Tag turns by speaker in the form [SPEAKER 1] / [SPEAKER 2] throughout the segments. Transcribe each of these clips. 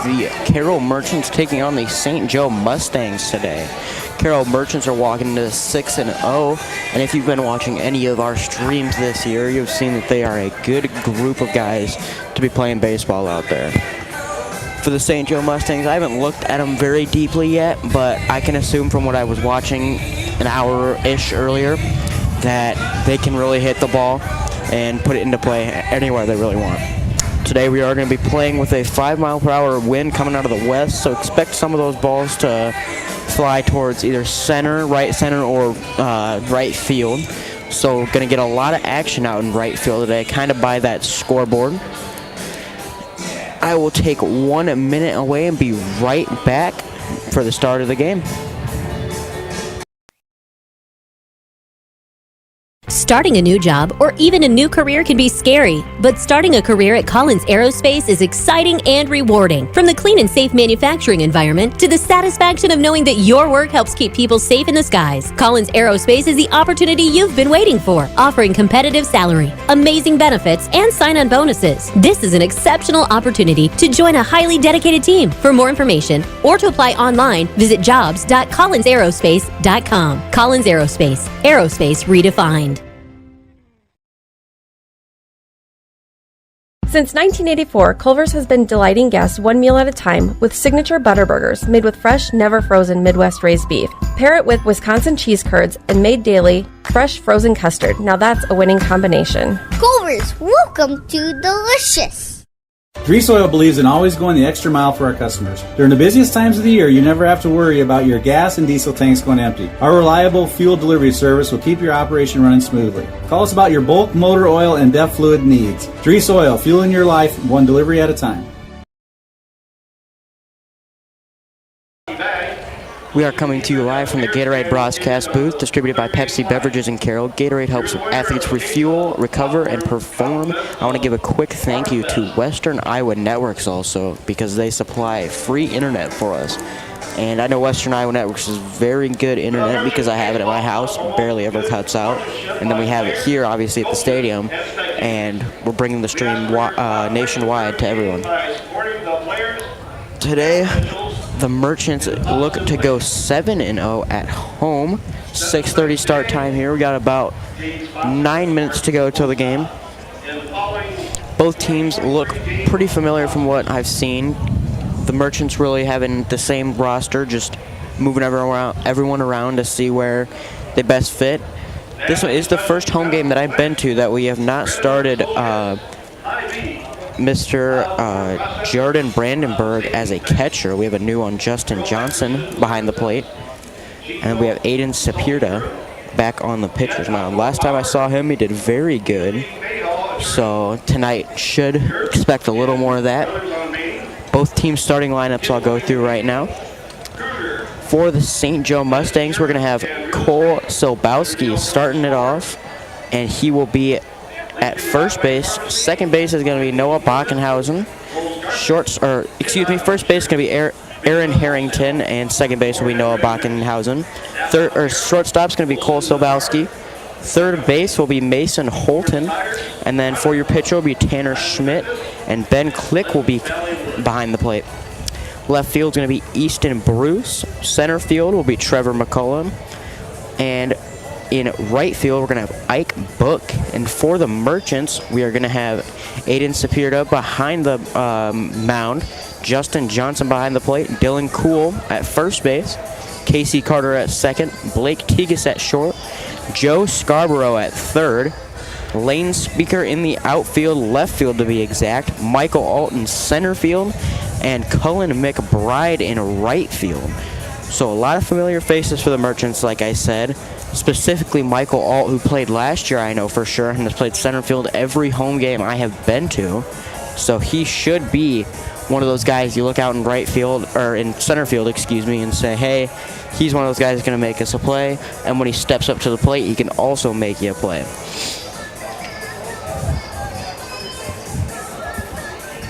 [SPEAKER 1] the Carroll Merchants taking on the St. Joe Mustangs today. Carroll Merchants are walking into 6-0, and if you've been watching any of our streams this year, you've seen that they are a good group of guys to be playing baseball out there. For the St. Joe Mustangs, I haven't looked at them very deeply yet, but I can assume from what I was watching an hour-ish earlier that they can really hit the ball and put it into play anywhere they really want. Today we are going to be playing with a 5-mile-per-hour wind coming out of the west, so expect some of those balls to fly towards either right center, or right field. So going to get a lot of action out in right field today, kind of by that scoreboard. I will take 1 minute away and be right back for the start of the game.
[SPEAKER 2] Starting a new job or even a new career can be scary, but starting a career at Collins Aerospace is exciting and rewarding. From the clean and safe manufacturing environment to the satisfaction of knowing that your work helps keep people safe in the skies, Collins Aerospace is the opportunity you've been waiting for, offering competitive salary, amazing benefits, and sign-on bonuses. This is an exceptional opportunity to join a highly dedicated team. For more information or to apply online, visit jobs.collinsaerospace.com. Collins Aerospace, aerospace redefined.
[SPEAKER 3] Since 1984, Culver's has been delighting guests one meal at a time with signature butter burgers made with fresh, never frozen Midwest raised beef. Pair it with Wisconsin cheese curds and made daily, fresh frozen custard. Now that's a winning combination.
[SPEAKER 4] Culver's, welcome to Delicious.
[SPEAKER 5] Grease Oil believes in always going the extra mile for our customers. During the busiest times of the year, you never have to worry about your gas and diesel tanks going empty. Our reliable fuel delivery service will keep your operation running smoothly. Call us about your bulk, motor oil, and DEF fluid needs. Grease Oil, fueling your life one delivery at a time.
[SPEAKER 1] We are coming to you live from the Gatorade broadcast booth, distributed by Pepsi Beverages in Carroll. Gatorade helps athletes refuel, recover, and perform. I want to give a quick thank you to Western Iowa Networks also, because they supply free internet for us. And I know Western Iowa Networks is very good internet because I have it at my house, barely ever cuts out. And then we have it here, obviously, at the stadium, and we're bringing the stream nationwide to everyone. Today, the Merchants look to go 7-0 at home. 6:30 start time here. We got about 9 minutes to go till the game. Both teams look pretty familiar from what I've seen. The Merchants really having the same roster, just moving everyone around to see where they best fit. This one is the first home game that I've been to that we have not started Mr. Jordan Brandenburg as a catcher. We have a new one, Justin Johnson, behind the plate. And we have Aiden Sapirta back on the pitcher's mound. Last time I saw him, he did very good. So tonight should expect a little more of that. Both teams' starting lineups I'll go through right now. For the St. Joe Mustangs, we're going to have Cole Silbowski starting it off, and he will be at first base. Second base is going to be Noah Bockenhausen. First base is going to be Aaron Harrington, and second base will be Noah Bockenhausen. Shortstop is going to be Cole Silbowski. Third base will be Mason Holton, and then for your pitcher will be Tanner Schmidt, and Ben Click will be behind the plate. Left field is going to be Easton Bruce. Center field will be Trevor McCullum, and in right field, we're going to have Ike Book. And for the Merchants, we are going to have Aiden Sapirta behind the mound, Justin Johnson behind the plate, Dylan Kuhl at first base, Casey Carter at second, Blake Tegas at short, Joe Scarborough at third, Lane Speaker in the outfield, left field to be exact, Michael Alton center field, and Cullen McBride in right field. So a lot of familiar faces for the Merchants, like I said. Specifically Michael Alt, who played last year, I know for sure, and has played center field every home game I have been to. So he should be one of those guys you look out in right field, or in center field, and say, hey, he's one of those guys that's going to make us a play. And when he steps up to the plate, he can also make you a play.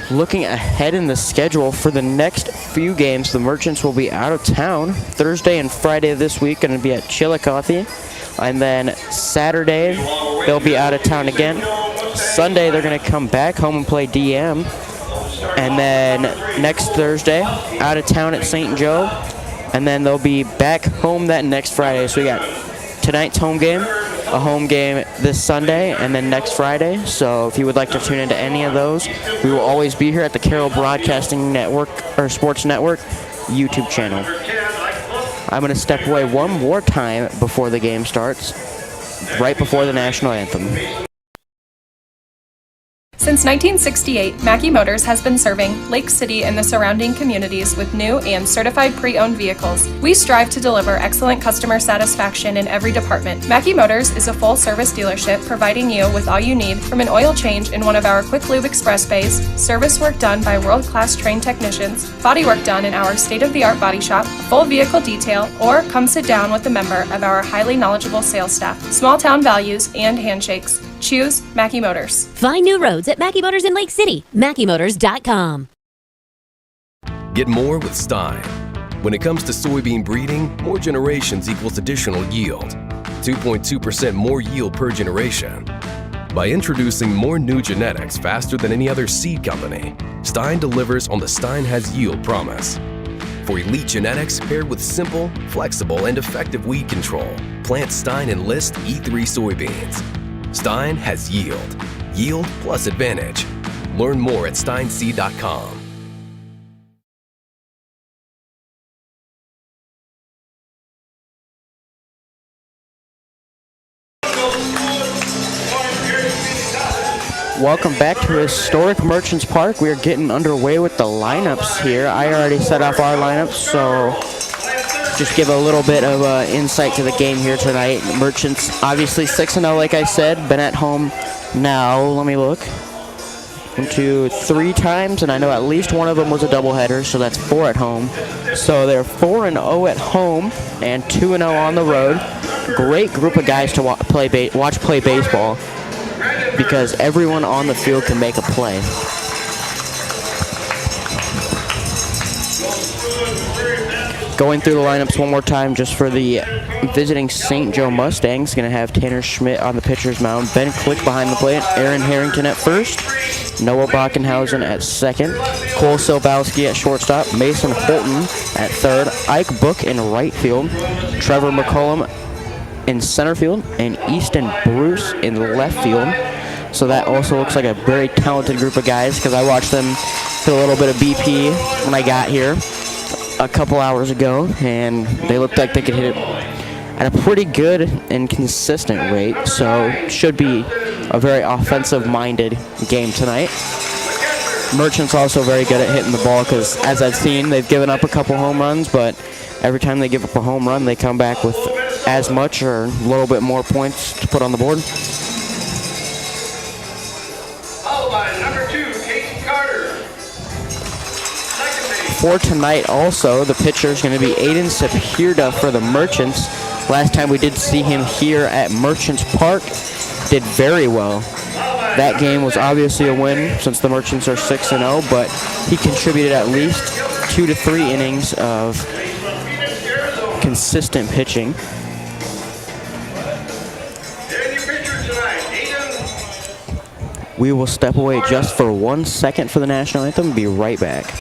[SPEAKER 1] Looking ahead in the schedule for the next few games, the Merchants will be out of town. Thursday and Friday of this week going to be at Chillicothe. And then Saturday, they'll be out of town again. Sunday, they're going to come back home and play DM. And then next Thursday, out of town at St. Joe, and then they'll be back home that next Friday. So we got tonight's home game, a home game this Sunday, and then next Friday. So if you would like to tune into any of those, we will always be here at the Carroll Broadcasting Network, or Sports Network, YouTube channel. I'm going to step away one more time before the game starts, right before the national anthem.
[SPEAKER 6] Since 1968, Mackey Motors has been serving Lake City and the surrounding communities with new and certified pre-owned vehicles. We strive to deliver excellent customer satisfaction in every department. Mackey Motors is a full-service dealership providing you with all you need, from an oil change in one of our quick lube express bays, service work done by world-class trained technicians, body work done in our state-of-the-art body shop, full vehicle detail, or come sit down with a member of our highly knowledgeable sales staff. Small-town values and handshakes. Choose Mackey Motors.
[SPEAKER 2] Find new roads at Mackey Motors in Lake City. MackeyMotors.com.
[SPEAKER 7] Get more with Stein. When it comes to soybean breeding, more generations equals additional yield. 2.2% more yield per generation. By introducing more new genetics faster than any other seed company, Stein delivers on the Stein has yield promise. For elite genetics paired with simple, flexible, and effective weed control, plant Stein Enlist E3 soybeans. Stein has yield. Yield plus advantage. Learn more at steinseed.com.
[SPEAKER 1] Welcome back to historic Merchants Park. We are getting underway with the lineups here. I already set off our lineups, so just give a little bit of insight to the game here tonight. Merchants obviously 6-0, like I said, been at home now. Let me look. 1, 2, 3 times, and I know at least one of them was a doubleheader, so that's 4 at home. So they're 4-0 at home and 2-0 on the road. Great group of guys to watch play baseball, because everyone on the field can make a play. Going through the lineups one more time just for the visiting St. Joe Mustangs. Going to have Tanner Schmidt on the pitcher's mound, Ben Click behind the plate, Aaron Harrington at first, Noah Bockenhausen at second, Cole Silbowski at shortstop, Mason Holton at third, Ike Book in right field, Trevor McCollum in center field, and Easton Bruce in left field. So that also looks like a very talented group of guys, because I watched them hit a little bit of BP when I got here a couple hours ago, and they looked like they could hit it at a pretty good and consistent rate. So should be a very offensive-minded game tonight. Merchants also very good at hitting the ball, because as I've seen, they've given up a couple home runs, but every time they give up a home run, they come back with as much or a little bit more points to put on the board. For tonight also, the pitcher is going to be Aiden Sapirda for the Merchants. Last time we did see him here at Merchants Park, did very well. That game was obviously a win since the Merchants are 6-0, but he contributed at least 2 to 3 innings of consistent pitching. We will step away just for 1 second for the national anthem. Be right back.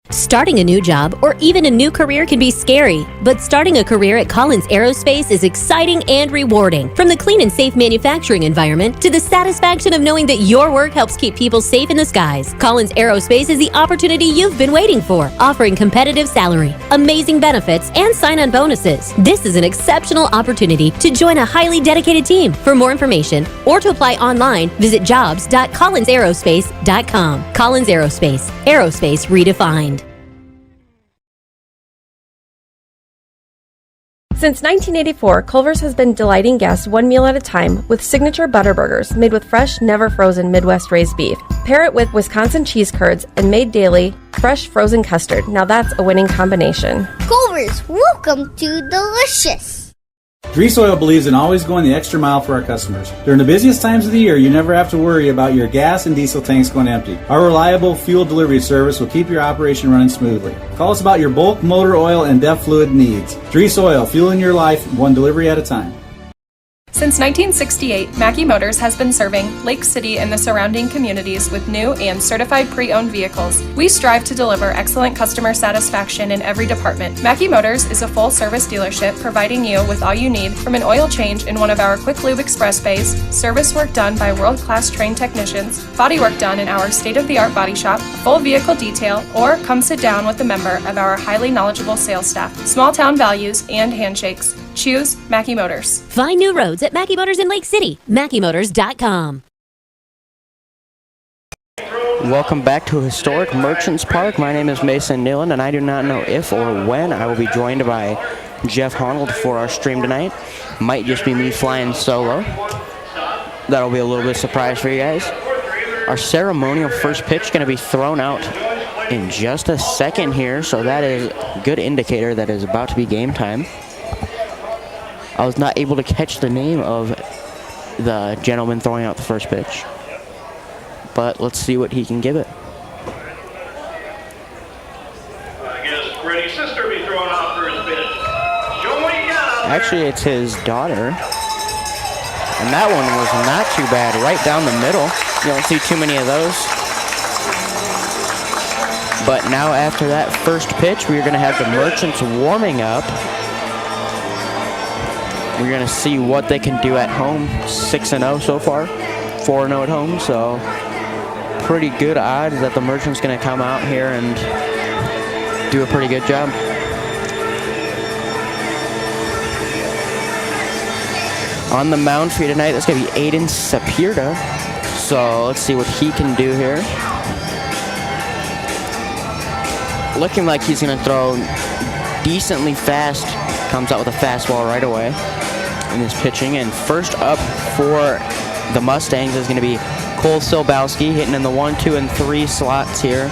[SPEAKER 2] Starting a new job or even a new career can be scary, but starting a career at Collins Aerospace is exciting and rewarding. From the clean and safe manufacturing environment to the satisfaction of knowing that your work helps keep people safe in the skies, Collins Aerospace is the opportunity you've been waiting for, offering competitive salary, amazing benefits, and sign-on bonuses. This is an exceptional opportunity to join a highly dedicated team. For more information or to apply online, visit jobs.collinsaerospace.com. Collins Aerospace, aerospace redefined.
[SPEAKER 3] Since 1984, Culver's has been delighting guests one meal at a time with signature butter burgers made with fresh, never frozen Midwest raised beef. Pair it with Wisconsin cheese curds and made daily, fresh frozen custard. Now that's a winning combination.
[SPEAKER 4] Culver's, welcome to Delicious.
[SPEAKER 5] Grease Oil believes in always going the extra mile for our customers. During the busiest times of the year, you never have to worry about your gas and diesel tanks going empty. Our reliable fuel delivery service will keep your operation running smoothly. Call us about your bulk, motor oil, and DEF fluid needs. Grease Oil, fueling your life one delivery at a time.
[SPEAKER 6] Since 1968, Mackey Motors has been serving Lake City and the surrounding communities with new and certified pre-owned vehicles. We strive to deliver excellent customer satisfaction in every department. Mackey Motors is a full-service dealership providing you with all you need from an oil change in one of our quick lube express bays, service work done by world-class trained technicians, body work done in our state-of-the-art body shop, full vehicle detail, or come sit down with a member of our highly knowledgeable sales staff. Small-town values and handshakes. Choose Mackey Motors.
[SPEAKER 2] Find new roads at Mackey Motors in Lake City. MackeyMotors.com.
[SPEAKER 1] Welcome back to Historic Merchants Park. My name is Mason Neiland, and I do not know if or when I will be joined by Jeff Honnold for our stream tonight. Might just be me flying solo. That'll be a little bit of a surprise for you guys. Our ceremonial first pitch going to be thrown out in just a second here, so that is a good indicator that it's about to be game time. I was not able to catch the name of the gentleman throwing out the first pitch, but let's see what he can give it.
[SPEAKER 8] I guess Freddie's sister be throwing out first pitch. Show me what you got out there.
[SPEAKER 1] Actually, it's his daughter, and that one was not too bad, right down the middle. You don't see too many of those. But now after that first pitch, we're going to have the Merchants warming up. We're going to see what they can do at home. 6-0 so far, 4-0 at home, so pretty good odds that the Merchants going to come out here and do a pretty good job. On the mound for you tonight, that's going to be Aiden Sapirda. So let's see what he can do here. Looking like he's going to throw decently fast. Comes out with a fastball right away in his pitching. And first up for the Mustangs is going to be Cole Silbowski, hitting in the 1, 2, and 3 slots here,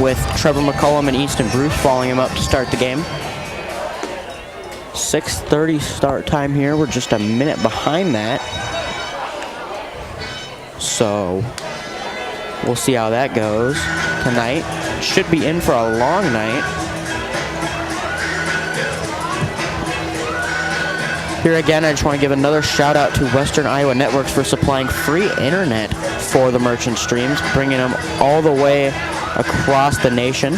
[SPEAKER 1] with Trevor McCullum and Easton Bruce following him up to start the game. 6:30 start time here. We're just a minute behind that. So we'll see how that goes tonight. Should be in for a long night. Here again, I just want to give another shout out to Western Iowa Networks for supplying free internet for the Merchant streams, bringing them all the way across the nation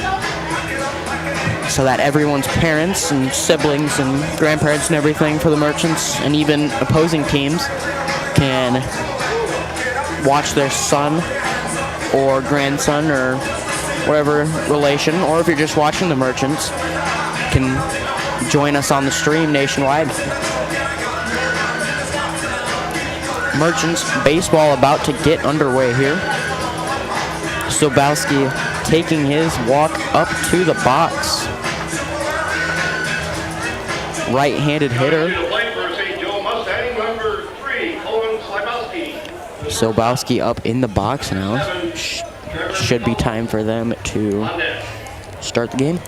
[SPEAKER 1] so that everyone's parents and siblings and grandparents and everything for the Merchants and even opposing teams can watch their son or grandson or whatever relation, or if you're just watching the Merchants, can join us on the stream nationwide. Merchants baseball about to get underway here. Sobowski taking his walk up to the box. Right-handed hitter. Sobowski up in the box now. Should be time for them to start the game.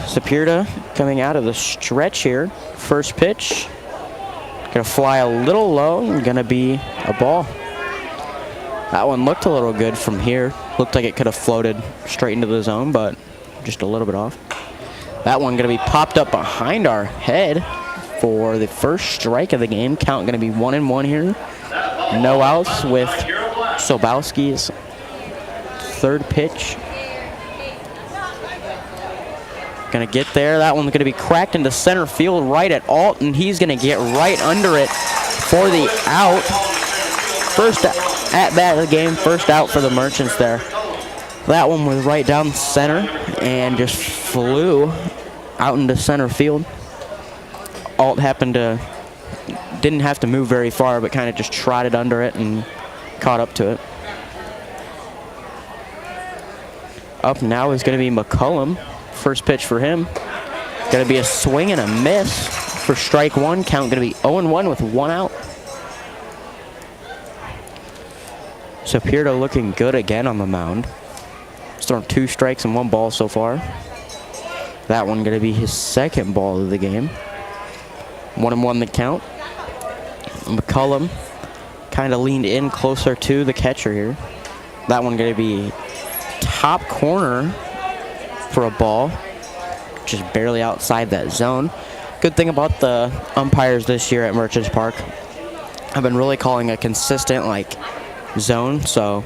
[SPEAKER 1] Sapirda coming out of the stretch here. First pitch. Gonna fly a little low. Gonna be a ball. That one looked a little good from here. Looked like it could have floated straight into the zone, but just a little bit off. That one gonna be popped up behind our head for the first strike of the game. Count gonna be 1-1 here. No outs with Sobowski's third pitch. Gonna get there. That one's gonna be cracked into center field right at Alt, and he's gonna get right under it for the out. First at bat of the game, first out for the Merchants there. That one was right down center and just flew out into center field. Alt didn't have to move very far, but kind of just trotted under it and caught up to it. Up now is going to be McCullum. First pitch for him. Going to be a swing and a miss for strike one. Count going to be 0-1 with 1 out. Sapirda looking good again on the mound. He's thrown 2 strikes and 1 ball so far. That one going to be his second ball of the game. 1-1 the count. McCullum kind of leaned in closer to the catcher here. That one going to be top corner for a ball, just barely outside that zone. Good thing about the umpires this year at Merchants Park, I've been really calling a consistent like zone, so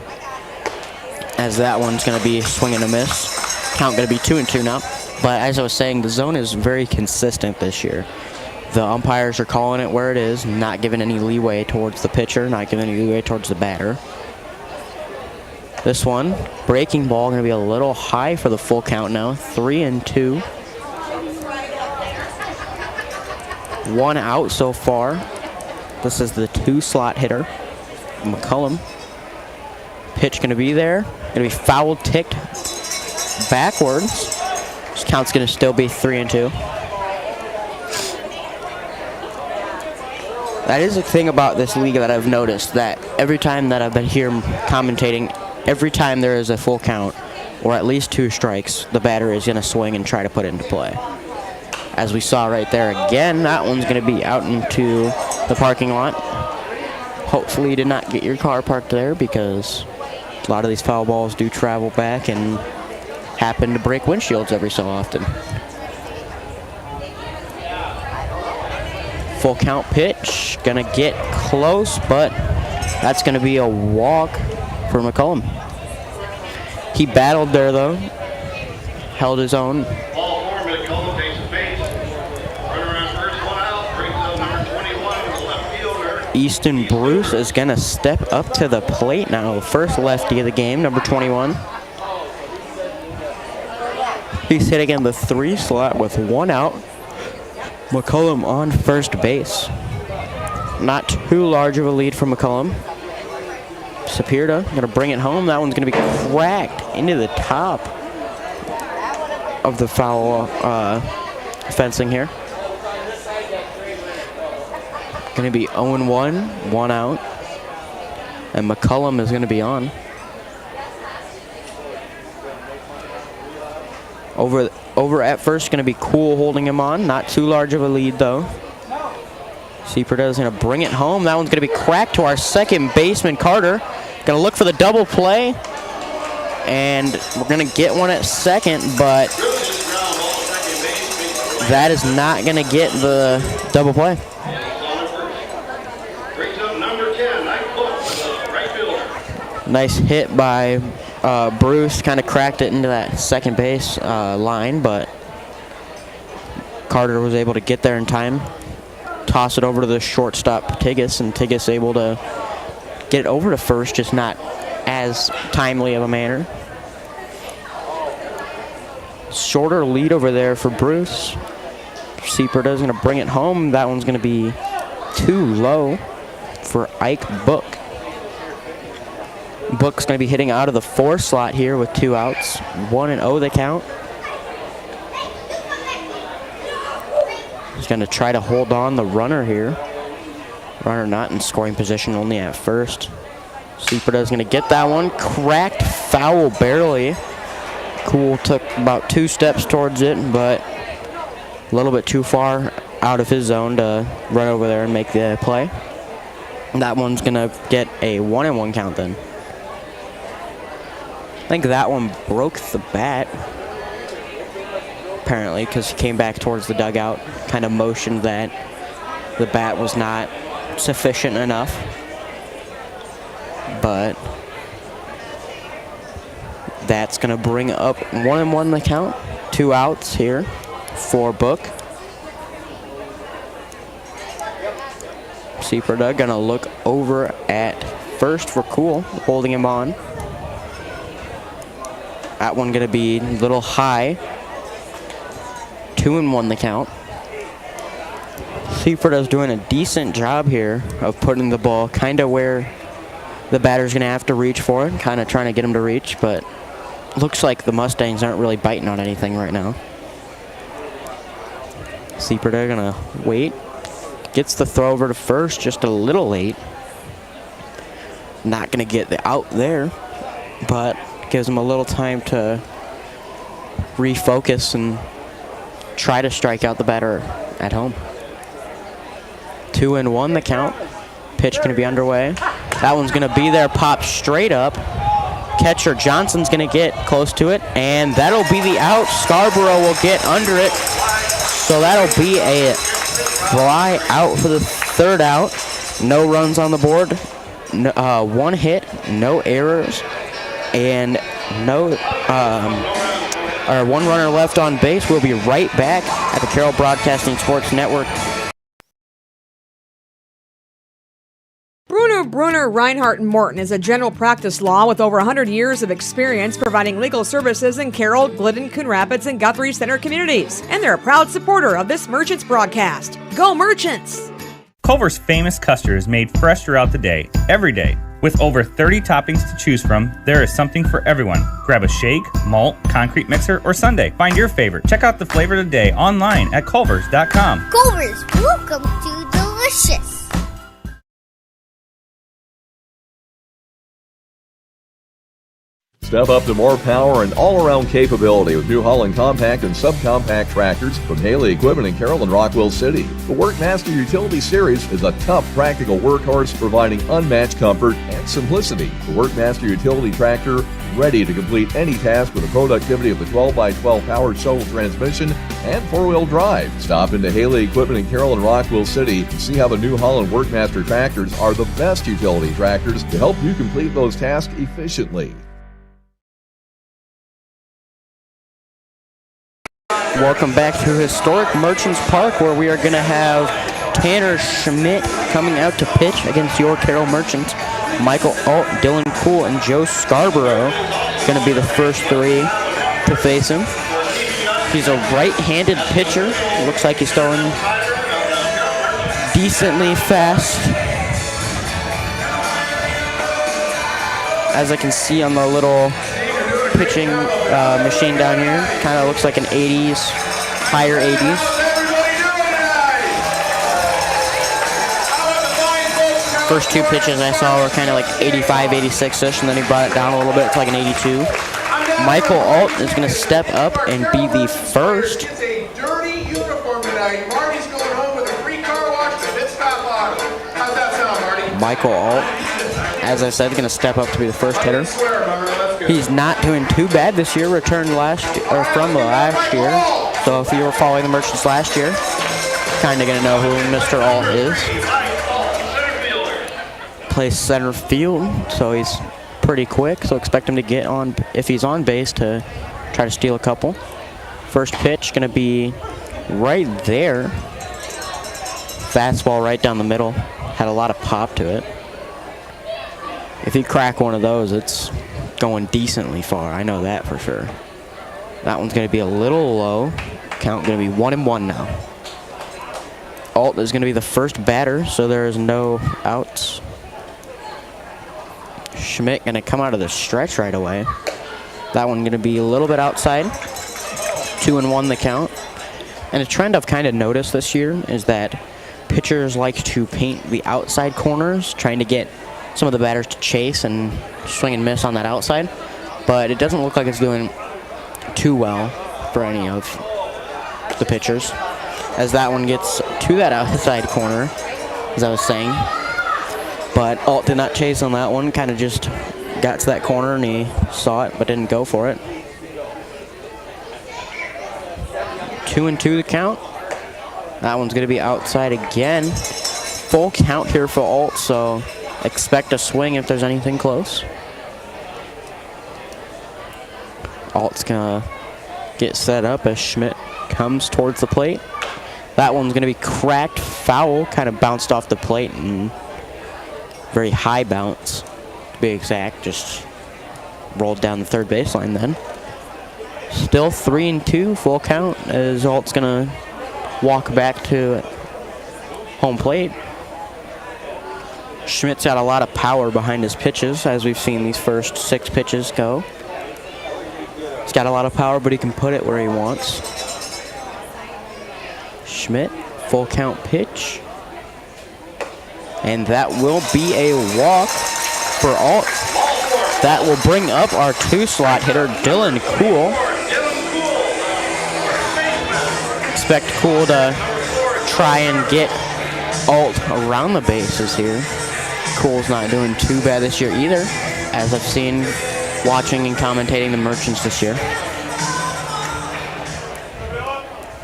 [SPEAKER 1] as that one's going to be swing and a miss. Count going to be 2-2 now. But as I was saying, the zone is very consistent this year. The umpires are calling it where it is, not giving any leeway towards the pitcher, not giving any leeway towards the batter. This one, breaking ball, going to be a little high for the full count now. 3-2. 1 out so far. This is the 2-slot hitter, McCullum. Pitch going to be there. Going to be foul ticked backwards. This count's going to still be 3-2. That is the thing about this league that I've noticed, that every time that I've been here commentating, every time there is a full count or at least 2 strikes, the batter is going to swing and try to put it into play. As we saw right there again, that one's going to be out into the parking lot. Hopefully you did not get your car parked there, because a lot of these foul balls do travel back and happen to break windshields every so often. Full count pitch, gonna get close, but that's gonna be a walk for McCullum. He battled there though, held his own.
[SPEAKER 8] Ball 4, McCullum takes the base. Runner on first, 1 out. Brings up number 21, the left fielder.
[SPEAKER 1] Easton Bruce is gonna step up to the plate now. First lefty of the game, number 21. He's hitting in the 3 slot with 1 out. McCullum on first base. Not too large of a lead for McCullum. Sapirda going to bring it home. That one's going to be cracked into the top of the foul fencing here. Going to be 0-1, 1 out. And McCullum is going to be on. Over at first, going to be Cool holding him on. Not too large of a lead, though. Seaperda is going to bring it home. That one's going to be cracked to our second baseman, Carter. Going to look for the double play. And we're going to get one at second, but that is not going to get the double play. Nice hit by Bruce. Kind of cracked it into that second base line, but Carter was able to get there in time. Toss it over to the shortstop, Tigges, and Tigges able to get it over to first, just not as timely of a manner. Shorter lead over there for Bruce. Seaperda is going to bring it home. That one's going to be too low for Ike Book. Book's going to be hitting out of the 4 slot here with 2 outs. 1-0 the count. He's going to try to hold on the runner here. Runner not in scoring position, only at first. Seaperda is going to get that one. Cracked foul barely. Cool took about 2 steps towards it, but a little bit too far out of his zone to run over there and make the play. That one's going to get a 1-1 count then. I think that one broke the bat, apparently, because he came back towards the dugout, kind of motioned that the bat was not sufficient enough. But that's going to bring up 1-1 the count. 2 outs here for Book. Seaperda going to look over at first for Cool, holding him on. That one going to be a little high. 2-1 the count. Seaperda's doing a decent job here of putting the ball kind of where the batter's going to have to reach for it, kind of trying to get him to reach, but looks like the Mustangs aren't really biting on anything right now. Seaperda going to wait. Gets the throw over to first, just a little late. Not going to get the out there, but gives him a little time to refocus and try to strike out the batter at home. 2-1 the count. Pitch going to be underway. That one's going to be there, pop straight up. Catcher Johnson's going to get close to it, and that'll be the out. Scarborough will get under it. So that'll be a fly out for the third out. No runs on the board. No, one hit, no errors, and one runner left on base. We'll be right back at the Carroll Broadcasting Sports Network.
[SPEAKER 9] Brunner, Reinhardt, and Morton is a general practice law with over 100 years of experience providing legal services in Carroll, Glidden, Coon Rapids, and Guthrie Center communities. And they're a proud supporter of this Merchants broadcast. Go Merchants!
[SPEAKER 10] Culver's famous custard is made fresh throughout the day, every day. With over 30 toppings to choose from, there is something for everyone. Grab a shake, malt, concrete mixer, or sundae. Find your favorite. Check out the flavor of the day online at culvers.com.
[SPEAKER 4] Culver's, welcome to Delicious.
[SPEAKER 11] Step up to more power and all-around capability with New Holland compact and subcompact tractors from Haley Equipment in Carroll and Rockwell City. The Workmaster Utility Series is a tough, practical workhorse providing unmatched comfort and simplicity. The Workmaster Utility Tractor, ready to complete any task with the productivity of the 12x12 powered shuttle transmission and four-wheel drive. Stop into Haley Equipment in Carroll and Rockwell City and see how the New Holland Workmaster tractors are the best utility tractors to help you complete those tasks efficiently.
[SPEAKER 1] Welcome back to historic Merchants Park, where we are going to have Tanner Schmidt coming out to pitch against your Carroll Merchants. Michael Alt, Dylan Kuhl, and Joe Scarborough going to be the first three to face him. He's a right-handed pitcher. Looks like he's throwing decently fast. As I can see on the little pitching machine down here, kind of looks like an 80s, higher 80s. First two pitches I saw were kind of like 85, 86ish, and then he brought it down a little bit to like an 82. Michael Alt is going to step up and be the first.
[SPEAKER 8] It's a dirty uniform tonight. Marty's going home with a free car wash to Mid-Stop Auto. How's that sound, Marty?
[SPEAKER 1] Michael Alt, as I said, going to step up to be the first hitter. He's not doing too bad this year, returned from last year. So if you were following the Merchants last year, kind of going to know who Mr. Alt is. Plays center field, so he's pretty quick. So expect him to get on, if he's on base, to try to steal a couple. First pitch going to be right there. Fastball right down the middle. Had a lot of pop to it. If you crack one of those, it's going decently far. I know that for sure. That one's going to be a little low. Count going to be 1-1 now. Alt is going to be the first batter, so there is no outs. Schmidt going to come out of the stretch right away. That one going to be a little bit outside. 2-1 the count. And a trend I've kind of noticed this year is that pitchers like to paint the outside corners, trying to get some of the batters to chase and swing and miss on that outside. But it doesn't look like it's doing too well for any of the pitchers, as that one gets to that outside corner, as I was saying. But Alt did not chase on that one, kind of just got to that corner and he saw it but didn't go for it. 2-2 the count. That one's going to be outside again. Full count here for Alt, so expect a swing if there's anything close. Alt's going to get set up as Schmidt comes towards the plate. That one's going to be cracked foul, kind of bounced off the plate, and very high bounce, to be exact. Just rolled down the third baseline then. Still 3-2, full count, as Alt's going to walk back to home plate. Schmidt's got a lot of power behind his pitches, as we've seen these first 6 pitches go. He's got a lot of power, but he can put it where he wants. Schmidt, full count pitch. And that will be a walk for Alt. That will bring up our 2-slot hitter, Dylan Kuhl. Expect Kuhl to try and get Alt around the bases here. Kuhl's not doing too bad this year either, as I've seen watching and commentating the Merchants this year.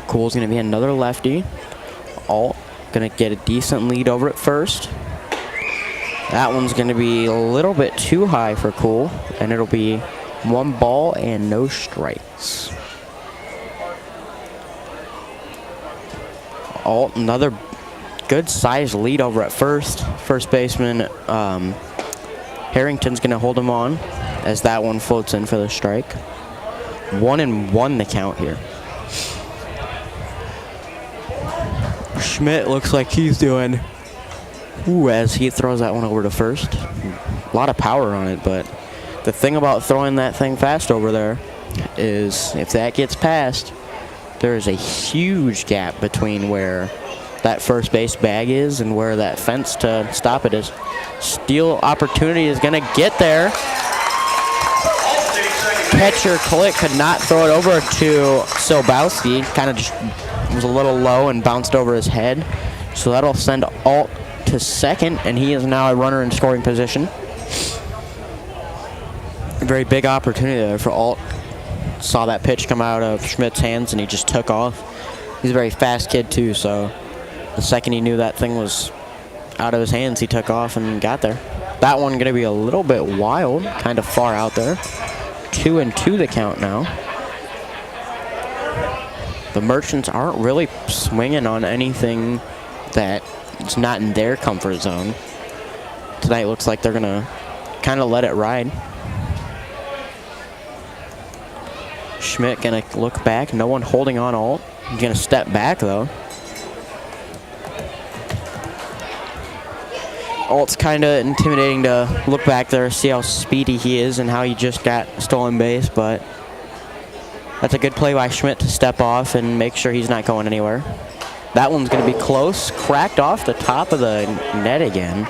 [SPEAKER 1] Cool's going to be another lefty. Alt going to get a decent lead over at first. That one's going to be a little bit too high for Cool, and it'll be 1 ball and no strikes. Alt, another good sized lead over at first. First baseman Harrington's going to hold him on as that one floats in for the strike. 1-1 the count here. Schmidt looks like he's doing as he throws that one over to first. A lot of power on it, but the thing about throwing that thing fast over there is if that gets past, there is a huge gap between where that first base bag is and where that fence to stop it is. Steal opportunity is going to get there. Catcher Klick could not throw it over to Sobowski. Kind of just was a little low and bounced over his head. So that'll send Alt to second, and he is now a runner in scoring position. A very big opportunity there for Alt. Saw that pitch come out of Schmidt's hands, and he just took off. He's a very fast kid, too, so the second he knew that thing was out of his hands, he took off and got there. That one going to be a little bit wild, kind of far out there. 2-2 the count now. The Merchants aren't really swinging on anything that is not in their comfort zone. Tonight looks like they're going to kind of let it ride. Schmidt going to look back. No one holding on Alt. He's going to step back, though. Alt's kind of intimidating to look back there, see how speedy he is and how he just got stolen base, but that's a good play by Schmidt to step off and make sure he's not going anywhere. That one's going to be close. Cracked off the top of the net again.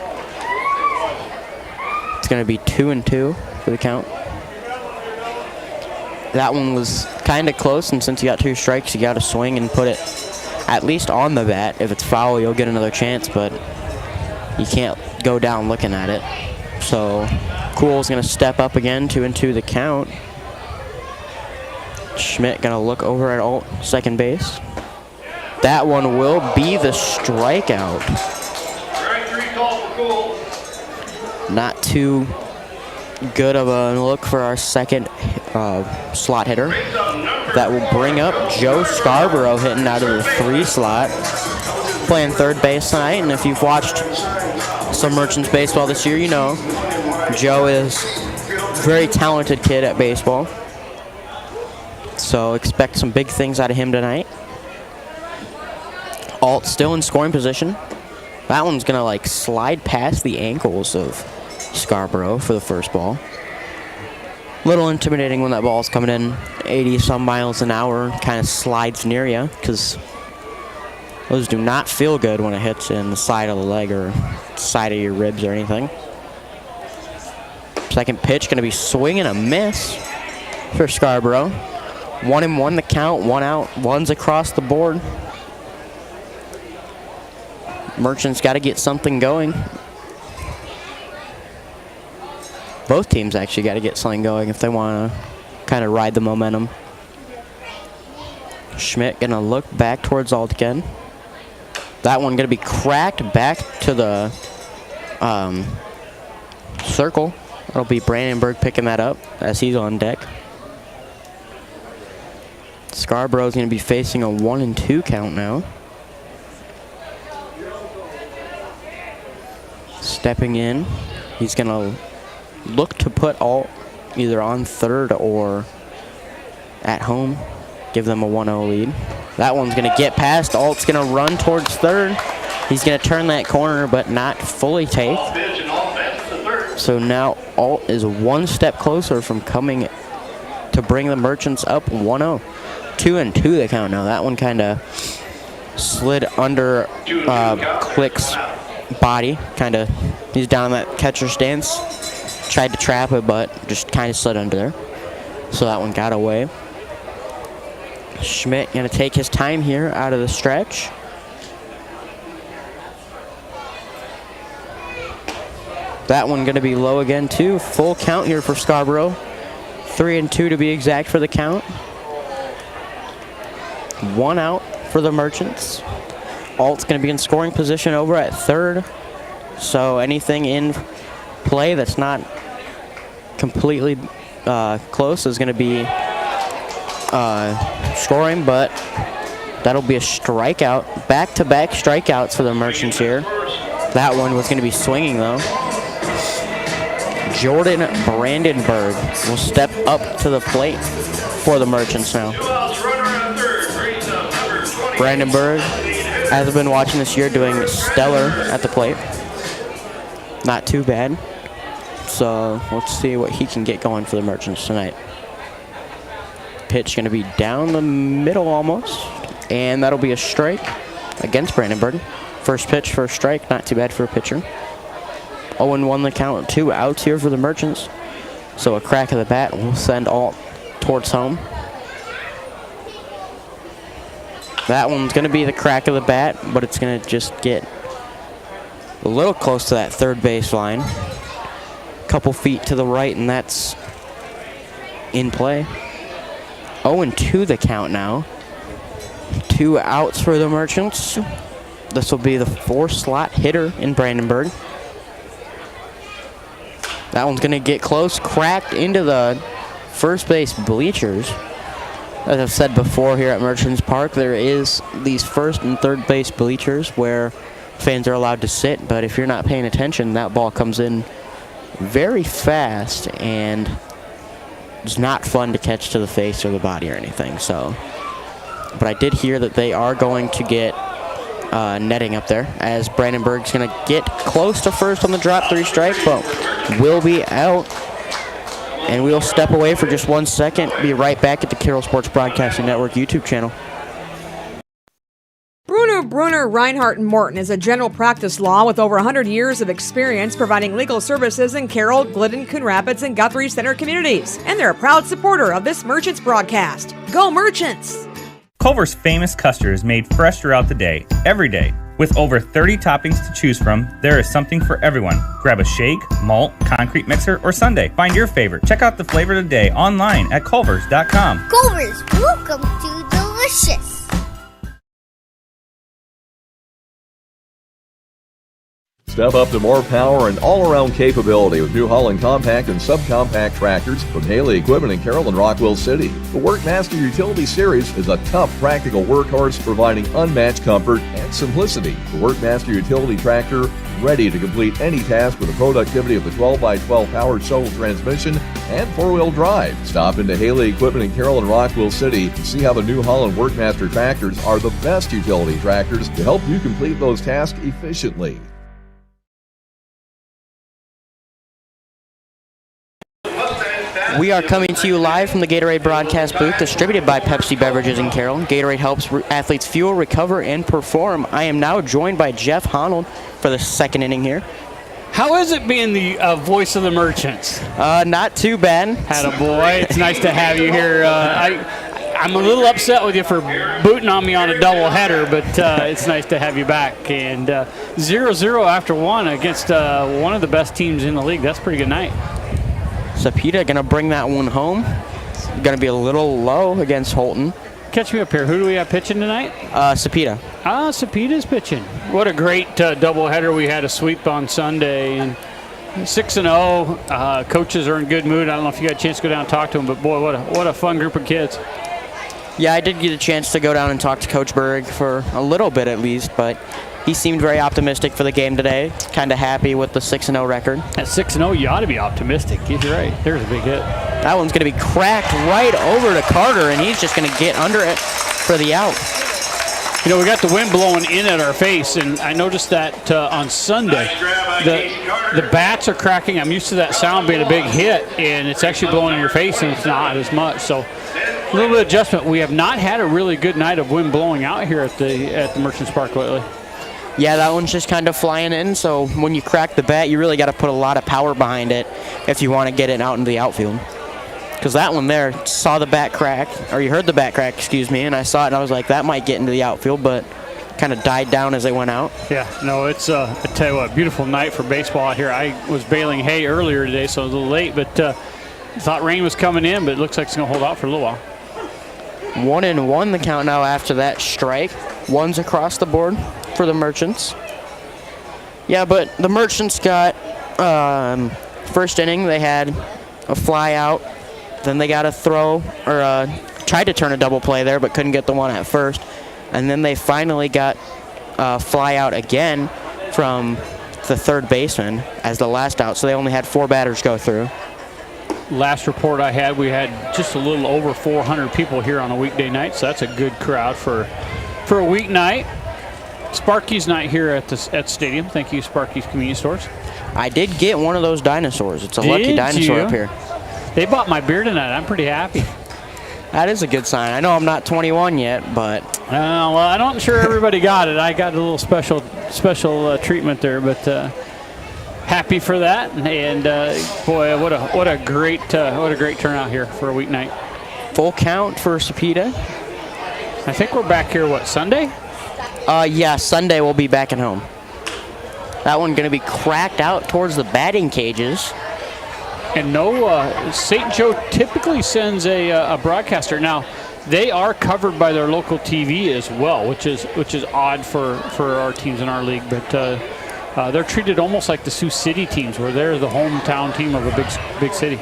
[SPEAKER 1] It's going to be 2-2 for the count. That one was kind of close, and since you got 2 strikes, you got to swing and put it at least on the bat. If it's foul, you'll get another chance, but you can't go down looking at it. So Cool's going to step up again, 2-2 the count. Schmidt going to look over at Alt, second base. That one will be the strikeout. Not too good of a look for our second slot hitter. That will bring up Joe Scarborough hitting out of the 3 slot. Playing third base tonight, and if you've watched some Merchants baseball this year, you know Joe is a very talented kid at baseball. So expect some big things out of him tonight. Alt still in scoring position. That one's going to like slide past the ankles of Scarborough for the first ball. Little intimidating when that ball's coming in 80-some miles an hour, kind of slides near you, because those do not feel good when it hits in the side of the leg or side of your ribs or anything. Second pitch going to be swing and a miss for Scarborough. 1-1 the count, 1 out, 1's across the board. Merchants got to get something going. Both teams actually got to get something going if they want to kind of ride the momentum. Schmidt going to look back towards Alt again. That one going to be cracked back to the circle. It'll be Brandenburg picking that up as he's on deck. Scarborough's going to be facing a 1-2 count now. Stepping in, he's going to look to put Alt either on third or at home. Give them a 1-0 lead. That one's going to get past. Alt's going to run towards third. He's going to turn that corner, but not fully take. So now Alt is 1 step closer from coming to bring the Merchants up 1-0. 2-2 the count now. That one kind of slid under Klick's body. Kind of, he's down in that catcher stance. Tried to trap it, but just kind of slid under there. So that one got away. Schmidt going to take his time here out of the stretch. That one going to be low again too. Full count here for Scarborough. 3-2 to be exact for the count. 1 out for the Merchants. Alt's going to be in scoring position over at third. So anything in play that's not completely close is going to be scoring, but that'll be a strikeout. Back-to-back strikeouts for the Merchants here. That one was going to be swinging, though. Jordan Brandenburg will step up to the plate for the Merchants now. Brandenburg, as I've been watching this year, doing stellar at the plate. Not too bad. So let's see what he can get going for the Merchants tonight. Pitch going to be down the middle almost, and that'll be a strike against Brandenburg. First pitch, first strike, not too bad for a pitcher. 0-1 the count, 2 outs here for the Merchants. So a crack of the bat will send Alt towards home. That one's going to be the crack of the bat, but it's going to just get a little close to that third base line. Couple feet to the right, and that's in play. 0-2 the count now. 2 outs for the Merchants. This will be the 4-slot hitter in Brandenburg. That one's going to get close, cracked into the first base bleachers. As I've said before here at Merchants Park, there is these first and third base bleachers where fans are allowed to sit, but if you're not paying attention, that ball comes in very fast and it's not fun to catch to the face or the body or anything. So, but I did hear that they are going to get netting up there as Brandenburg's going to get close to first on the drop 3 strike, but will be out. And we'll step away for just 1 second. Be right back at the Carroll Sports Broadcasting Network YouTube channel.
[SPEAKER 9] Brunner, Reinhardt & Morton is a general practice law with over 100 years of experience providing legal services in Carroll, Glidden, Coon Rapids, and Guthrie Center communities. And they're a proud supporter of this Merchants broadcast. Go Merchants!
[SPEAKER 10] Culver's famous custard is made fresh throughout the day, every day. With over 30 toppings to choose from, there is something for everyone. Grab a shake, malt, concrete mixer, or sundae. Find your favorite. Check out the flavor of the day online at culvers.com.
[SPEAKER 4] Culvers, welcome to Delicious.
[SPEAKER 11] Step up to more power and all-around capability with New Holland compact and subcompact tractors from Haley Equipment in Carroll and Rockwell City. The Workmaster Utility Series is a tough, practical workhorse providing unmatched comfort and simplicity. The Workmaster Utility Tractor, ready to complete any task with the productivity of the 12x12 powered shuttle transmission and 4-wheel drive. Stop into Haley Equipment in Carroll and Rockwell City to see how the New Holland Workmaster tractors are the best utility tractors to help you complete those tasks efficiently.
[SPEAKER 1] We are coming to you live from the Gatorade broadcast booth, distributed by Pepsi Beverages in Carroll. Gatorade helps athletes fuel, recover, and perform. I am now joined by Jeff Honnold for the second inning here.
[SPEAKER 12] How is it being the voice of the Merchants?
[SPEAKER 1] Not too bad.
[SPEAKER 12] Attaboy. It's nice to have you here. I'm a little upset with you for booting on me on a doubleheader, but it's nice to have you back. And 0-0 after 1 against one of the best teams in the league. That's a pretty good night.
[SPEAKER 1] Sapita going to bring that one home. Going to be a little low against Holton.
[SPEAKER 12] Catch me up here. Who do we have pitching tonight?
[SPEAKER 1] Sapita.
[SPEAKER 12] Sapita's pitching. What a great doubleheader we had a sweep on Sunday. And 6-0. Coaches are in good mood. I don't know if you got a chance to go down and talk to them, but boy, what a fun group of kids.
[SPEAKER 1] Yeah, I did get a chance to go down and talk to Coach Berg for a little bit at least, but he seemed very optimistic for the game today. Kind of happy with the 6-0 record.
[SPEAKER 12] At 6-0, you ought to be optimistic. You're right. There's a big hit.
[SPEAKER 1] That one's going to be cracked right over to Carter, and he's just going to get under it for the out.
[SPEAKER 12] You know, we got the wind blowing in at our face, and I noticed that on Sunday. The bats are cracking. I'm used to that sound being a big hit, and it's actually blowing in your face, and it's not as much. So a little bit of adjustment. We have not had a really good night of wind blowing out here at the Merchants Park lately.
[SPEAKER 1] Yeah, that one's just kind of flying in, so when you crack the bat, you really got to put a lot of power behind it if you want to get it out into the outfield. Because that one there, saw the bat crack, or you heard the bat crack, excuse me, and I saw it and I was like, that might get into the outfield, but kind of died down as they went out.
[SPEAKER 12] Yeah, no, it's, I tell you what, beautiful night for baseball out here. I was baling hay earlier today, so it was a little late, but thought rain was coming in, but it looks like it's going to hold out for a little while.
[SPEAKER 1] 1-1 the count now after that strike. Ones across the board for the Merchants. Yeah, but the Merchants got first inning. They had a fly out. Then they got a throw, or tried to turn a double play there, but couldn't get the one at first. And then they finally got a fly out again from the third baseman as the last out. So they only had 4 batters go through.
[SPEAKER 12] Last report I had, we had just a little over 400 people here on a weekday night, so that's a good crowd for a weeknight. Sparky's night here at the stadium. Thank you, Sparky's Convenience Stores.
[SPEAKER 1] I did get one of those dinosaurs. It's a lucky dinosaur up here.
[SPEAKER 12] They bought my beer tonight. I'm pretty happy.
[SPEAKER 1] That is a good sign. I know I'm not 21 yet, but
[SPEAKER 12] well, I'm not sure everybody got it. I got a little special treatment there, but happy for that. And boy, what a great turnout here for a weeknight.
[SPEAKER 1] Full count for Sapita.
[SPEAKER 12] I think we're back here. What, Sunday?
[SPEAKER 1] Yeah, Sunday we'll be back at home. That one going to be cracked out towards the batting cages.
[SPEAKER 12] And no, St. Joe typically sends a broadcaster. Now, they are covered by their local TV as well, which is odd for our teams in our league. But they're treated almost like the Sioux City teams, where they're the hometown team of a big city.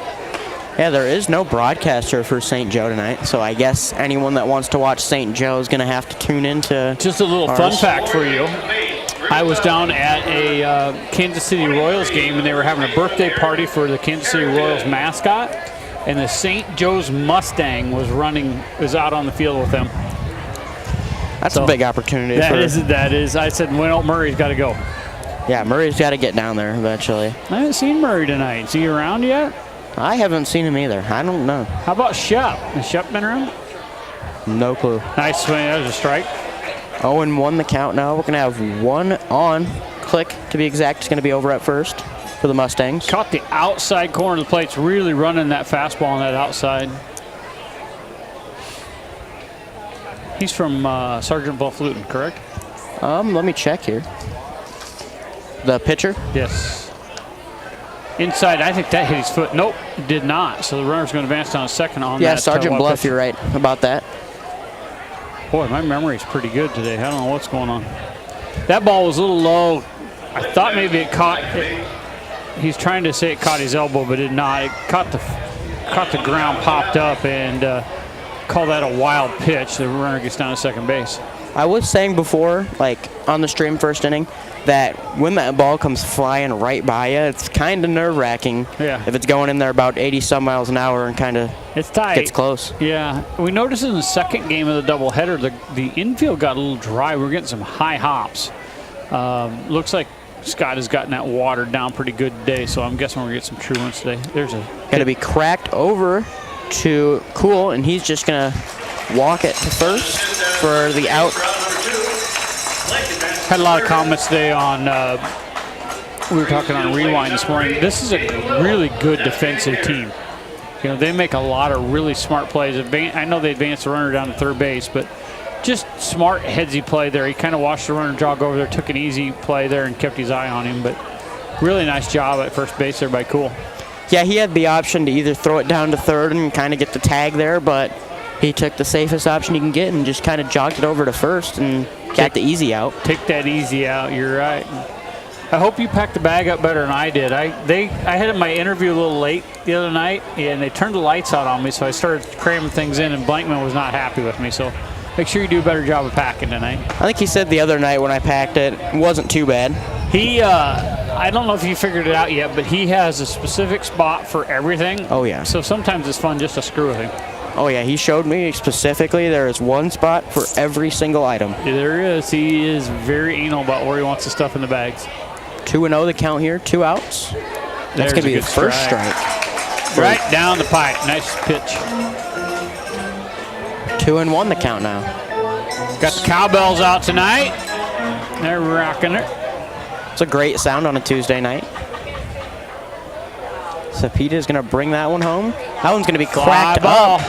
[SPEAKER 1] Yeah, there is no broadcaster for St. Joe tonight, so I guess anyone that wants to watch St. Joe is going to have to tune into.
[SPEAKER 12] Just a little fun fact for you. I was down at a Kansas City Royals game, and they were having a birthday party for the Kansas City Royals mascot, and the St. Joe's Mustang was out on the field with them.
[SPEAKER 1] That's a big opportunity.
[SPEAKER 12] That is. I said, well, Murray's got to go.
[SPEAKER 1] Yeah, Murray's got to get down there eventually.
[SPEAKER 12] I haven't seen Murray tonight. Is he around yet?
[SPEAKER 1] I haven't seen him either. I don't know.
[SPEAKER 12] How about Shep? Has Shep been around?
[SPEAKER 1] No clue.
[SPEAKER 12] Nice swing. That was a strike.
[SPEAKER 1] 0-1 the count now. We're going to have one on. Click, to be exact, is going to be over at first for the Mustangs.
[SPEAKER 12] Caught the outside corner of the plate. It's really running that fastball on that outside. He's from Sergeant Bluff Luton, correct?
[SPEAKER 1] Let me check here. The pitcher?
[SPEAKER 12] Yes. Inside, I think that hit his foot. Nope, did not. So the runner's going to advance down a second on that.
[SPEAKER 1] Yeah, Sergeant Bluff, you're right about that.
[SPEAKER 12] Boy, my memory's pretty good today. I don't know what's going on. That ball was a little low. I thought maybe it caught. He's trying to say it caught his elbow, but it did not. It caught the ground, popped up, and call that a wild pitch. The runner gets down to second base.
[SPEAKER 1] I was saying before, like on the stream first inning, that when that ball comes flying right by you, it's kind of nerve-wracking.
[SPEAKER 12] Yeah.
[SPEAKER 1] If it's going in there about 80-some miles an hour and kind of gets close.
[SPEAKER 12] Yeah. We noticed in the second game of the doubleheader, the infield got a little dry. We were getting some high hops. Looks like Scott has gotten that watered down pretty good today, so I'm guessing we're going to get some true ones today. There's a
[SPEAKER 1] going to be cracked over to Cool, and he's just going to walk it to first for the out.
[SPEAKER 12] Had a lot of comments today on, we were talking on Rewind this morning. This is a really good defensive team. You know, they make a lot of really smart plays. I know they advanced the runner down to third base, but just smart headsy play there. He kind of watched the runner jog over there, took an easy play there and kept his eye on him. But really nice job at first base there by Cool.
[SPEAKER 1] Yeah, he had the option to either throw it down to third and kind of get the tag there, but he took the safest option he can get and just kind of jogged it over to first and got the easy out.
[SPEAKER 12] Take that easy out, you're right. I hope you packed the bag up better than I did. I had my interview a little late the other night, and they turned the lights out on me, so I started cramming things in, and Blankman was not happy with me. So make sure you do a better job of packing tonight.
[SPEAKER 1] I think he said the other night when I packed it, it wasn't too bad.
[SPEAKER 12] He, I don't know if you figured it out yet, but he has a specific spot for everything.
[SPEAKER 1] Oh, yeah.
[SPEAKER 12] So sometimes it's fun just to screw with him.
[SPEAKER 1] Oh, yeah, he showed me specifically there is one spot for every single item.
[SPEAKER 12] Yeah, there is. He is very anal about where he wants the stuff in the bags.
[SPEAKER 1] 2-0 the count here, 2 outs. That's going to be the first strike.
[SPEAKER 12] Right down the pipe. Nice pitch.
[SPEAKER 1] 2-1 the count now.
[SPEAKER 12] Got the cowbells out tonight. They're rocking it.
[SPEAKER 1] It's a great sound on a Tuesday night. Sapita's going to bring that one home. That one's going to be cracked up.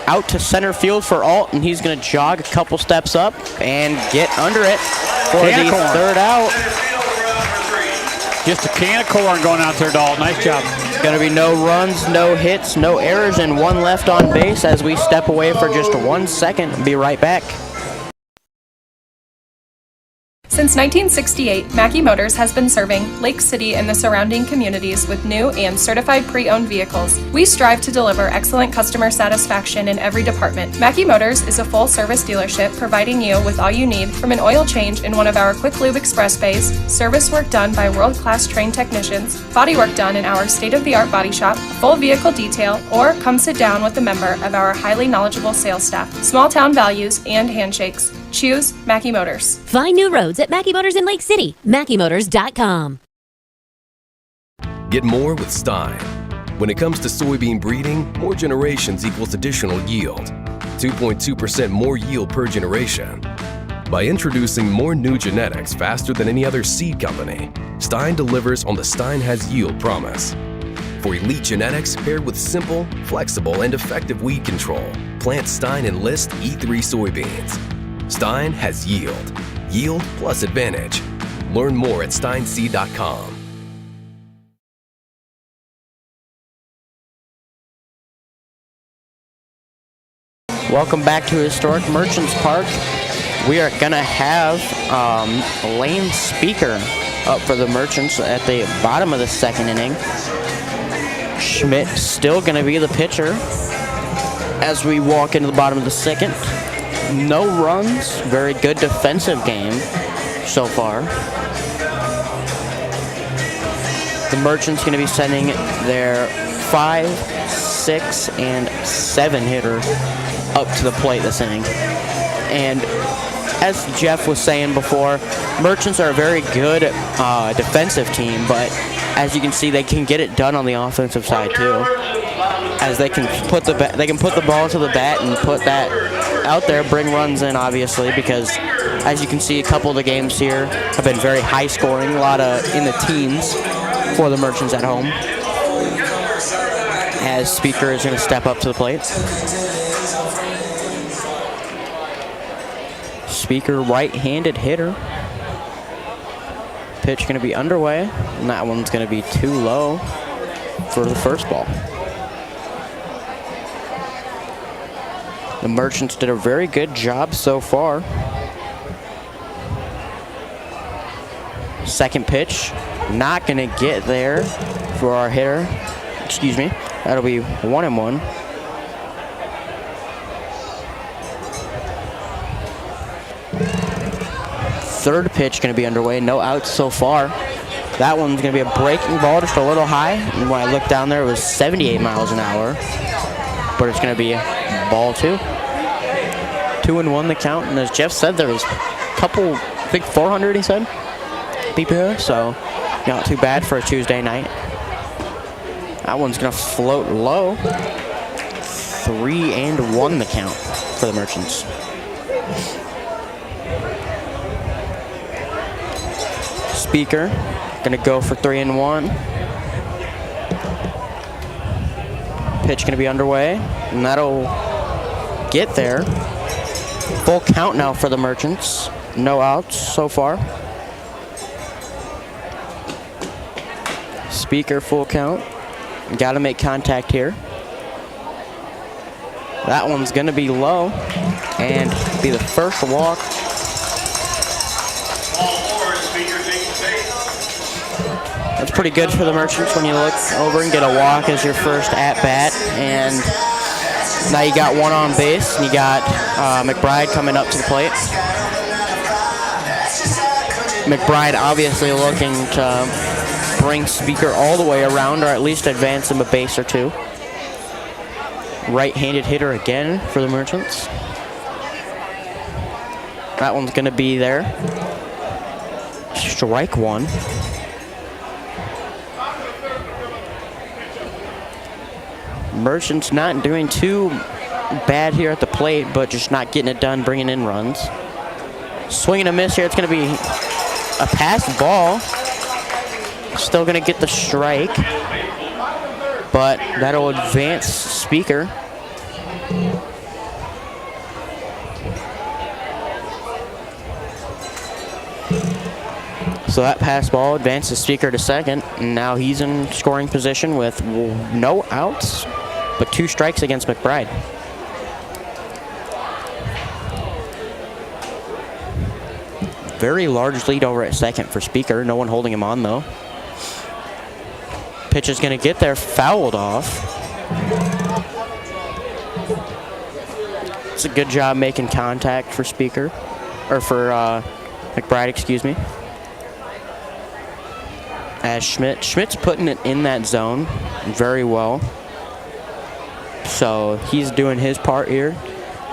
[SPEAKER 1] Out to center field for Alt, and he's going to jog a couple steps up and get under it for the third out.
[SPEAKER 12] Just a can of corn going out there, Dalt. Nice job.
[SPEAKER 1] Going to be no runs, no hits, no errors, and one left on base as we step away for just 1 second. Be right back.
[SPEAKER 6] Since 1968, Mackey Motors has been serving Lake City and the surrounding communities with new and certified pre-owned vehicles. We strive to deliver excellent customer satisfaction in every department. Mackey Motors is a full-service dealership providing you with all you need from an oil change in one of our quick lube express bays, service work done by world-class trained technicians, body work done in our state-of-the-art body shop, full vehicle detail, or come sit down with a member of our highly knowledgeable sales staff. Small town values and handshakes. Choose Mackey Motors.
[SPEAKER 2] Find new roads at Mackey Motors in Lake City. MackeyMotors.com.
[SPEAKER 7] Get more with Stein. When it comes to soybean breeding, more generations equals additional yield. 2.2% more yield per generation. By introducing more new genetics faster than any other seed company, Stein delivers on the Stein has yield promise. For elite genetics paired with simple, flexible, and effective weed control, plant Stein Enlist E3 soybeans. Stein has yield. Yield plus advantage. Learn more at steinseed.com.
[SPEAKER 1] Welcome back to Historic Merchants Park. We are going to have Lane Speaker up for the Merchants at the bottom of the second inning. Schmidt still going to be the pitcher as we walk into the bottom of the second. No runs, very good defensive game so far. The Merchants going to be sending their 5, 6, and 7 hitter up to the plate this inning. And as Jeff was saying before, Merchants are a very good defensive team, but as you can see, they can get it done on the offensive side too. As they can put the ball to the bat and put that out there, bring runs in, obviously, because as you can see, a couple of the games here have been very high scoring, a lot of in the teens for the Merchants at home. As Speaker is going to step up to the plate. Speaker, right-handed hitter. Pitch going to be underway, and that one's going to be too low for the first ball. The Merchants did a very good job so far. Second pitch, not going to get there for our hitter. Excuse me, that'll be 1-1. Third pitch going to be underway, no outs so far. That one's going to be a breaking ball, just a little high. And when I looked down there, it was 78 miles an hour. But it's going to be ball 2. 2-1 the count. And as Jeff said, there was a couple, I think 400 he said, PPR. So not too bad for a Tuesday night. That one's going to float low. 3-1 the count for the Merchants. Speaker gonna go for 3-1. Pitch gonna be underway, and that'll get there. Full count now for the Merchants. No outs so far. Speaker full count. Gotta make contact here. That one's gonna be low and be the first walk. That's pretty good for the Merchants when you look over and get a walk as your first at-bat. And now you got one on base, and you got McBride coming up to the plate. McBride obviously looking to bring Speaker all the way around, or at least advance him a base or two. Right-handed hitter again for the Merchants. That one's going to be there. Strike one. Merchants not doing too bad here at the plate, but just not getting it done, bringing in runs. Swing and a miss here. It's going to be a pass ball. Still going to get the strike, but that'll advance Speaker. So that pass ball advances Speaker to second, and now he's in scoring position with no outs, but 2 strikes against McBride. Very large lead over at second for Speaker. No one holding him on, though. Pitch is going to get there, fouled off. It's a good job making contact for Speaker, or for McBride, excuse me. As Schmidt's putting it in that zone very well. So he's doing his part here.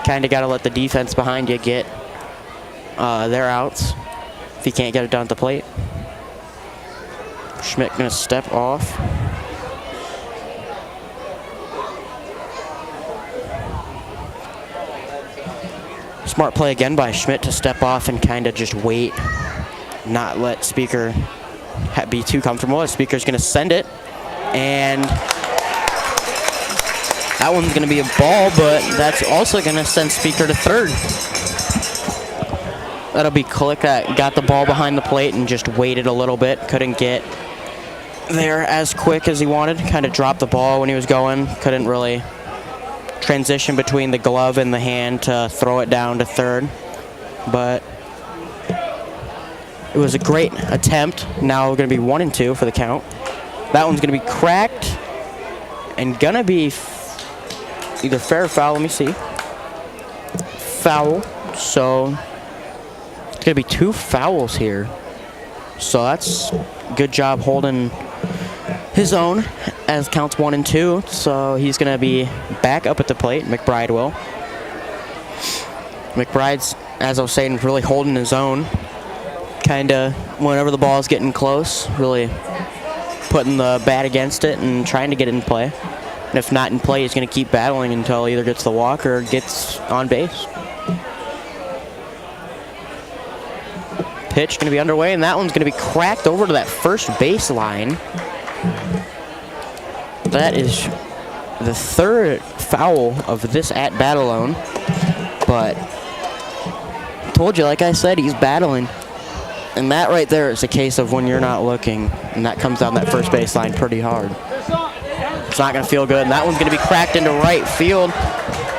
[SPEAKER 1] Kind of got to let the defense behind you get their outs if you can't get it done at the plate. Schmidt going to step off. Smart play again by Schmidt to step off and kind of just wait, not let Speaker be too comfortable. Speaker's going to send it, and that one's going to be a ball, but that's also going to send Speaker to third. That'll be Click that got the ball behind the plate and just waited a little bit. Couldn't get there as quick as he wanted. Kind of dropped the ball when he was going. Couldn't really transition between the glove and the hand to throw it down to third. But it was a great attempt. Now we're going to be 1-2 for the count. That one's going to be cracked and going to be either fair or foul. Let me see. Foul. So it's going to be 2 fouls here. So that's a good job holding his own as counts 1-2. So he's going to be back up at the plate. McBride will. McBride's, as I was saying, really holding his own. Kind of, whenever the ball is getting close, really putting the bat against it and trying to get it in play. And if not in play, he's going to keep battling until he either gets the walk or gets on base. Pitch going to be underway, and that one's going to be cracked over to that first base line. That is the 3rd foul of this at-bat alone. But I told you, like I said, he's battling. And that right there is a case of when you're not looking, and that comes down that first base line pretty hard. It's not going to feel good, and that one's going to be cracked into right field.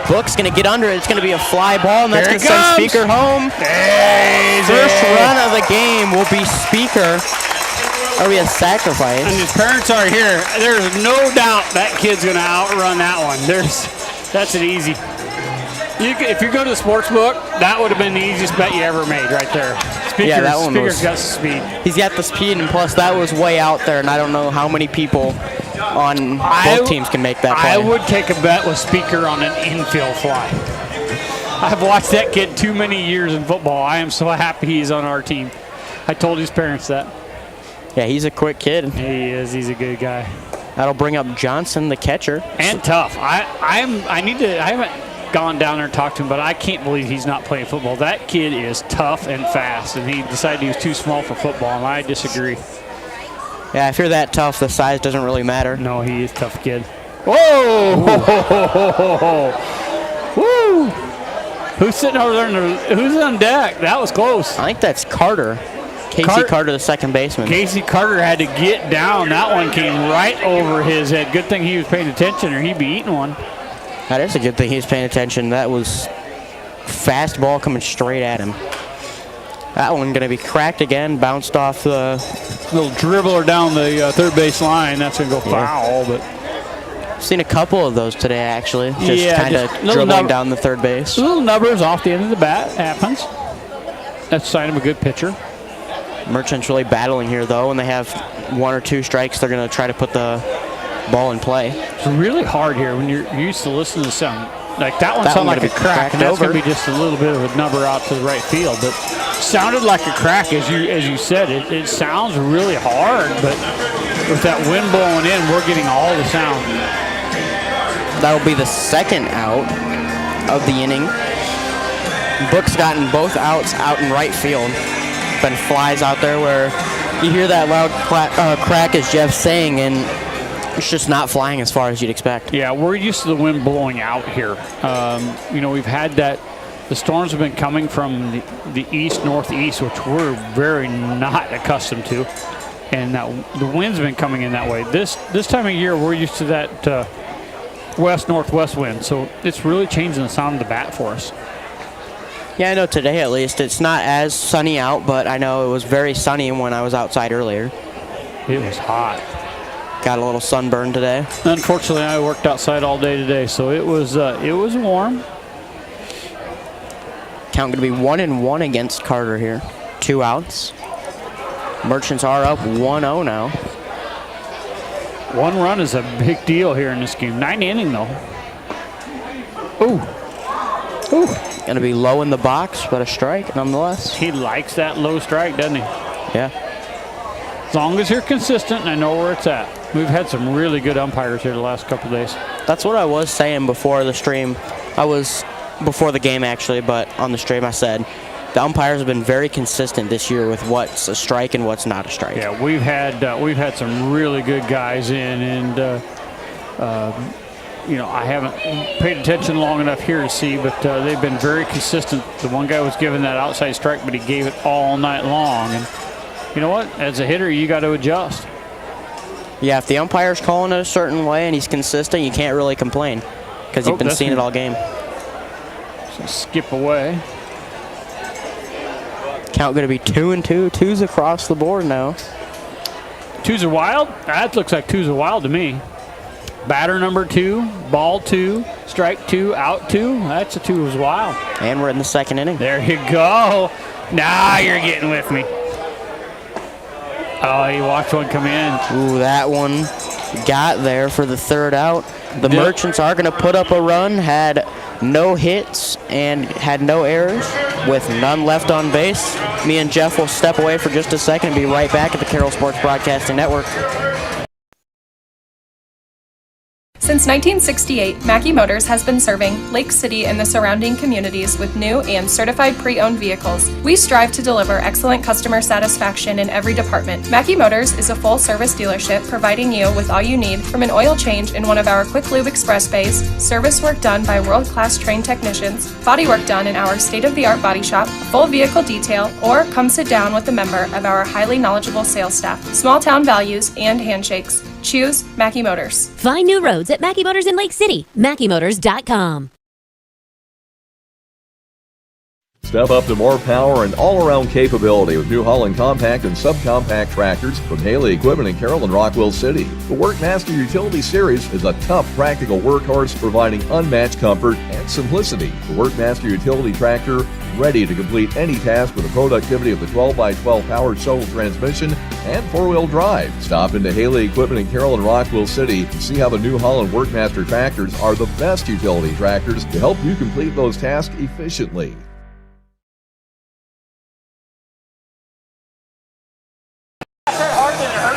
[SPEAKER 1] Book's going to get under it. It's going to be a fly ball, and that's going to send Speaker home. First run of the game will be Speaker. Or be a sacrifice.
[SPEAKER 12] And his parents are here. There's no doubt that kid's going to outrun that one. That's an easy. If you go to the sports book, that would have been the easiest bet you ever made right there. Speaker's got speed.
[SPEAKER 1] He's got the speed, and plus that was way out there, and I don't know how many people on both teams can make that play.
[SPEAKER 12] I would take a bet with Speaker on an infield fly. I've watched that kid too many years in football. I am so happy he's on our team. I told his parents that.
[SPEAKER 1] Yeah, he's a quick kid.
[SPEAKER 12] He is. He's a good guy.
[SPEAKER 1] That'll bring up Johnson, the catcher.
[SPEAKER 12] And tough. I haven't gone down there and talked to him, but I can't believe he's not playing football. That kid is tough and fast, and he decided he was too small for football, and I disagree.
[SPEAKER 1] Yeah, if you're that tough, the size doesn't really matter.
[SPEAKER 12] No, he is a tough kid. Whoa! Woo! Who's sitting over there? Who's on deck? That was close.
[SPEAKER 1] I think that's Carter. Casey Carter, the second baseman.
[SPEAKER 12] Casey Carter had to get down. That one came right over his head. Good thing he was paying attention, or he'd be eating one.
[SPEAKER 1] That is a good thing he's paying attention. That was fastball coming straight at him. That one going to be cracked again, bounced off the
[SPEAKER 12] little dribbler down the third base line. That's going to go foul. But
[SPEAKER 1] seen a couple of those today, actually. Just kind of dribbling down the third base.
[SPEAKER 12] Little nubbers off the end of the bat. Happens. That's a sign of a good pitcher.
[SPEAKER 1] Merchant's really battling here, though. When they have 1 or 2 strikes, they're going to try to put the ball in play.
[SPEAKER 12] It's really hard here when you're used to listening to sound. Like that one sounded like a crack, and that's going to be just a little bit of a number out to the right field. But sounded like a crack, as you said. It sounds really hard, but with that wind blowing in, we're getting all the sound.
[SPEAKER 1] That'll be the second out of the inning. Book's gotten both outs out in right field. Been flies out there where you hear that loud crack, as Jeff's saying, and it's just not flying as far as you'd expect.
[SPEAKER 12] Yeah, we're used to the wind blowing out here. We've had that The storms have been coming from the east, northeast, which we're very not accustomed to. And the wind's been coming in that way. This time of year, we're used to that west-northwest wind. So it's really changing the sound of the bat for us.
[SPEAKER 1] Yeah, I know today at least. It's not as sunny out, but I know it was very sunny when I was outside earlier.
[SPEAKER 12] It was hot.
[SPEAKER 1] Got a little sunburn today.
[SPEAKER 12] Unfortunately, I worked outside all day today, so it was warm.
[SPEAKER 1] Count going to be 1-1 against Carter here. 2 outs. Merchants are up 1-0 now.
[SPEAKER 12] 1 run is a big deal here in this game. 9 inning though. Ooh.
[SPEAKER 1] Going to be low in the box, but a strike nonetheless.
[SPEAKER 12] He likes that low strike, doesn't he?
[SPEAKER 1] Yeah.
[SPEAKER 12] As long as you're consistent and I know where it's at. We've had some really good umpires here the last couple of days.
[SPEAKER 1] That's what I was saying before the stream. Before the game actually, but on the stream I said the umpires have been very consistent this year with what's a strike and what's not a strike.
[SPEAKER 12] Yeah, we've had some really good guys in, and I haven't paid attention long enough here to see, but they've been very consistent. The one guy was given that outside strike, but he gave it all night long. And you know what? As a hitter, you got to adjust.
[SPEAKER 1] Yeah, if the umpire's calling it a certain way and he's consistent, you can't really complain because you've been seeing it all game.
[SPEAKER 12] So skip away.
[SPEAKER 1] Count going to be 2-2. 2's across the board now.
[SPEAKER 12] 2's are wild? That looks like 2's are wild to me. Batter number 2, ball 2, strike 2, out 2. That's a 2's wild.
[SPEAKER 1] And we're in the second inning.
[SPEAKER 12] There you go. Now you're getting with me. Oh, you watched one come in.
[SPEAKER 1] Ooh, that one got there for the 3rd out. The Merchants are going to put up a run, had no hits and had no errors with none left on base. Me and Jeff will step away for just a second and be right back at the Carroll Sports Broadcasting Network.
[SPEAKER 6] Since 1968, Mackey Motors has been serving Lake City and the surrounding communities with new and certified pre-owned vehicles. We strive to deliver excellent customer satisfaction in every department. Mackey Motors is a full-service dealership providing you with all you need from an oil change in one of our quick lube express bays, service work done by world-class trained technicians, body work done in our state-of-the-art body shop, full vehicle detail, or come sit down with a member of our highly knowledgeable sales staff. Small town values and handshakes. Choose Mackey Motors.
[SPEAKER 2] Find new roads at Mackey Motors in Lake City. MackeyMotors.com.
[SPEAKER 11] Step up to more power and all-around capability with New Holland compact and subcompact tractors from Haley Equipment in Carroll and Rockwell City. The Workmaster Utility Series is a tough, practical workhorse providing unmatched comfort and simplicity. The Workmaster Utility Tractor, ready to complete any task with the productivity of the 12x12 powered shuttle transmission and 4-wheel drive. Stop into Haley Equipment in Carroll and Rockwell City to see how the New Holland Workmaster tractors are the best utility tractors to help you complete those tasks efficiently.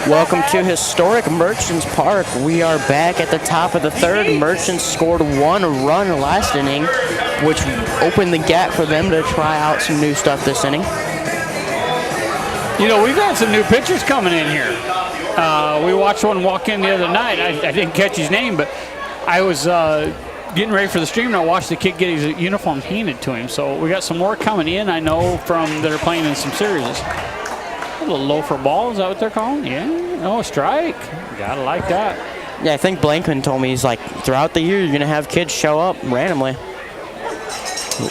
[SPEAKER 1] Welcome to historic Merchants Park. We are back at the top of the 3rd. Merchants scored 1 run last inning, which opened the gap for them to try out some new stuff this inning.
[SPEAKER 12] You know, we've had some new pitchers coming in here. We watched one walk in the other night. I didn't catch his name, but I was getting ready for the stream, and I watched the kid get his uniform handed to him. So we got some more coming in, I know, from that are playing in some series. A little low for ball, is that what they're calling? Yeah. Oh, strike. Gotta like that.
[SPEAKER 1] Yeah, I think Blankman told me, he's like, throughout the year, you're going to have kids show up randomly.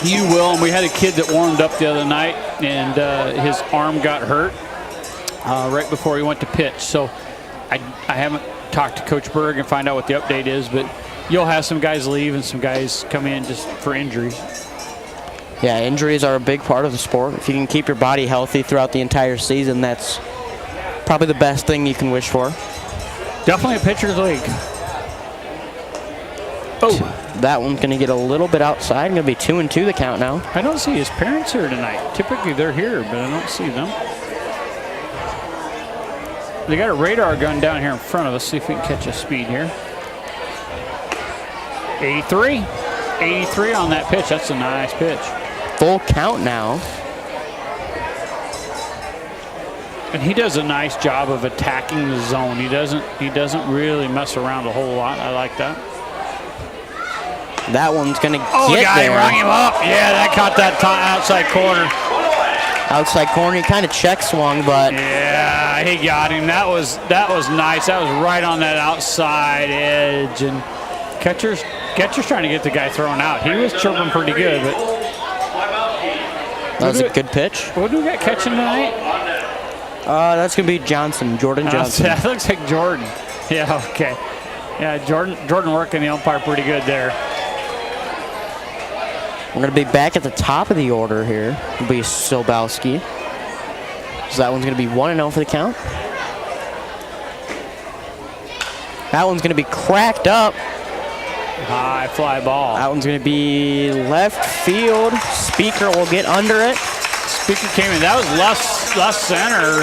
[SPEAKER 12] You will, and we had a kid that warmed up the other night, and his arm got hurt right before he went to pitch. So I haven't talked to Coach Berg and find out what the update is, but you'll have some guys leave and some guys come in just for injuries.
[SPEAKER 1] Yeah, injuries are a big part of the sport. If you can keep your body healthy throughout the entire season, that's probably the best thing you can wish for.
[SPEAKER 12] Definitely a pitcher's league. Oh.
[SPEAKER 1] That one's going to get a little bit outside. Going to be 2-2 the count now.
[SPEAKER 12] I don't see his parents here tonight. Typically they're here, but I don't see them. They got a radar gun down here in front of us. See if we can catch a speed here. 83. 83 on that pitch. That's a nice pitch.
[SPEAKER 1] Full count now.
[SPEAKER 12] And he does a nice job of attacking the zone. He doesn't really mess around a whole lot. I like that.
[SPEAKER 1] That one's going to
[SPEAKER 12] Oh,
[SPEAKER 1] get
[SPEAKER 12] guy
[SPEAKER 1] there.
[SPEAKER 12] rung him up. Yeah, that caught that outside corner.
[SPEAKER 1] Outside corner, he kind of check swung, but
[SPEAKER 12] Yeah, he got him. That was nice. That was right on that outside edge, and catcher's trying to get the guy thrown out. He was chirping pretty good, but
[SPEAKER 1] that was a good pitch.
[SPEAKER 12] What do we got catching tonight?
[SPEAKER 1] That's going to be Jordan Johnson.
[SPEAKER 12] That looks like Jordan. Yeah, okay. Yeah, Jordan working the umpire pretty good there.
[SPEAKER 1] We're going to be back at the top of the order here. It'll be Sobowski. So that one's going to be 1-0 for the count. That one's going to be cracked up.
[SPEAKER 12] High fly ball.
[SPEAKER 1] That one's going to be left field. Speaker will get under it.
[SPEAKER 12] Speaker came in. That was left center,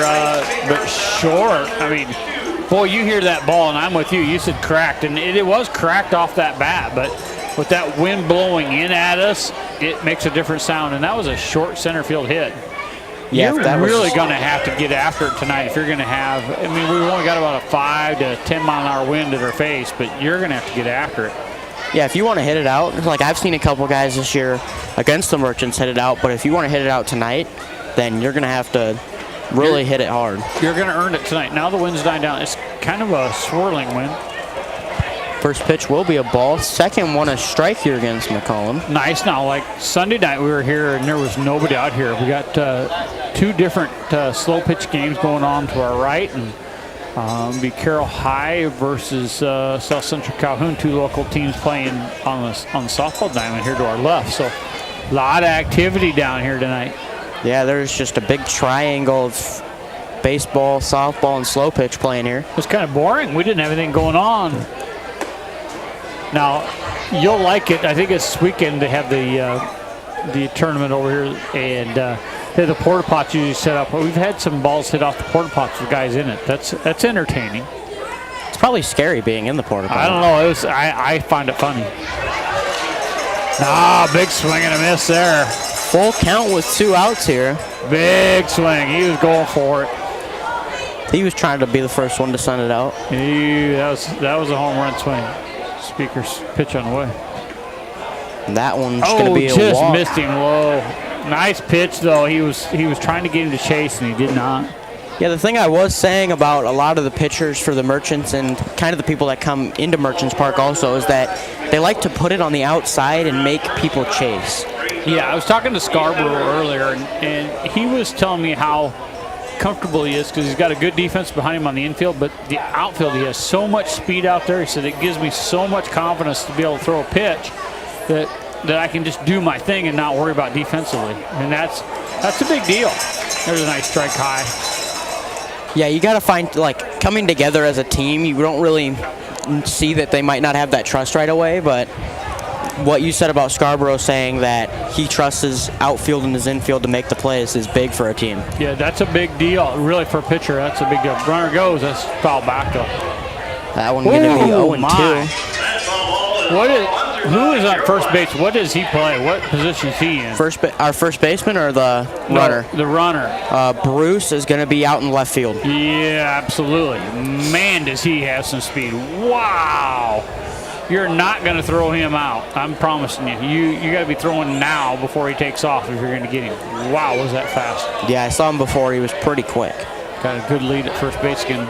[SPEAKER 12] but short. I mean, boy, you hear that ball, and I'm with you. You said cracked, and it was cracked off that bat, but with that wind blowing in at us, it makes a different sound, and that was a short center field hit.
[SPEAKER 1] Yeah,
[SPEAKER 12] you're really going to have to get after it tonight if you're going to have, I mean, we've only got about a 5 to 10 mile an hour wind at our face, but you're going to have to get after it.
[SPEAKER 1] Yeah, if you want to hit it out, like I've seen a couple guys this year against the Merchants hit it out, but if you want to hit it out tonight, then you're going to have to really hit it hard.
[SPEAKER 12] You're going to earn it tonight. Now the wind's dying down. It's kind of a swirling wind.
[SPEAKER 1] First pitch will be a ball. Second one a strike here against McCollum.
[SPEAKER 12] Nice. Now, like Sunday night we were here and there was nobody out here. We got 2 different slow pitch games going on to our right, and be Carroll High versus South Central Calhoun, 2 local teams playing on the softball diamond here to our left. So a lot of activity down here tonight.
[SPEAKER 1] Yeah, there's just a big triangle of baseball, softball, and slow pitch playing here.
[SPEAKER 12] It was kind of boring. We didn't have anything going on. Now, you'll like it. I think it's weekend they have the tournament over here, and they have the porta pots usually set up. We've had some balls hit off the porta pots with guys in it. That's entertaining.
[SPEAKER 1] It's probably scary being in the porta pot.
[SPEAKER 12] I don't know. I find it funny. Big swing and a miss there.
[SPEAKER 1] Full count with 2 outs here.
[SPEAKER 12] Big swing. He was going for it.
[SPEAKER 1] He was trying to be the first one to send it out.
[SPEAKER 12] That was a home run swing. Speaker's pitch on the way.
[SPEAKER 1] That one's going to be a walk.
[SPEAKER 12] Just missed him low. Nice pitch, though. He was trying to get him to chase, and he did not.
[SPEAKER 1] Yeah, the thing I was saying about a lot of the pitchers for the Merchants and kind of the people that come into Merchants Park also is that they like to put it on the outside and make people chase.
[SPEAKER 12] Yeah, I was talking to Scarborough earlier, and he was telling me how comfortable he is because he's got a good defense behind him on the infield, but the outfield, he has so much speed out there. He said it gives me so much confidence to be able to throw a pitch that I can just do my thing and not worry about defensively. And that's a big deal. There's a nice strike high.
[SPEAKER 1] Yeah, you got to find, like, coming together as a team, you don't really see that they might not have that trust right away, but what you said about Scarborough saying that he trusts his outfield and his infield to make the plays is big for a team.
[SPEAKER 12] Yeah, that's a big deal. Really, for a pitcher, that's a big deal. Runner goes, that's foul back though.
[SPEAKER 1] That one going to be 0-2.
[SPEAKER 12] Who is on first base? What does he play? What position is he in?
[SPEAKER 1] Our first baseman or the runner?
[SPEAKER 12] The runner.
[SPEAKER 1] Bruce is going to be out in left field.
[SPEAKER 12] Yeah, absolutely. Man, does he have some speed. Wow. You're not going to throw him out. I'm promising you. You got to be throwing now before he takes off if you're going to get him. Wow, was that fast.
[SPEAKER 1] Yeah, I saw him before. He was pretty quick.
[SPEAKER 12] Got a good lead at first base again.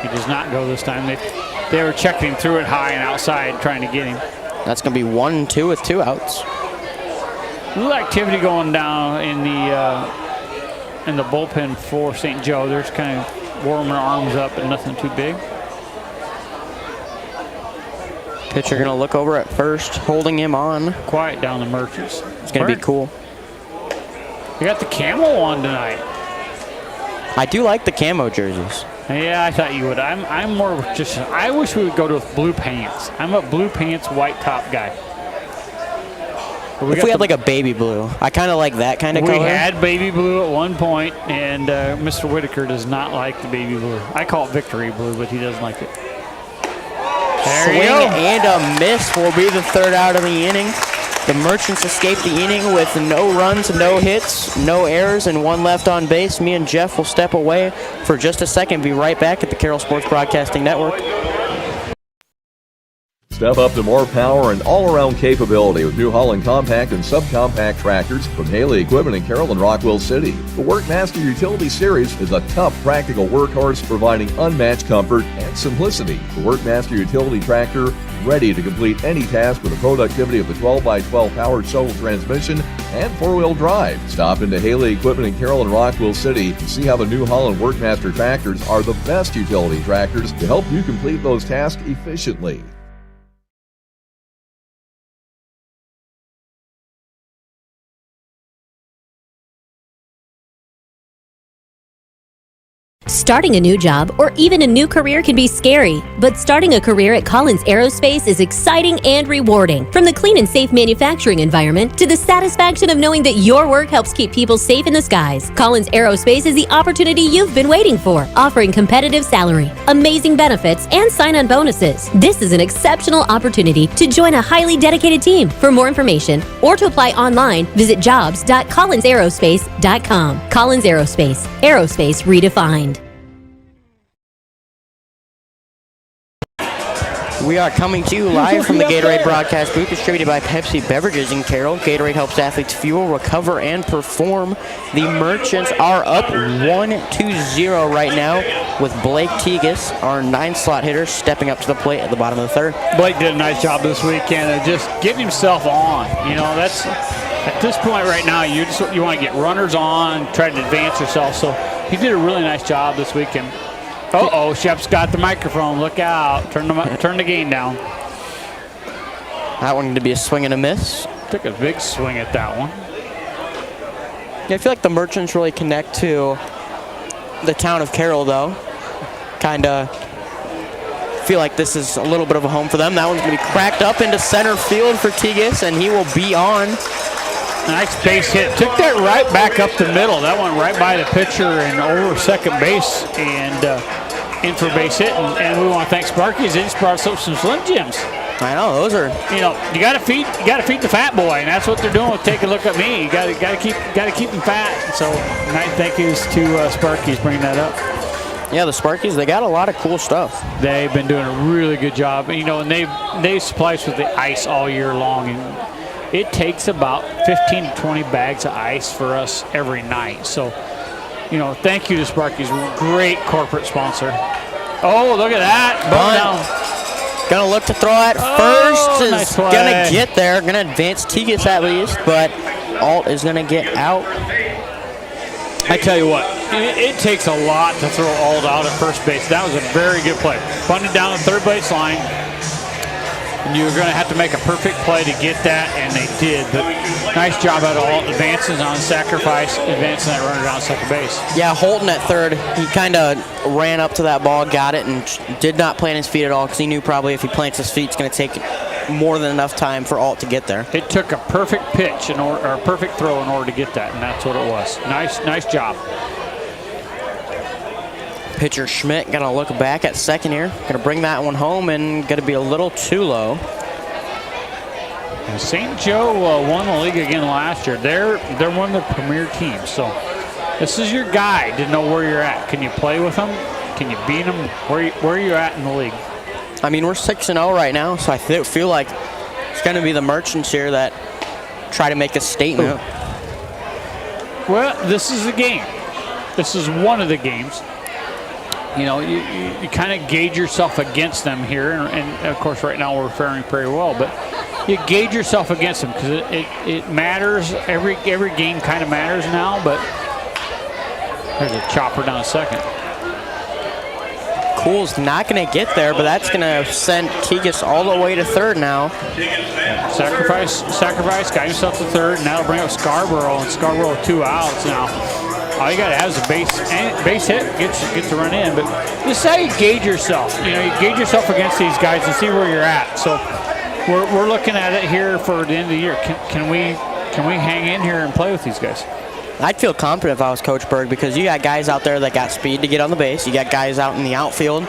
[SPEAKER 12] He does not go this time. They were checking him through it high and outside trying to get him.
[SPEAKER 1] That's going to be 1-2 with 2 outs.
[SPEAKER 12] A little activity going down in the bullpen for St. Joe. They're just kind of warming their arms up, but nothing too big.
[SPEAKER 1] Pitcher going to look over at first, holding him on.
[SPEAKER 12] Quiet down the Merchants.
[SPEAKER 1] It's going to be cool.
[SPEAKER 12] We got the camo on tonight.
[SPEAKER 1] I do like the camo jerseys.
[SPEAKER 12] Yeah, I thought you would. I'm more just, I wish we would go to blue pants. I'm a blue pants, white top guy.
[SPEAKER 1] If we had like a baby blue, I kind of like that kind of color.
[SPEAKER 12] We had baby blue at one point, and Mr. Whitaker does not like the baby blue. I call it victory blue, but he doesn't like it.
[SPEAKER 1] Swing and a miss will be the 3rd out of the inning. The Merchants escape the inning with no runs, no hits, no errors, and 1 left on base. Me and Jeff will step away for just a second. Be right back at the Carroll Sports Broadcasting Network.
[SPEAKER 11] Step up to more power and all-around capability with New Holland compact and subcompact tractors from Haley Equipment in Carroll and Rockwell City. The Workmaster Utility Series is a tough, practical workhorse providing unmatched comfort and simplicity. The Workmaster Utility Tractor, ready to complete any task with the productivity of the 12x12 powered shovel transmission and four-wheel drive. Stop into Haley Equipment in Carroll and Rockwell City to see how the New Holland Workmaster tractors are the best utility tractors to help you complete those tasks efficiently.
[SPEAKER 2] Starting a new job or even a new career can be scary, but starting a career at Collins Aerospace is exciting and rewarding. From the clean and safe manufacturing environment to the satisfaction of knowing that your work helps keep people safe in the skies, Collins Aerospace is the opportunity you've been waiting for, offering competitive salary, amazing benefits, and sign-on bonuses. This is an exceptional opportunity to join a highly dedicated team. For more information or to apply online, visit jobs.collinsaerospace.com. Collins Aerospace, aerospace redefined.
[SPEAKER 1] We are coming to you live from the Gatorade broadcast booth, distributed by Pepsi Beverages in Carroll. Gatorade helps athletes fuel, recover, and perform. The Merchants are up 1-0 right now, with Blake Tegas, our 9-slot hitter, stepping up to the plate at the bottom of the third.
[SPEAKER 12] Blake did a nice job this weekend of just getting himself on. You know, that's at this point right now, you want to get runners on, try to advance yourself. So he did a really nice job this weekend. Uh-oh, Shep's got the microphone. Look out. Turn the gain down.
[SPEAKER 1] That one to be a swing and a miss.
[SPEAKER 12] Took a big swing at that one.
[SPEAKER 1] Yeah, I feel like the Merchants really connect to the town of Carroll, though. Kind of feel like this is a little bit of a home for them. That one's going to be cracked up into center field for Tegas, and he will be on.
[SPEAKER 12] Nice base hit. Took that right back up the middle. That went right by the pitcher and over second base and in for a base hit. And we want to thank Sparky's. They just brought us up some Slim Jims.
[SPEAKER 1] I know, those are.
[SPEAKER 12] You know, you got to feed the fat boy, and that's what they're doing with Take a Look at Me. You got to keep them fat. So, nice thank yous to Sparky's bringing that up.
[SPEAKER 1] Yeah, the Sparkies, they got a lot of cool stuff.
[SPEAKER 12] They've been doing a really good job. You know, and they supply us with the ice all year long, and it takes about 15 to 20 bags of ice for us every night. So, you know, thank you to Sparky's. Great corporate sponsor. Oh, look at that. Down.
[SPEAKER 1] Gonna look to throw at first. Is gonna get there. Gonna advance Tegas at least, but Alt is gonna get out.
[SPEAKER 12] I tell you what, it takes a lot to throw Alt out at first base. That was a very good play. Bunted down the third base line. And you're going to have to make a perfect play to get that, and they did. But nice job at Alt. Advances on sacrifice, advancing that runner down second base.
[SPEAKER 1] Yeah, Holton at third, he kind of ran up to that ball, got it, and did not plant his feet at all because he knew probably if he plants his feet, it's going to take more than enough time for Alt to get there.
[SPEAKER 12] It took a perfect pitch or a perfect throw in order to get that, and that's what it was. Nice job.
[SPEAKER 1] Pitcher Schmidt gonna look back at second here. Gonna bring that one home and gonna be a little too low.
[SPEAKER 12] St. Joe won the league again last year. They're one of the premier teams. So this is your guide to know where you're at. Can you play with them? Can you beat them? Where are you at in the league?
[SPEAKER 1] I mean, we're 6-0 right now, so I feel like it's gonna be the Merchants here that try to make a statement.
[SPEAKER 12] Well, this is a game. This is one of the games. You know, you kind of gauge yourself against them here, and of course right now we're faring very well, but you gauge yourself against them because it matters. Every game kind of matters now, but there's a chopper down second.
[SPEAKER 1] Cool's not going to get there, but that's going to send Tegas all the way to third now.
[SPEAKER 12] Sacrifice, got himself to third, and that'll bring up Scarborough, and Scarborough 2 outs now. All you got to have is a base hit, gets to run in. But this is how you gauge yourself. You know, you gauge yourself against these guys and see where you're at. So we're looking at it here for the end of the year. Can we hang in here and play with these guys?
[SPEAKER 1] I'd feel confident if I was Coach Berg because you got guys out there that got speed to get on the base. You got guys out in the outfield,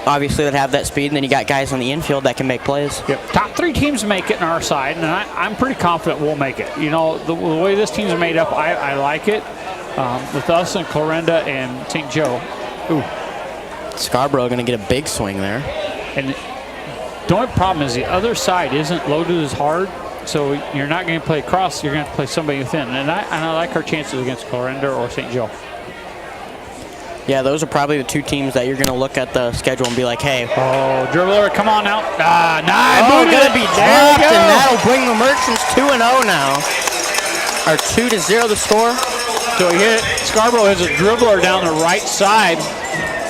[SPEAKER 1] obviously, that have that speed, and then you got guys on the infield that can make plays.
[SPEAKER 12] Yep. Top 3 teams make it on our side, and I'm pretty confident we'll make it. You know, the way this team's made up, I like it. With us and Clarinda and St. Joe. Ooh.
[SPEAKER 1] Scarborough going to get a big swing there.
[SPEAKER 12] And The only problem is the other side isn't loaded as hard, so you're not going to play cross. You're going to play somebody within. And I like our chances against Clarinda or St. Joe.
[SPEAKER 1] Yeah, those are probably the two teams that you're going to look at the schedule and be like, hey.
[SPEAKER 12] Oh, dribbler, come on out. Nice.
[SPEAKER 1] Oh, going to be dropped, and that'll bring the Merchants 2-0 now. Or 2-0 the score.
[SPEAKER 12] So he hit Scarborough has a dribbler down the right side.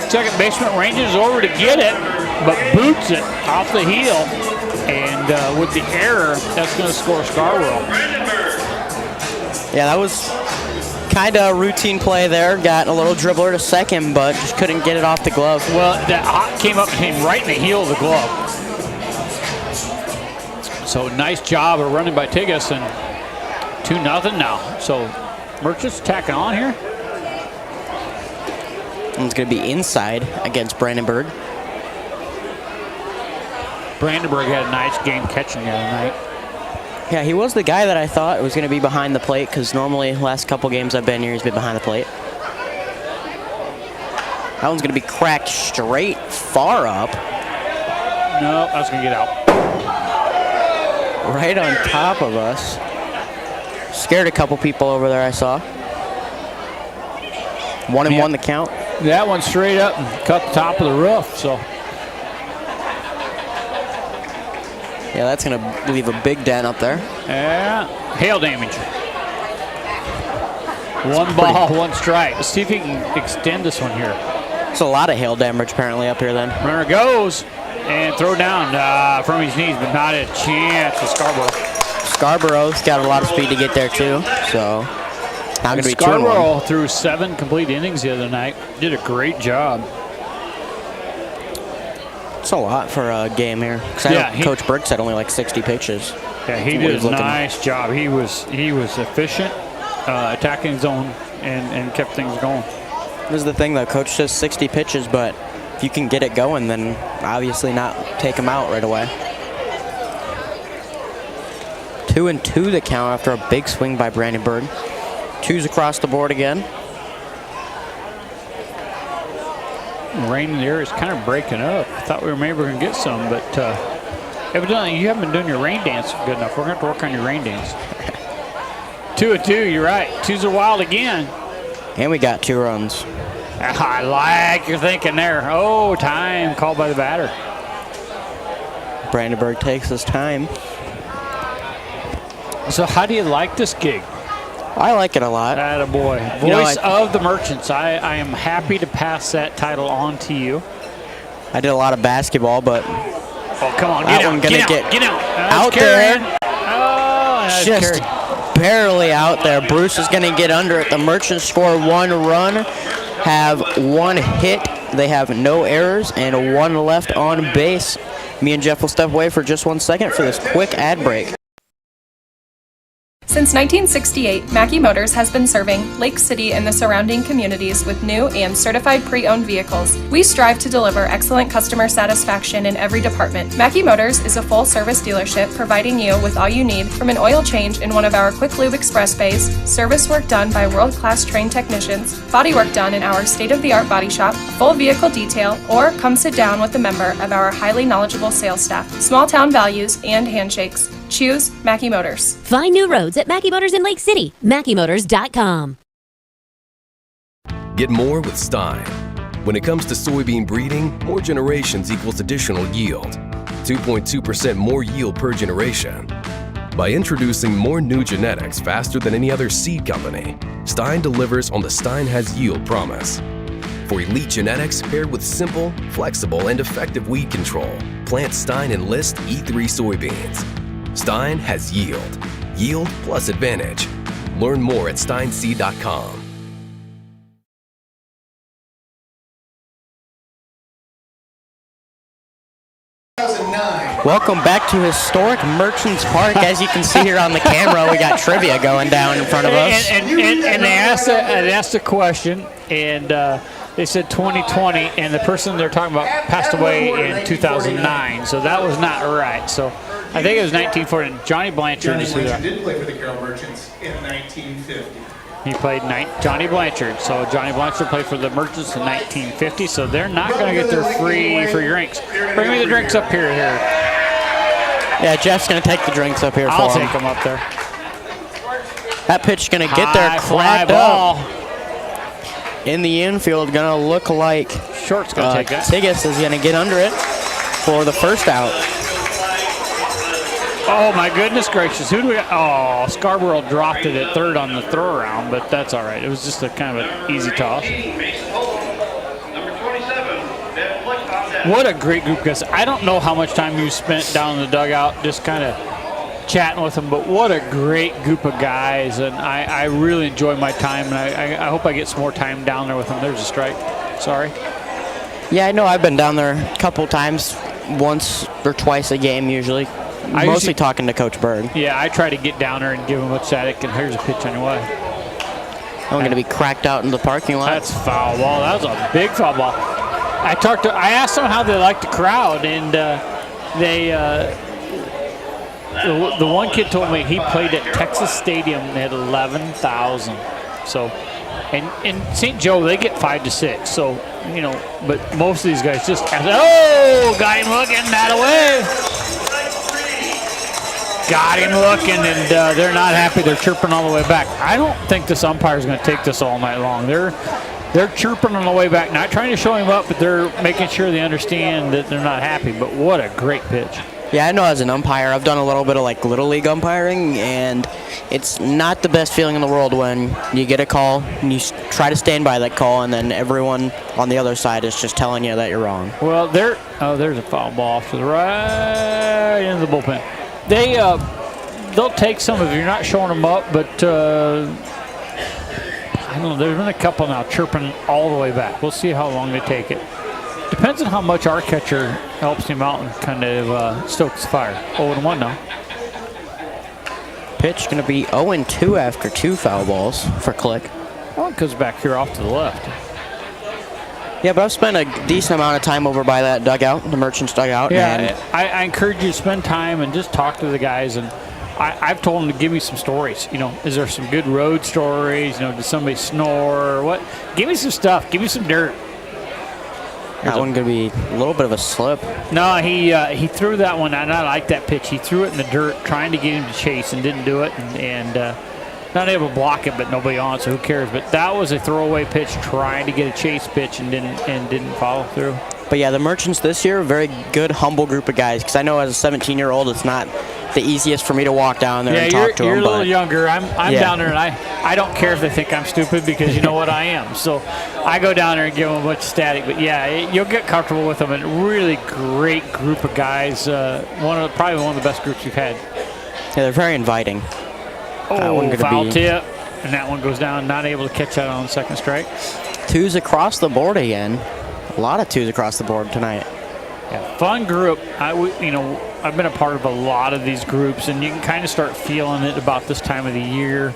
[SPEAKER 12] Second baseman ranges over to get it, but boots it off the heel. And with the error, that's going to score Scarborough.
[SPEAKER 1] Yeah, that was kind of a routine play there. Got a little dribbler to second, but just couldn't get it off the glove.
[SPEAKER 12] Well, that came up and came right in the heel of the glove. So nice job of running by Tigas, and 2-0 now. So Merchants tacking on here.
[SPEAKER 1] And it's going to be inside against Brandenburg.
[SPEAKER 12] Brandenburg had a nice game catching the other night.
[SPEAKER 1] Yeah, he was the guy that I thought was going to be behind the plate, because normally last couple games I've been here, he's been behind the plate. That one's going to be cracked straight far up.
[SPEAKER 12] No, that's going to get out.
[SPEAKER 1] Right on top of us. Scared a couple people over there, I saw. 1-1 the count.
[SPEAKER 12] That one straight up and cut the top of the roof, so.
[SPEAKER 1] Yeah, that's going to leave a big dent up there.
[SPEAKER 12] Yeah, hail damage. One ball, one strike. Let's see if he can extend this one here.
[SPEAKER 1] It's a lot of hail damage apparently up here then.
[SPEAKER 12] Runner goes and throw down from his knees, but not a chance for Scarborough.
[SPEAKER 1] Scarborough's got a lot of speed to get there too, so now going to be 2-1.
[SPEAKER 12] Scarborough threw 7 complete innings the other night. Did a great job.
[SPEAKER 1] It's a lot for a game here. Yeah, Coach Burke said only like 60 pitches.
[SPEAKER 12] Yeah, he did a nice job. He was efficient, attacking zone, and kept things going.
[SPEAKER 1] This is the thing though, Coach says 60 pitches, but if you can get it going, then obviously not take him out right away. 2-2 the count after a big swing by Brandenburg. 2s across the board again.
[SPEAKER 12] Rain in the air is kind of breaking up. I thought we were maybe going to get some, but evidently you haven't been doing your rain dance good enough. We're going to have to work on your rain dance. 2-2, you're right. 2s are wild again.
[SPEAKER 1] And we got 2 runs.
[SPEAKER 12] I like your thinking there. Oh, time called by the batter.
[SPEAKER 1] Brandenburg takes his time.
[SPEAKER 12] So how do you like this gig?
[SPEAKER 1] I like it a lot.
[SPEAKER 12] Attaboy. Voice of the Merchants. I am happy to pass that title on to you.
[SPEAKER 1] I did a lot of basketball, but
[SPEAKER 12] oh, come on, get out
[SPEAKER 1] there.
[SPEAKER 12] Oh,
[SPEAKER 1] just barely out there. Bruce is going to get under it. The Merchants score 1 run, have 1 hit. They have no errors and 1 left on base. Me and Jeff will step away for just 1 second for this quick ad break.
[SPEAKER 6] Since 1968, Mackey Motors has been serving Lake City and the surrounding communities with new and certified pre-owned vehicles. We strive to deliver excellent customer satisfaction in every department. Mackey Motors is a full-service dealership providing you with all you need, from an oil change in one of our Quick Lube Express bays, service work done by world-class trained technicians, body work done in our state-of-the-art body shop, full vehicle detail, or come sit down with a member of our highly knowledgeable sales staff. Small-town values and handshakes. Choose Mackey Motors.
[SPEAKER 2] Find new roads at Mackey Motors in Lake City. MackeyMotors.com.
[SPEAKER 7] Get more with Stein. When it comes to soybean breeding, more generations equals additional yield. 2.2% more yield per generation. By introducing more new genetics faster than any other seed company, Stein delivers on the Stein has yield promise. For elite genetics paired with simple, flexible, and effective weed control, plant Stein Enlist E3 soybeans. Stein has yield. Yield plus advantage. Learn more at steinseed.com.
[SPEAKER 1] Welcome back to historic Merchants Park. As you can see here on the camera, we got trivia going down in front of us.
[SPEAKER 12] And they asked a question, and they said 2020, and the person they're talking about passed away in 2009, so that was not right. So I think it was 1940. Johnny Blanchard
[SPEAKER 13] did play for the Carroll Merchants in 1950.
[SPEAKER 12] He played Johnny Blanchard. So Johnny Blanchard played for the Merchants in 1950, so they're not going to get their free drinks. Bring me the drinks up here.
[SPEAKER 1] Yeah, Jeff's going to take the drinks up here for him.
[SPEAKER 12] I'll take them up there.
[SPEAKER 1] That pitch is going to get there, cracked up. In the infield, going to look like
[SPEAKER 12] Short's going to take that.
[SPEAKER 1] Tigas is going to get under it for the first out.
[SPEAKER 12] Oh, my goodness gracious. Who do we got? Oh, Scarborough dropped it at third on the throw around, but that's all right. It was just a kind of an easy toss. What a great group, because I don't know how much time you spent down in the dugout just kind of chatting with them, but what a great group of guys, and I really enjoy my time, and I hope I get some more time down there with them. There's a strike. Sorry.
[SPEAKER 1] Yeah, I know I've been down there a couple times, once or twice a game usually. Mostly talking to Coach Berg.
[SPEAKER 12] Yeah, I try to get down there and give him a static, and here's a pitch on your way.
[SPEAKER 1] I'm going to be cracked out in the parking lot.
[SPEAKER 12] That's foul ball. That was a big foul ball. I asked them how they like the crowd, and the one kid told me he played at Texas Stadium and they had 11,000. So, and St. Joe, they get 5 to 6. So, but most of these guys just got him looking that away. Got him looking, and they're not happy. They're chirping all the way back. I don't think this umpire is going to take this all night long. They're chirping on the way back, not trying to show him up, but they're making sure they understand that they're not happy. But what a great pitch.
[SPEAKER 1] Yeah, I know as an umpire, I've done a little bit of Little League umpiring, and it's not the best feeling in the world when you get a call and you try to stand by that call, and then everyone on the other side is just telling you that you're wrong.
[SPEAKER 12] Well, there's a foul ball off to the right into the bullpen. They'll take some if you're not showing them up, but I don't know. There's been a couple now chirping all the way back. We'll see how long they take it. Depends on how much our catcher helps him out and kind of stokes the fire. 0-1 now.
[SPEAKER 1] Pitch going to be 0-2 after 2 foul balls for Click.
[SPEAKER 12] Well, it goes back here off to the left.
[SPEAKER 1] Yeah, but I've spent a decent amount of time over by that dugout, the Merchants dugout.
[SPEAKER 12] Yeah,
[SPEAKER 1] and
[SPEAKER 12] I encourage you to spend time and just talk to the guys. And I've told them to give me some stories. Is there some good road stories? Did somebody snore or what? Give me some stuff. Give me some dirt.
[SPEAKER 1] That one going to be a little bit of a slip.
[SPEAKER 12] No, he threw that one, and I like that pitch. He threw it in the dirt, trying to get him to chase, and didn't do it, and not able to block it, but nobody on it, so who cares? But that was a throwaway pitch, trying to get a chase pitch, and didn't follow through.
[SPEAKER 1] But yeah, the Merchants this year, very good, humble group of guys. Because I know as a 17-year-old, it's not the easiest for me to walk down there and talk to them.
[SPEAKER 12] You're a little younger. I'm down there, and I don't care if they think I'm stupid, because you know what I am. So I go down there and give them a bunch of static. But yeah, you'll get comfortable with them. And really great group of guys. Probably one of the best groups we've had.
[SPEAKER 1] Yeah, they're very inviting.
[SPEAKER 12] Foul tip, and that one goes down. Not able to catch that on the second strike.
[SPEAKER 1] 2s across the board again. A lot of 2s across the board tonight.
[SPEAKER 12] Yeah, fun group. I've been a part of a lot of these groups, and you can kind of start feeling it about this time of the year.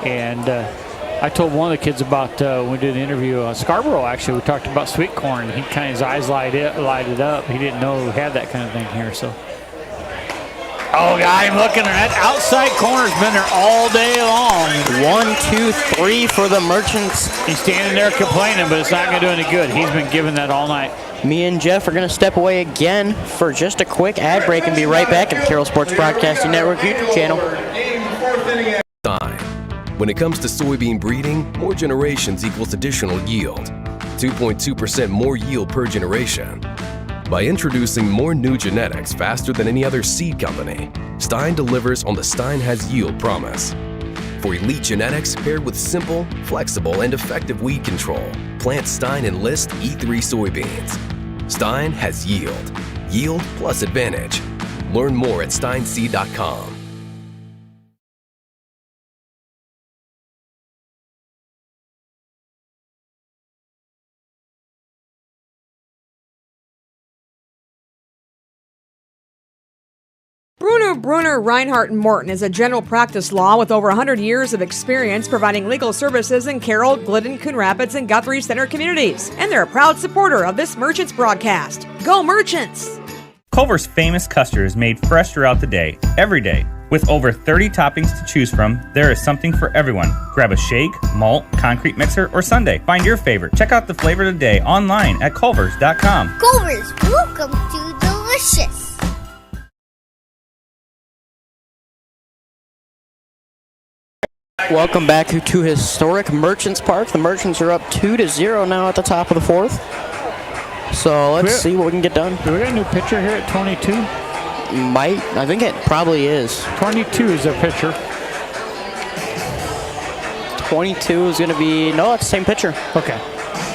[SPEAKER 12] And I told one of the kids about when we did the interview, Scarborough, actually, we talked about sweet corn. He kind of, his eyes lighted up. He didn't know we had that kind of thing here, so. Oh, got him looking. That outside corner's been there all day long.
[SPEAKER 1] 1, 2, 3 for the Merchants.
[SPEAKER 12] He's standing there complaining, but it's not going to do any good. He's been giving that all night.
[SPEAKER 1] Me and Jeff are going to step away again for just a quick ad break and be right back at the Carroll Sports Broadcasting Network YouTube channel.
[SPEAKER 7] When it comes to soybean breeding, more generations equals additional yield. 2.2% more yield per generation. By introducing more new genetics faster than any other seed company, Stein delivers on the Stein Has Yield promise. For elite genetics paired with simple, flexible, and effective weed control, plant Stein Enlist E3 soybeans. Stein has yield. Yield plus advantage. Learn more at steinseed.com.
[SPEAKER 9] Bruner, Reinhardt, and Morton is a general practice law with over 100 years of experience providing legal services in Carroll, Glidden, Coon Rapids, and Guthrie Center communities. And they're a proud supporter of this Merchants broadcast. Go Merchants!
[SPEAKER 10] Culver's famous custard is made fresh throughout the day, every day, With over 30 toppings to choose from, there is something for everyone. Grab a shake, malt, concrete mixer, or sundae. Find your favorite. Check out the flavor today online at culvers.com.
[SPEAKER 4] Culver's, welcome to Delicious.
[SPEAKER 1] Welcome back to historic Merchants Park. The Merchants are up 2-0 now at the top of the fourth. So let's see what we can get done.
[SPEAKER 12] Do we got a new pitcher here at 22?
[SPEAKER 1] Might. I think it probably is.
[SPEAKER 12] 22 is their pitcher.
[SPEAKER 1] 22 is going to be, no, it's the same pitcher.
[SPEAKER 12] Okay.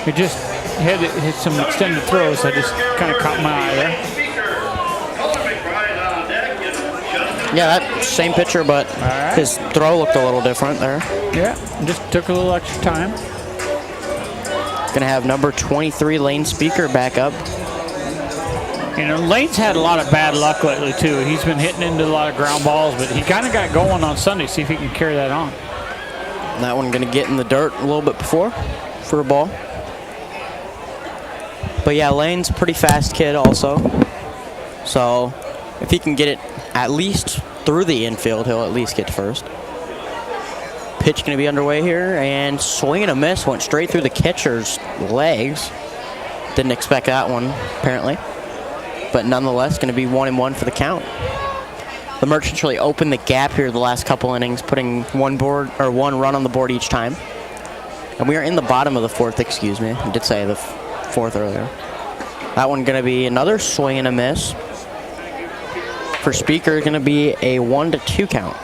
[SPEAKER 12] It just hit some extended throws. I just kind of caught my eye there.
[SPEAKER 1] Yeah, that same pitcher, but his throw looked a little different there.
[SPEAKER 12] Yeah, just took a little extra time.
[SPEAKER 1] Going to have number 23, Lane Speaker, back up.
[SPEAKER 12] You know, Lane's had a lot of bad luck lately, too. He's been hitting into a lot of ground balls, but he kind of got going on Sunday. See if he can carry that on.
[SPEAKER 1] And that one going to get in the dirt a little bit before for a ball. But yeah, Lane's a pretty fast kid also. So if he can get it at least through the infield, he'll at least get first. Pitch going to be underway here, and swing and a miss, went straight through the catcher's legs. Didn't expect that one, apparently. But nonetheless, going to be 1-1 for the count. The Merchants really opened the gap here the last couple innings, putting one run on the board each time. And we are in the bottom of the fourth, excuse me. I did say the fourth earlier. That one going to be another swing and a miss. For Speaker, going to be a 1-2 count.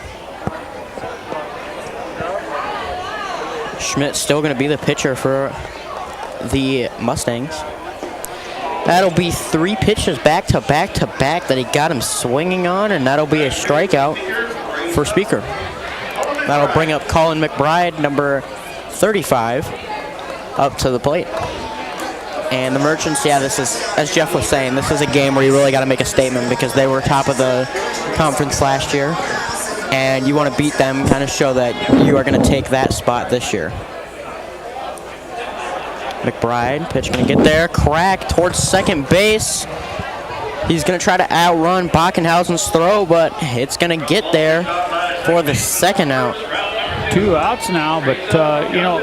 [SPEAKER 1] Schmidt still going to be the pitcher for the Mustangs. That'll be 3 pitches back to back to back that he got him swinging on, and that'll be a strikeout for Speaker. That'll bring up Colin McBride, number 35, up to the plate. And the Merchants, yeah, this is, as Jeff was saying, this is a game where you really got to make a statement because they were top of the conference last year. And you want to beat them, kind of show that you are going to take that spot this year. McBride, pitch going to get there, crack towards second base. He's going to try to outrun Bockenhausen's throw, but it's going to get there for the second out.
[SPEAKER 12] 2 outs now, but, you know,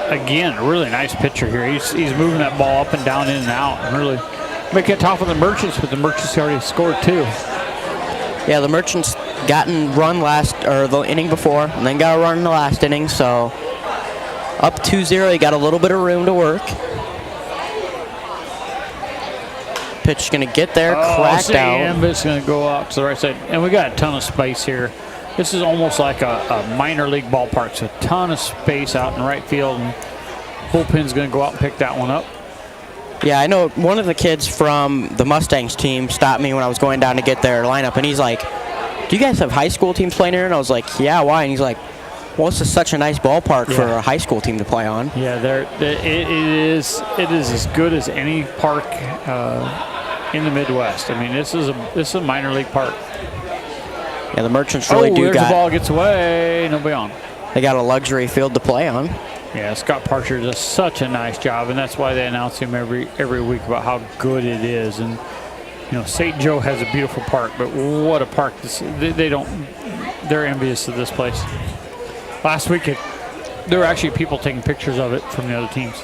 [SPEAKER 12] again, a really nice pitcher here. He's moving that ball up and down, in and out, and really making it tough for the Merchants, but the Merchants already scored 2.
[SPEAKER 1] Yeah, the Merchants gotten run the inning before, and then got a run in the last inning, so up 2-0, you got a little bit of room to work. Pitch going to get there, cracked out.
[SPEAKER 12] And it's going to go out to the right side. And we got a ton of space here. This is almost like a minor league ballpark. So a ton of space out in right field. And bullpen's going to go out and pick that one up.
[SPEAKER 1] Yeah, I know one of the kids from the Mustangs team stopped me when I was going down to get their lineup, and he's like, do you guys have high school teams playing here? And I was like, yeah, why? And he's like, well, this is such a nice ballpark for a high school team to play on.
[SPEAKER 12] Yeah, it is as good as any park in the Midwest. I mean, this is a minor league park.
[SPEAKER 1] Yeah, the Merchants really do got.
[SPEAKER 12] The ball gets away, nobody on.
[SPEAKER 1] They got a luxury field to play on.
[SPEAKER 12] Yeah, Scott Parcher does such a nice job, and that's why they announce him every week about how good it is. And you know, St. Joe has a beautiful park, but what a park! They're envious of this place. Last week, there were actually people taking pictures of it from the other teams.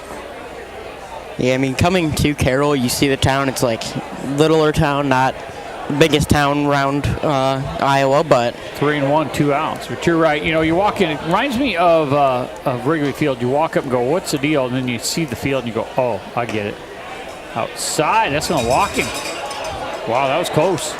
[SPEAKER 1] Yeah, I mean, coming to Carroll, you see the town. It's like littler town, not biggest town around Iowa, but
[SPEAKER 12] 3-1, 2 outs. But you're right. You know, you walk in. It reminds me of Wrigley Field. You walk up and go, "What's the deal?" And then you see the field and you go, "Oh, I get it." Outside, that's going to walk him. Wow, that was close.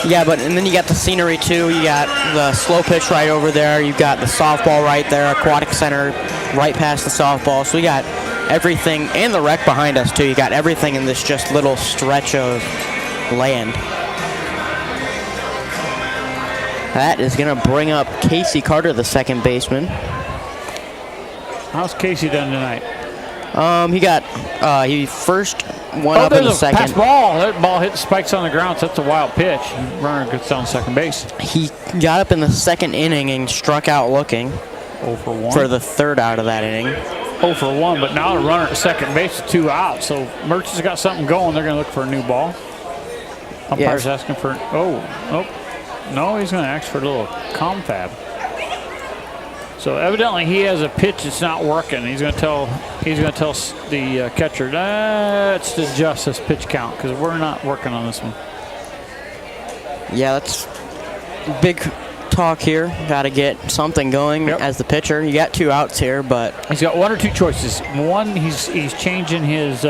[SPEAKER 1] Yeah, and then you got the scenery too. You got the slow pitch right over there. You've got the softball right there, aquatic center right past the softball. So we got everything, and the rec behind us too. You got everything in this just little stretch of land. That is going to bring up Casey Carter, the second baseman.
[SPEAKER 12] How's Casey done tonight?
[SPEAKER 1] He first went up in the second.
[SPEAKER 12] Pass ball. That ball hit the spikes on the ground, so that's a wild pitch. Runner gets down second base.
[SPEAKER 1] He got up in the second inning and struck out looking
[SPEAKER 12] 0 for 1.
[SPEAKER 1] For the third out of that inning.
[SPEAKER 12] 0 for 1, but now the runner at second base with 2 outs. So Merchants got something going. They're going to look for a new ball. Umpire's asking for. No, he's going to ask for a little confab. So evidently he has a pitch that's not working. He's going to tell the catcher that's to adjust this pitch count because we're not working on this one.
[SPEAKER 1] Yeah, that's big talk here. Got to get something going as the pitcher. You got 2 outs here, but
[SPEAKER 12] he's got 1 or 2 choices. One, he's changing his.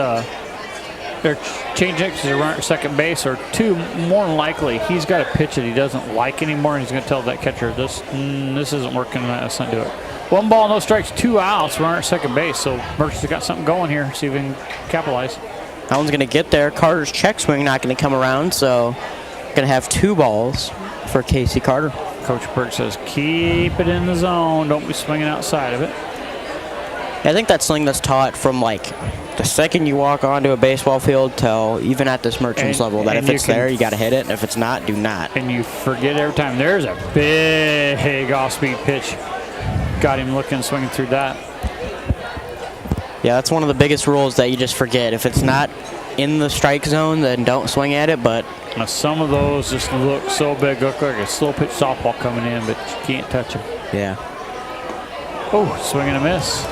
[SPEAKER 12] They're changing it because they're running at second base, or 2, more than likely, he's got a pitch that he doesn't like anymore, and he's going to tell that catcher, this isn't working, let's not do it. 1 ball, no strikes, 2 outs, runner at second base, so Merchants got something going here, see if we can capitalize.
[SPEAKER 1] That one's going to get there. Carter's check swing not going to come around, so going to have 2 balls for Casey Carter.
[SPEAKER 12] Coach Burke says, keep it in the zone, don't be swinging outside of it.
[SPEAKER 1] I think that's something that's taught from like the second you walk onto a baseball field till even at this Merchants level, that if it's there, you got to hit it, and if it's not, do not.
[SPEAKER 12] And you forget every time. There's a big off-speed pitch. Got him looking, swinging through that.
[SPEAKER 1] Yeah, that's one of the biggest rules that you just forget. If it's not in the strike zone, then don't swing at it, but
[SPEAKER 12] now, some of those just look so big, look like a slow pitch softball coming in, but you can't touch them.
[SPEAKER 1] Yeah.
[SPEAKER 12] Oh, swing and a miss.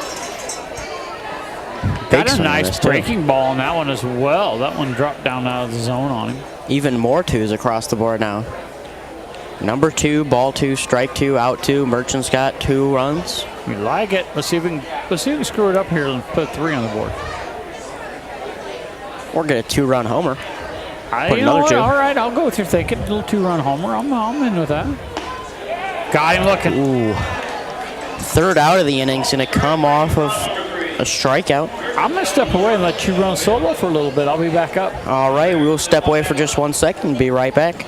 [SPEAKER 12] Got a nice breaking ball on that one as well. That one dropped down out of the zone on him.
[SPEAKER 1] Even more 2s across the board now. Number 2, ball 2, strike 2, out 2. Merchants got 2 runs.
[SPEAKER 12] We like it. Let's see if we can screw it up here and put 3 on the board.
[SPEAKER 1] Or get a 2-run homer.
[SPEAKER 12] You know what? All right, I'll go with your thinking. A little 2-run homer. I'm in with that. Got him looking.
[SPEAKER 1] Ooh. 3rd out of the inning's going to come off of a strikeout.
[SPEAKER 12] I'm going to step away and let you run solo for a little bit. I'll be back up.
[SPEAKER 1] All right, we will step away for just 1 second and be right back.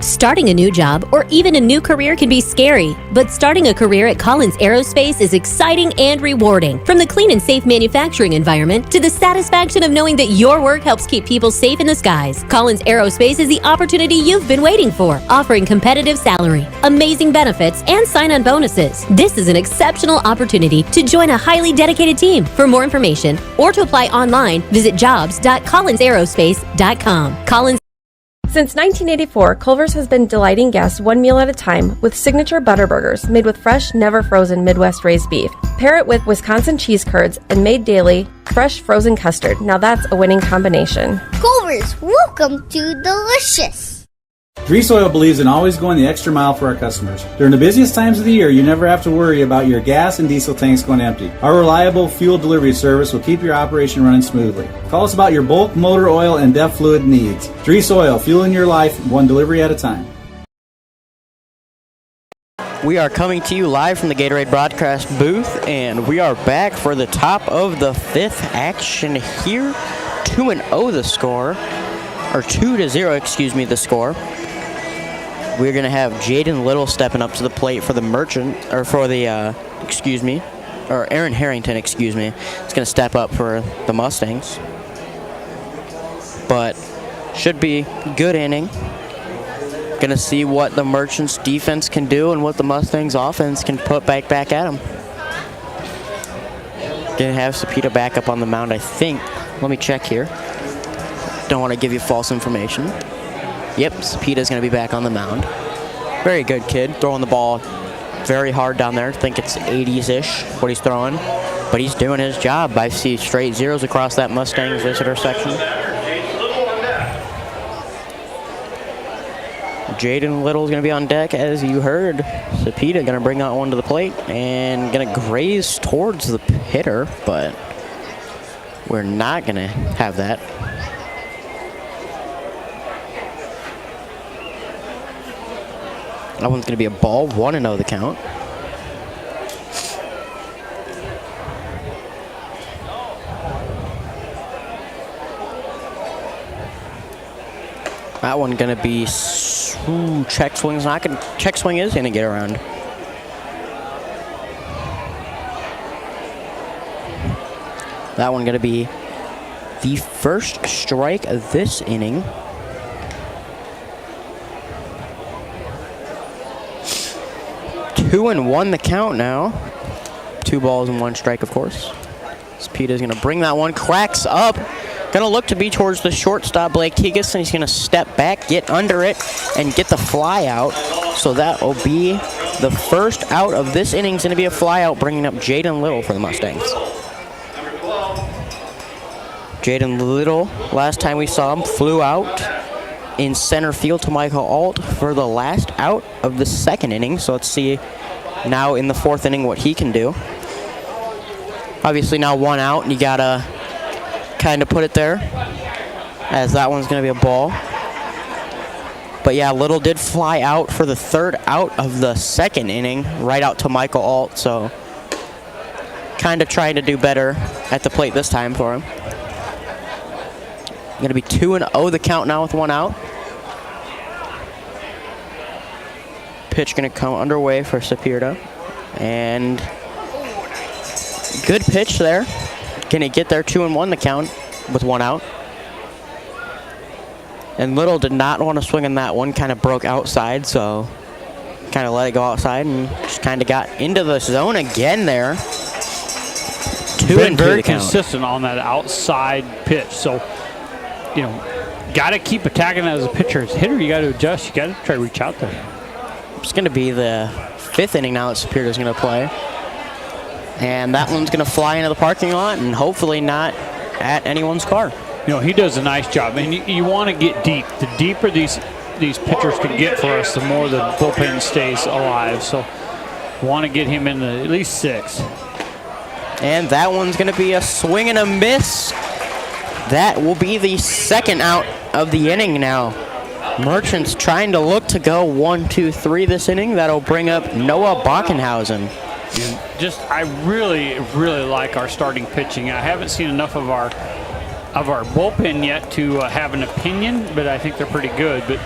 [SPEAKER 2] Starting a new job or even a new career can be scary, but starting a career at Collins Aerospace is exciting and rewarding. From the clean and safe manufacturing environment to the satisfaction of knowing that your work helps keep people safe in the skies, Collins Aerospace is the opportunity you've been waiting for, offering competitive salary, amazing benefits, and sign-on bonuses. This is an exceptional opportunity to join a highly dedicated team. For more information or to apply online, visit jobs.collinsaerospace.com. Collins.
[SPEAKER 3] Since 1984, Culver's has been delighting guests 1 meal at a time with signature butter burgers made with fresh, never frozen Midwest raised beef. Pair it with Wisconsin cheese curds and made daily fresh frozen custard. Now that's a winning combination.
[SPEAKER 4] Culver's, welcome to Delicious.
[SPEAKER 5] Grease Oil believes in always going the extra mile for our customers. During the busiest times of the year, you never have to worry about your gas and diesel tanks going empty. Our reliable fuel delivery service will keep your operation running smoothly. Call us about your bulk, motor oil, and DEF fluid needs. Grease Oil, fueling your life, 1 delivery at a time.
[SPEAKER 1] We are coming to you live from the Gatorade broadcast booth, and we are back for the top of the 5th action here. 2-0 the score, or 2-0, excuse me, the score. We're going to have Jaden Little stepping up to the plate for the Merchant, or for the, or Aaron Harrington, excuse me. He's going to step up for the Mustangs. But should be good inning. Going to see what the Merchants defense can do and what the Mustangs offense can put back at them. Going to have Cepeda back up on the mound, I think. Let me check here. Don't want to give you false information. Yep, Cepeda's going to be back on the mound. Very good kid, throwing the ball very hard down there. I think it's 80s-ish what he's throwing. But he's doing his job. I see straight zeros across that Mustangs visitor section. Jaden Little's going to be on deck, as you heard. Cepeda going to bring that one to the plate and going to graze towards the hitter, but we're not going to have that. That one's going to be a ball, 1-0 the count. That one going to be, check swing's not going to, check swing is going to get around. That one going to be the first strike of this inning. Two and one the count now. 2 balls and 1 strike, of course. Cepeda's going to bring that one, cracks up, Going to look to be towards the shortstop, Blake Tigas, and he's going to step back, get under it, and get the fly out. So that will be the first out of this inning. Is going to be a fly out, bringing up Jaden Little for the Mustangs. Jaden Little, last time we saw him, flew out in center field to Michael Alt for the last out of the second inning. So let's see now in the fourth inning what he can do. Obviously now one out, and you got to kind of put it there, as that one's going to be a ball. But yeah, Little did fly out for the third out of the second inning, right out to Michael Alt. So kind of trying to do better at the plate this time for him. Going to be 2-0 the count now with one out. Pitch going to come underway for Sapirda. And good pitch there. Going to get there 2-1 the count with one out. And Little did not want to swing on that one. Kind of broke outside, so kind of let it go outside and just kind of got into the zone again there. 2-2
[SPEAKER 12] Been very
[SPEAKER 1] the count.
[SPEAKER 12] consistent on that outside pitch. So, you know, got to keep attacking that as a pitcher. As a hitter, you got to adjust. You got to try to reach out there.
[SPEAKER 1] It's going to be the fifth inning now that Sapirda's going to play. And that one's going to fly into the parking lot and hopefully not at anyone's car.
[SPEAKER 12] You know, he does a nice job. And you want to get deep. The deeper these pitchers can get for us, the more the bullpen stays alive. So want to get him in at least 6.
[SPEAKER 1] And that one's going to be a swing and a miss. That will be the second out of the inning now. Merchants trying to look to go 1-2-3 this inning. That'll bring up Noah Bockenhausen.
[SPEAKER 12] I really, really like our starting pitching. I haven't seen enough of our bullpen yet to have an opinion, but I think they're pretty good. But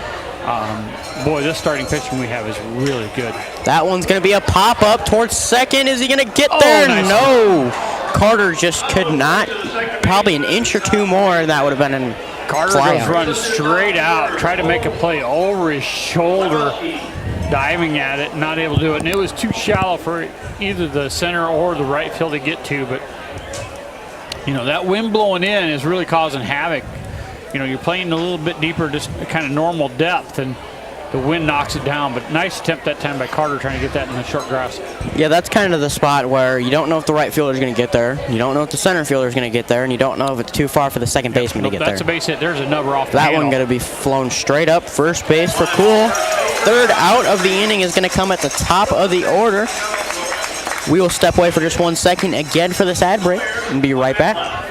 [SPEAKER 12] boy, this starting pitching we have is really good.
[SPEAKER 1] That one's going to be a pop-up towards second. Is he going to get there?
[SPEAKER 12] Nice.
[SPEAKER 1] No. Carter just could not. Probably an inch or two more, and that would have been an
[SPEAKER 12] Carter goes running straight out, tried to make a play over his shoulder, diving at it, not able to do it. And it was too shallow for either the center or the right field to get to. But, you know, that wind blowing in is really causing havoc. You know, you're playing a little bit deeper, just kind of normal depth, and the wind knocks it down. But nice attempt that time by Carter trying to get that in the short grass.
[SPEAKER 1] Yeah, that's kind of the spot where you don't know if the right fielder is going to get there, you don't know if the center fielder is going to get there, and you don't know if it's too far for the second baseman to get there.
[SPEAKER 12] That's a base hit. There's a number off the
[SPEAKER 1] That
[SPEAKER 12] handle.
[SPEAKER 1] one going to be flown straight up first base for Cool. Third out of the inning is going to come at the top of the order. We will step away for just 1 second again for this ad break and be right back.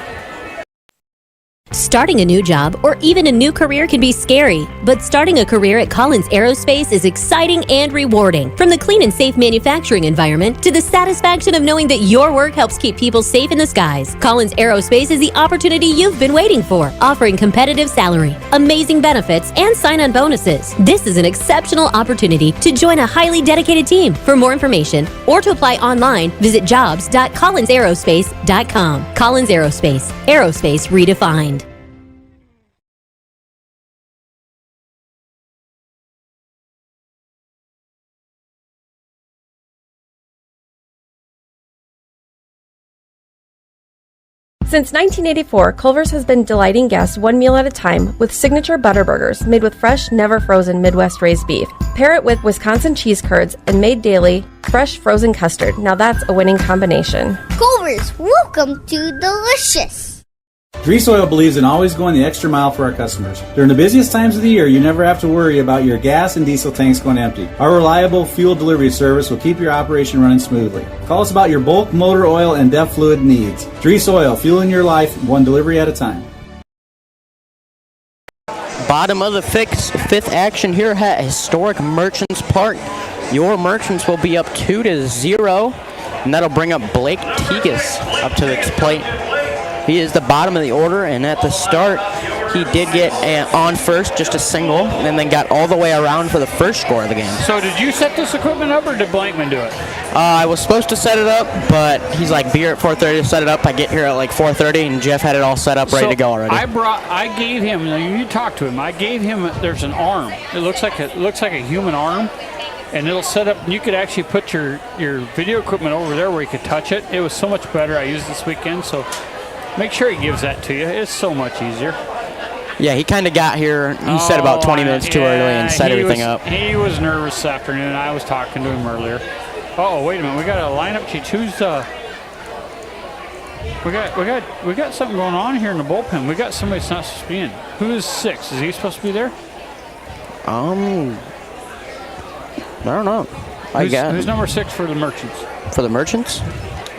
[SPEAKER 2] Starting a new job or even a new career can be scary, but starting a career at Collins Aerospace is exciting and rewarding. From the clean and safe manufacturing environment to the satisfaction of knowing that your work helps keep people safe in the skies, Collins Aerospace is the opportunity you've been waiting for, offering competitive salary, amazing benefits, and sign-on bonuses. This is an exceptional opportunity to join a highly dedicated team. For more information or to apply online, visit jobs.collinsaerospace.com. Collins Aerospace, aerospace redefined.
[SPEAKER 3] Since 1984, Culver's has been delighting guests one meal at a time with signature butter burgers made with fresh, never frozen Midwest raised beef. Pair it with Wisconsin cheese curds and made daily fresh frozen custard. Now that's a winning combination.
[SPEAKER 4] Culver's, welcome to Delicious.
[SPEAKER 5] Grease Oil believes in always going the extra mile for our customers. During the busiest times of the year, you never have to worry about your gas and diesel tanks going empty. Our reliable fuel delivery service will keep your operation running smoothly. Call us about your bulk, motor oil, and DEF fluid needs. Grease Oil, fueling your life one delivery at a time.
[SPEAKER 1] Bottom of the fifth action here at historic Merchants Park. Your Merchants will be up 2-0, and that'll bring up Blake Tigas up to the plate. He is the bottom of the order, and at the start, he did get on first, just a single, and then got all the way around for the first score of the game.
[SPEAKER 12] So did you set this equipment up, or did Blankman do it?
[SPEAKER 1] I was supposed to set it up, but he's like, be here at 4:30 to set it up. I get here at like 4:30, and Jeff had it all set up, ready to go already.
[SPEAKER 12] I gave him, you talked to him, I gave him, there's an arm. It looks like a human arm, and it'll set up, you could actually put your video equipment over there where you could touch it. It was so much better. I used it this weekend, so Make sure he gives that to you. It's so much easier.
[SPEAKER 1] Yeah, he kind of got here. He said about 20 minutes too early and set everything up.
[SPEAKER 12] He was nervous this afternoon. I was talking to him earlier. Oh, wait a minute. We got a lineup sheet. Who's we got something going on here in the bullpen. We got somebody that's not supposed to be in. Who is 6? Is he supposed to be there?
[SPEAKER 1] I don't know.
[SPEAKER 12] Who's number 6 for the Merchants?
[SPEAKER 1] For the Merchants?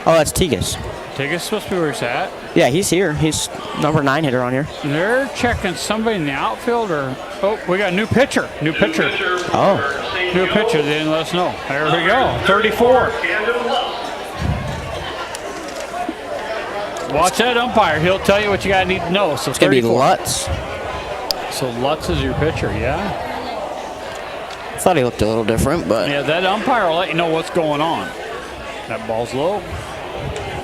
[SPEAKER 1] Oh, that's Tigas.
[SPEAKER 12] Tigas supposed to be where he's at?
[SPEAKER 1] Yeah, he's here. He's number 9 hitter on here.
[SPEAKER 12] They're checking somebody in the outfield, or we got a new pitcher. New pitcher.
[SPEAKER 1] Oh.
[SPEAKER 12] New pitcher. They didn't let us know. There we go. 34. Watch that umpire. He'll tell you what you gotta need to know. So
[SPEAKER 1] it's gonna be Lutz.
[SPEAKER 12] So Lutz is your pitcher, yeah?
[SPEAKER 1] I thought he looked a little different, but
[SPEAKER 12] yeah, that umpire will let you know what's going on. That ball's low.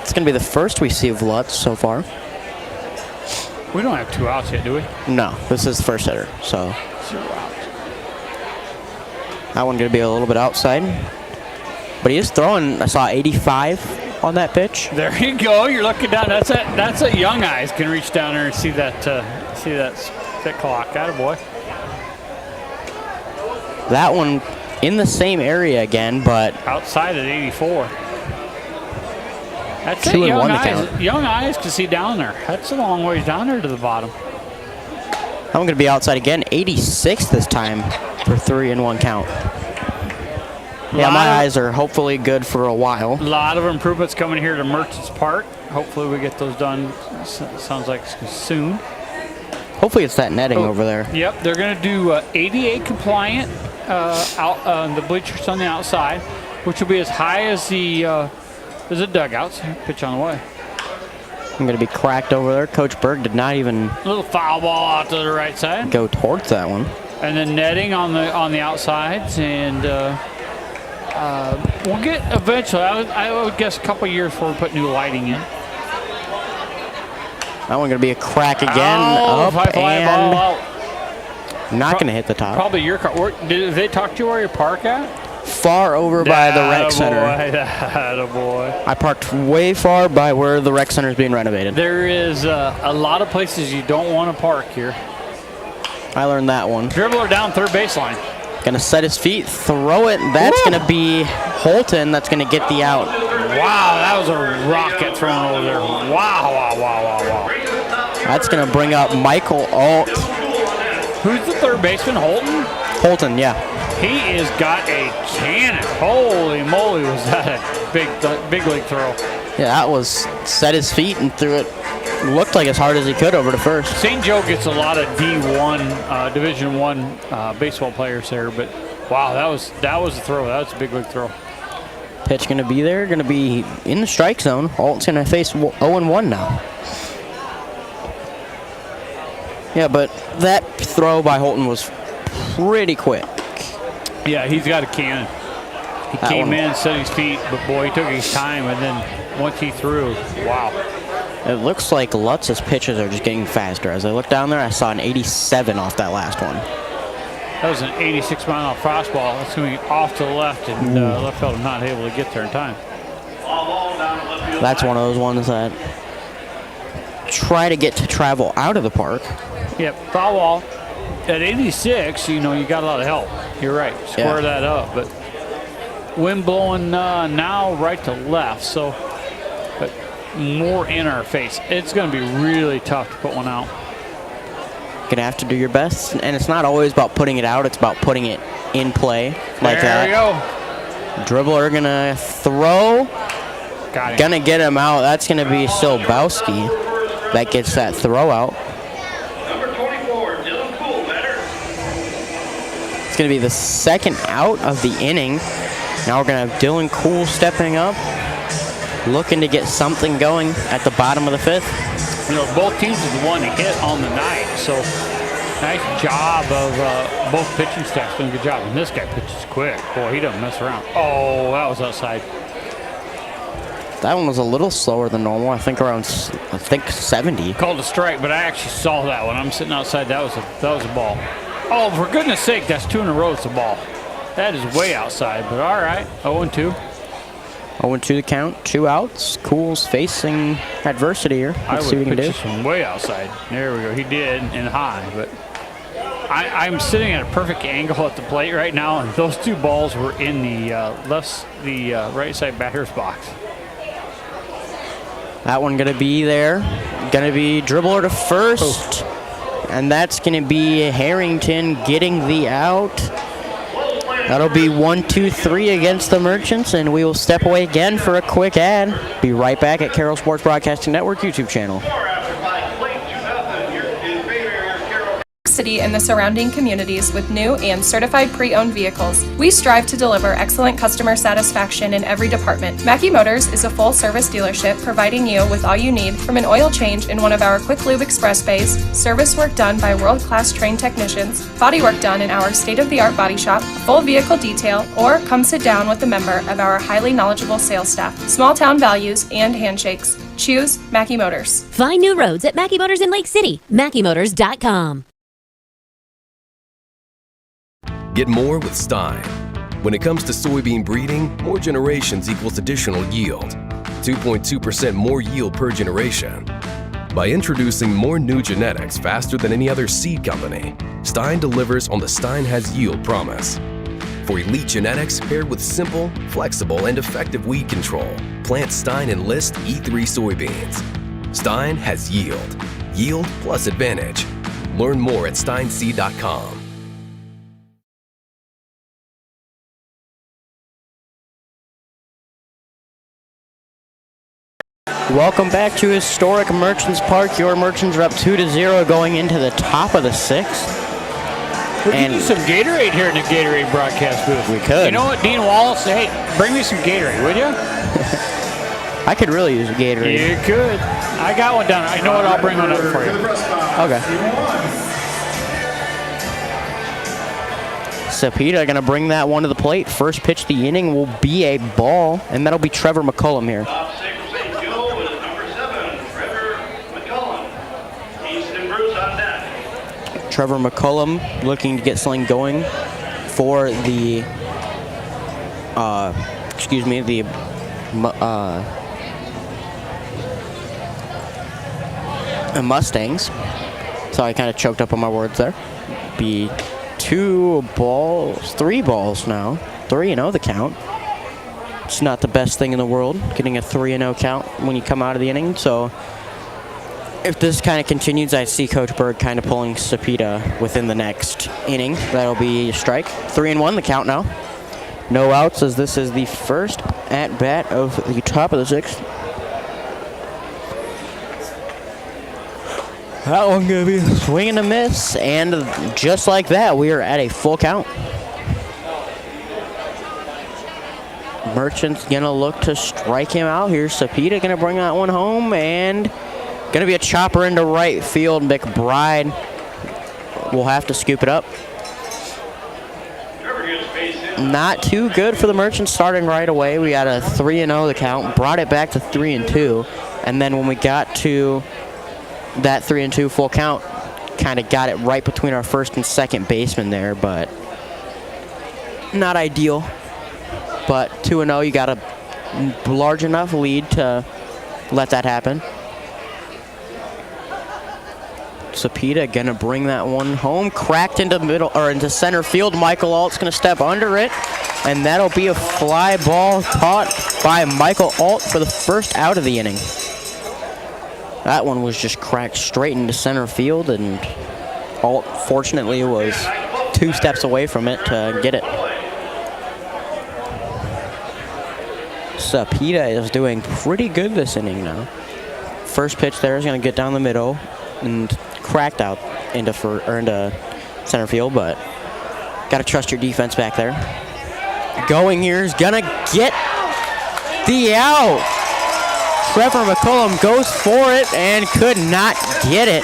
[SPEAKER 1] It's going to be the first we see of Lutz so far.
[SPEAKER 12] We don't have 2 outs yet, do we?
[SPEAKER 1] No, this is the first hitter, so
[SPEAKER 12] 0 outs.
[SPEAKER 1] That one's going to be a little bit outside. But he is throwing, I saw 85 on that pitch.
[SPEAKER 12] There you go. You're looking down. That's a young eyes can reach down there and see that clock. Attaboy.
[SPEAKER 1] That one in the same area again, but
[SPEAKER 12] outside at 84. That's
[SPEAKER 1] 2
[SPEAKER 12] it,
[SPEAKER 1] and 1 to count.
[SPEAKER 12] Young eyes can see down there. That's a long ways down there to the bottom.
[SPEAKER 1] I'm going to be outside again. 86 this time for 3-1 count. Yeah, my eyes are hopefully good for a while.
[SPEAKER 12] A lot of improvements coming here to Merchants Park. Hopefully we get those done. Sounds like soon.
[SPEAKER 1] Hopefully it's that netting over there.
[SPEAKER 12] Yep, they're going to do ADA compliant out the bleachers on the outside, which will be as high as the dugouts. Pitch on the way.
[SPEAKER 1] I'm going to be cracked over there. Coach Berg did not even
[SPEAKER 12] a little foul ball out to the right side.
[SPEAKER 1] Go towards that one.
[SPEAKER 12] And then netting on the outsides, and we'll get eventually. I would guess a couple years before we put new lighting in.
[SPEAKER 1] That one going to be a crack again.
[SPEAKER 12] Up and ball out.
[SPEAKER 1] Not going to hit the top.
[SPEAKER 12] Probably your car. Did they talk to you where you park at?
[SPEAKER 1] Far over by the rec center.
[SPEAKER 12] Attaboy.
[SPEAKER 1] I parked way far by where the rec center is being renovated.
[SPEAKER 12] There is a lot of places you don't want to park here.
[SPEAKER 1] I learned that one.
[SPEAKER 12] Dribbler down third baseline.
[SPEAKER 1] Going to set his feet, throw it. That's going to be Holton. That's going to get the out.
[SPEAKER 12] Wow, that was a rocket thrown over there. Wow.
[SPEAKER 1] That's going to bring up Michael Alt.
[SPEAKER 12] Who's the third baseman, Holton?
[SPEAKER 1] Holton, yeah.
[SPEAKER 12] He has got a cannon. Holy moly, was that a big league throw.
[SPEAKER 1] Yeah, that was set his feet and threw it. Looked like as hard as he could over to first.
[SPEAKER 12] St. Joe gets a lot of D1, Division I baseball players there, but wow, that was a throw. That was a big league throw.
[SPEAKER 1] Pitch going to be there, going to be in the strike zone. Holton's going to face 0-1 now. Yeah, but that throw by Holton was pretty quick.
[SPEAKER 12] Yeah, he's got a cannon. He came in, set his feet, but boy, he took his time, and then once he threw, wow.
[SPEAKER 1] It looks like Lutz's pitches are just getting faster. As I look down there, I saw an 87 off that last one.
[SPEAKER 12] That was an 86-mile-an-hour fastball. That's going to be off to the left, and left fielder not able to get there in time.
[SPEAKER 1] That's one of those ones that try to get to travel out of the park.
[SPEAKER 12] Yep, foul ball. At 86, you got a lot of help. You're right. Square that up. But wind blowing now right to left, so but more in our face. It's going to be really tough to put one out.
[SPEAKER 1] Going to have to do your best, and it's not always about putting it out. It's about putting it in play like that.
[SPEAKER 12] There we go.
[SPEAKER 1] Dribbler going to throw. Going to get him out. That's going to be Silbowski that gets that throw out. It's going to be the second out of the inning. Now we're going to have Dylan Cool stepping up, looking to get something going at the bottom of the fifth.
[SPEAKER 12] Both teams is the one to hit on the night, so nice job of both pitching staffs doing a good job. And this guy pitches quick. Boy, he doesn't mess around. Oh, that was outside.
[SPEAKER 1] That one was a little slower than normal. I think around 70.
[SPEAKER 12] Called a strike, but I actually saw that one. I'm sitting outside. That was a ball. Oh, for goodness sake, that's 2 in a row. It's a ball. That is way outside, but all right. 0-2.
[SPEAKER 1] 0-2 the count, 2 outs. Cool's facing adversity here. Let's see what we can do.
[SPEAKER 12] This one way outside. There we go. He did, and high, but I'm sitting at a perfect angle at the plate right now, and those 2 balls were in the right side batter's box.
[SPEAKER 1] That one gonna be there. Gonna be dribbler to first. And that's gonna be Harrington getting the out. That'll be 1-2-3 against the Merchants, and we will step away again for a quick ad. Be right back at Carroll Sports Broadcasting Network YouTube channel.
[SPEAKER 6] City and the surrounding communities with new and certified pre-owned vehicles. We strive to deliver excellent customer satisfaction in every department. Mackey Motors is a full-service dealership providing you with all you need from an oil change in one of our quick lube express bays, service work done by world-class trained technicians, body work done in our state-of-the-art body shop, full vehicle detail, or come sit down with a member of our highly knowledgeable sales staff. Small town values and handshakes. Choose Mackey Motors.
[SPEAKER 2] Find new roads at Mackey Motors in Lake City. MackeyMotors.com.
[SPEAKER 7] Get more with Stein. When it comes to soybean breeding, more generations equals additional yield. 2.2% more yield per generation. By introducing more new genetics faster than any other seed company, Stein delivers on the Stein has yield promise. For elite genetics paired with simple, flexible, and effective weed control, plant Stein Enlist E3 soybeans. Stein has yield. Yield plus advantage. Learn more at steinseed.com.
[SPEAKER 1] Welcome back to historic Merchants Park. Your Merchants are up 2-0 going into the top of the 6th.
[SPEAKER 12] We could use some Gatorade here in the Gatorade broadcast booth.
[SPEAKER 1] We could.
[SPEAKER 12] You know what, Dean Wallace? Hey, bring me some Gatorade, would you?
[SPEAKER 1] I could really use a Gatorade.
[SPEAKER 12] You could. I got one down. I know what, I'll bring one up for you.
[SPEAKER 1] Okay. Cepeda going to bring that one to the plate. First pitch of the inning will be a ball, and that'll be Trevor McCullum here. Trevor McCullum looking to get something going for the, Mustangs. So I kind of choked up on my words there. Be 3 balls now. 3-0 the count. It's not the best thing in the world, getting a 3-0 count when you come out of the inning. So if this kind of continues, I see Coach Berg kind of pulling Cepeda within the next inning. That'll be a strike. 3-1 the count now. No outs as this is the first at-bat of the top of the 6th. That one going to be a swing and a miss, and just like that, we are at a full count. Merchant's going to look to strike him out here. Cepeda going to bring that one home, and going to be a chopper into right field. McBride will have to scoop it up. Not too good for the Merchants starting right away. We had a 3-0 the count, brought it back to 3-2, and then when we got to that 3-2 full count, kind of got it right between our first and second baseman there, but not ideal. But 2-0, you got a large enough lead to let that happen. Cepeda gonna bring that one home, cracked into middle or into center field. Michael Alt's gonna step under it, and that'll be a fly ball caught by Michael Alt for the first out of the inning. That one was just cracked straight into center field, and Alt fortunately was 2 steps away from it to get it. Cepeda is doing pretty good this inning now. First pitch there is gonna get down the middle and cracked out into center field, but got to trust your defense back there. Going here is gonna get the out. Trevor McCullum goes for it and could not get it.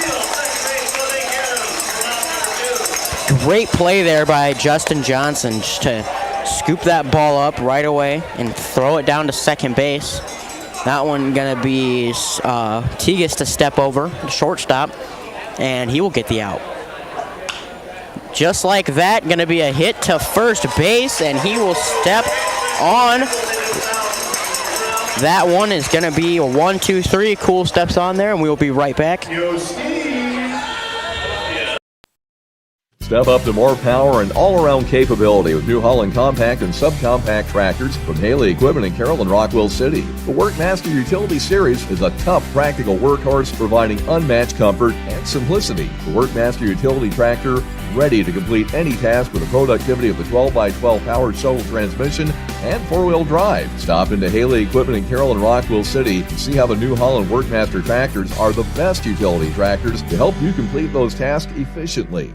[SPEAKER 1] Great play there by Justin Johnson just to scoop that ball up right away and throw it down to second base. That one gonna be Tigas to step over, the shortstop, and he will get the out. Just like that, gonna be a hit to first base, and he will step on That one is going to be a 1-2-3. Cool steps on there, and we will be right back.
[SPEAKER 11] Step up to more power and all-around capability with New Holland compact and subcompact tractors from Haley Equipment in Carroll and Rockwell City. The Workmaster Utility Series is a tough, practical workhorse providing unmatched comfort and simplicity. The Workmaster Utility Tractor, ready to complete any task with the productivity of the 12x12 powered shuttle transmission and four-wheel drive. Stop into Haley Equipment in Carroll and Rockwell City and see how the New Holland Workmaster tractors are the best utility tractors to help you complete those tasks efficiently.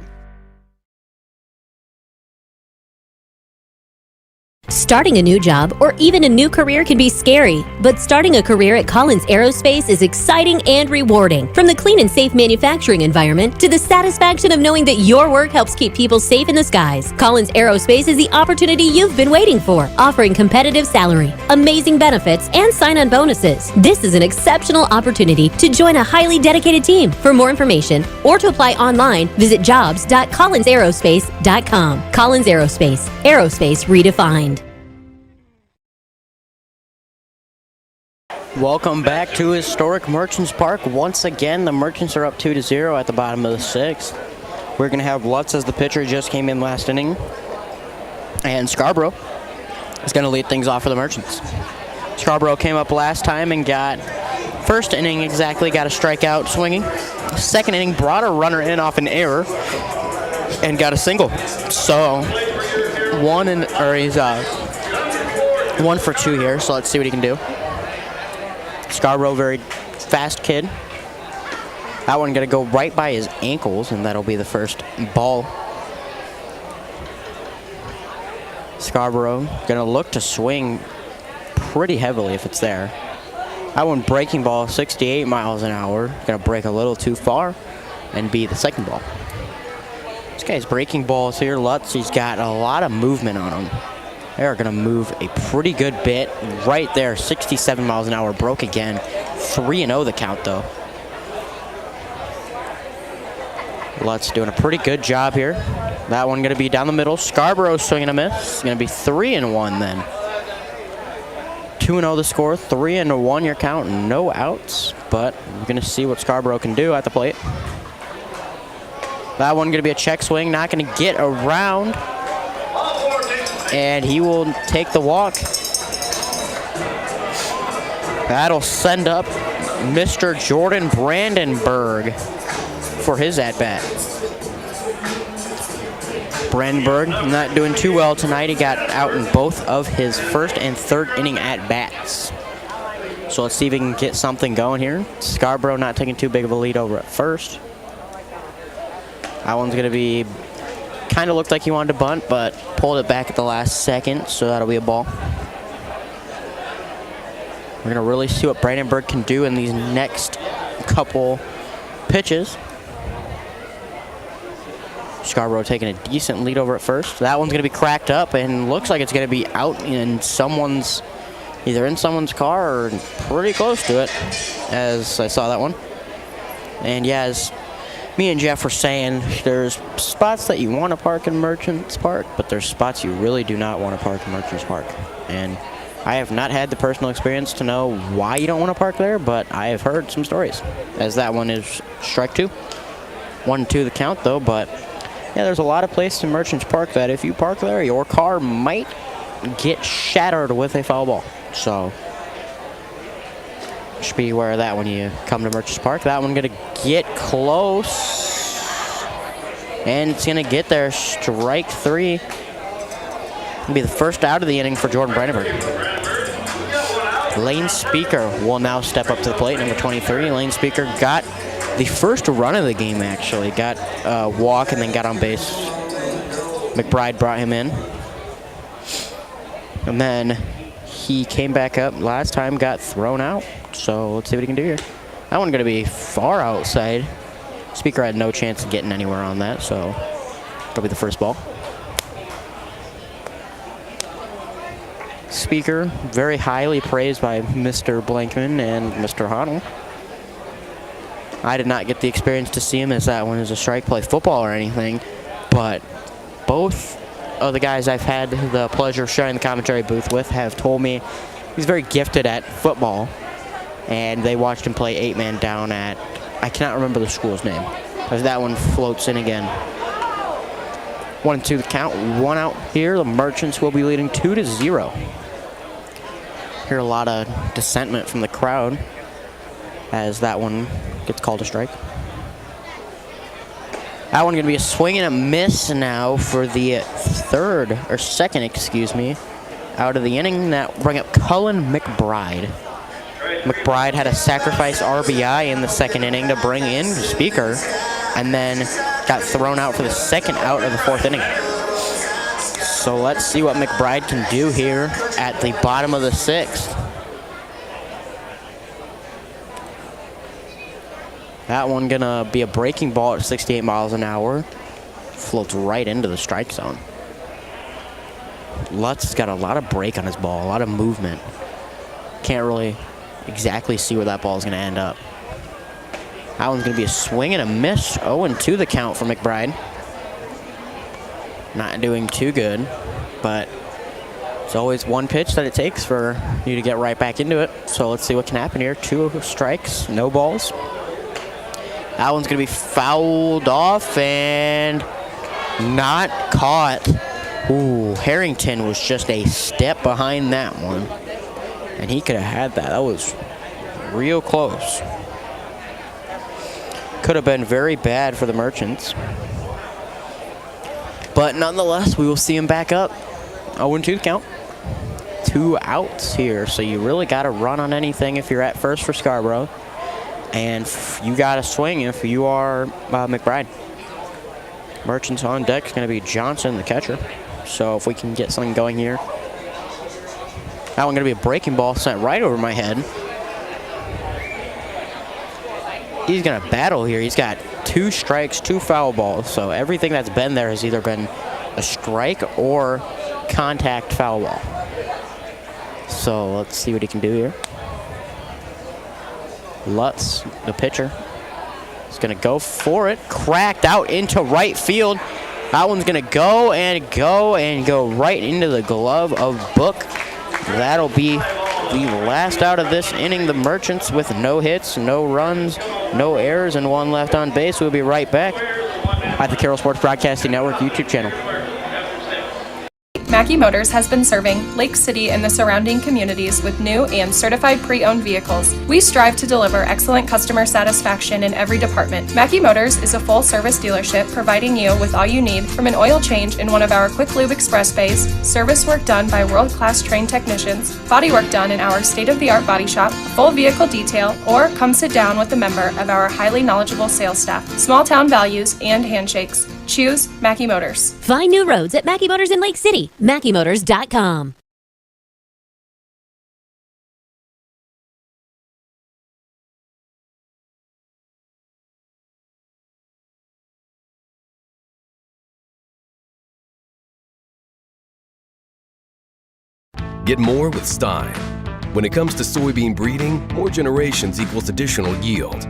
[SPEAKER 2] Starting a new job or even a new career can be scary, but starting a career at Collins Aerospace is exciting and rewarding. From the clean and safe manufacturing environment to the satisfaction of knowing that your work helps keep people safe in the skies, Collins Aerospace is the opportunity you've been waiting for, offering competitive salary, amazing benefits, and sign-on bonuses. This is an exceptional opportunity to join a highly dedicated team. For more information or to apply online, visit jobs.collinsaerospace.com. Collins Aerospace, aerospace redefined.
[SPEAKER 1] Welcome back to historic Merchants Park. Once again, the Merchants are up 2-0 at the bottom of the sixth. We're going to have Lutz as the pitcher, just came in last inning. And Scarborough is going to lead things off for the Merchants. Scarborough came up last time and got first inning exactly, got a strikeout swinging. Second inning brought a runner in off an error and got a single. So he's 1 for 2 here, so let's see what he can do. Scarborough, very fast kid. That one going to go right by his ankles, and that'll be the first ball. Scarborough going to look to swing pretty heavily if it's there. That one breaking ball, 68 miles an hour. Going to break a little too far and be the second ball. This guy's breaking balls here, Lutz, he's got a lot of movement on him. They're going to move a pretty good bit right there. 67 miles an hour, broke again. 3-0 the count, though. Lutz doing a pretty good job here. That one going to be down the middle. Scarborough swinging a miss. It's going to be 3-1 then. 2-0 the score, 3-1 your count, no outs. But we're going to see what Scarborough can do at the plate. That one going to be a check swing, not going to get around. And he will take the walk. That'll send up Mr. Jordan Brandenburg for his at-bat. Brandenburg not doing too well tonight. He got out in both of his first and third inning at-bats. So let's see if we can get something going here. Scarborough not taking too big of a lead over at first. That one's going to be... kind of looked like he wanted to bunt, but pulled it back at the last second, so that'll be a ball. We're going to really see what Brandenburg can do in these next couple pitches. Scarborough taking a decent lead over at first. That one's going to be cracked up and looks like it's going to be out in someone's, either in someone's car or pretty close to it, as I saw that one. And yeah, as me and Jeff were saying, there's spots that you want to park in Merchants Park, but there's spots you really do not want to park in Merchants Park. And I have not had the personal experience to know why you don't want to park there, but I have heard some stories, as that one is strike 2. 1-2 the count, though, but yeah, there's a lot of places in Merchants Park that if you park there, your car might get shattered with a foul ball. So just be aware of that when you come to Merchants Park. That one going to get close. And it's going to get there. Strike 3. It'll be the first out of the inning for Jordan Brandenburg. Lane Speaker will now step up to the plate, number 23. Lane Speaker got the first run of the game, actually. Got a walk and then got on base. McBride brought him in. And then he came back up last time, got thrown out. So let's see what he can do here. That one's going to be far outside. Speaker had no chance of getting anywhere on that, so that'll be the first ball. Speaker, very highly praised by Mr. Blankman and Mr. Honnell. I did not get the experience to see him, as that one is a strike play football or anything, but both of the guys I've had the pleasure of sharing the commentary booth with have told me he's very gifted at football, and they watched him play 8-man down at, I cannot remember the school's name, as that one floats in again. 1-2 the count, 1 out here. The Merchants will be leading 2-0. Hear a lot of dissentment from the crowd as that one gets called a strike. That one going to be a swing and a miss now for the second out of the inning. That bring up Cullen McBride. McBride had a sacrifice RBI in the second inning to bring in Speaker, and then got thrown out for the second out of the 4th inning. So let's see what McBride can do here at the bottom of the 6th. That one gonna be a breaking ball at 68 miles an hour. Floats right into the strike zone. Lutz has got a lot of break on his ball, a lot of movement. Can't really exactly see where that ball is gonna end up. That one's gonna be a swing and a miss. 0-2 the count for McBride. Not doing too good, but it's always one pitch that it takes for you to get right back into it. So let's see what can happen here. 2 strikes, no balls. That one's going to be fouled off and not caught. Ooh, Harrington was just a step behind that one, and he could have had that. That was real close. Could have been very bad for the Merchants. But nonetheless, we will see him back up. 0-2 count. 2 outs here, so you really got to run on anything if you're at first for Scarborough. And you got to swing if you are McBride. Merchants on deck is going to be Johnson, the catcher. So if we can get something going here. That one going to be a breaking ball sent right over my head. He's going to battle here. He's got 2 strikes, 2 foul balls. So everything that's been there has either been a strike or contact foul ball. So let's see what he can do here. Lutz, the pitcher, is going to go for it. Cracked out into right field. That one's going to go and go right into the glove of Book. That'll be the last out of this inning. The Merchants with no hits, no runs, no errors, and 1 left on base. We'll be right back at the Carroll Sports Broadcasting Network YouTube channel.
[SPEAKER 6] Mackey Motors has been serving Lake City and the surrounding communities with new and certified pre-owned vehicles. We strive to deliver excellent customer satisfaction in every department. Mackey Motors is a full-service dealership providing you with all you need from an oil change in one of our Quick Lube Express bays, service work done by world-class trained technicians, body work done in our state-of-the-art body shop, full vehicle detail, or come sit down with a member of our highly knowledgeable sales staff. Small-town values and handshakes. Choose Mackey Motors.
[SPEAKER 2] Find new roads at Mackey Motors in Lake City. MackeyMotors.com.
[SPEAKER 7] Get more with Stein. When it comes to soybean breeding, more generations equals additional yield.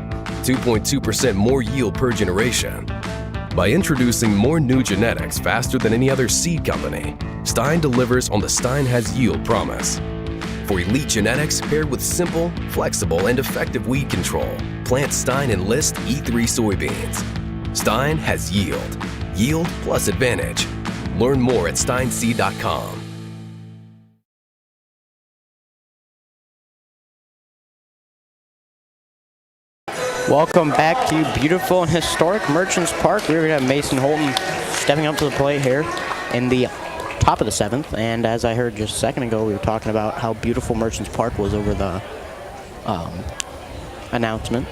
[SPEAKER 7] 2.2% more yield per generation. By introducing more new genetics faster than any other seed company, Stein delivers on the Stein has yield promise. For elite genetics paired with simple, flexible, and effective weed control, plant Stein Enlist E3 soybeans. Stein has yield. Yield plus advantage. Learn more at steinseed.com.
[SPEAKER 1] Welcome back to beautiful and historic Merchants Park. We're going to have Mason Holton stepping up to the plate here in the top of the 7th. And as I heard just a second ago, we were talking about how beautiful Merchants Park was over the announcement.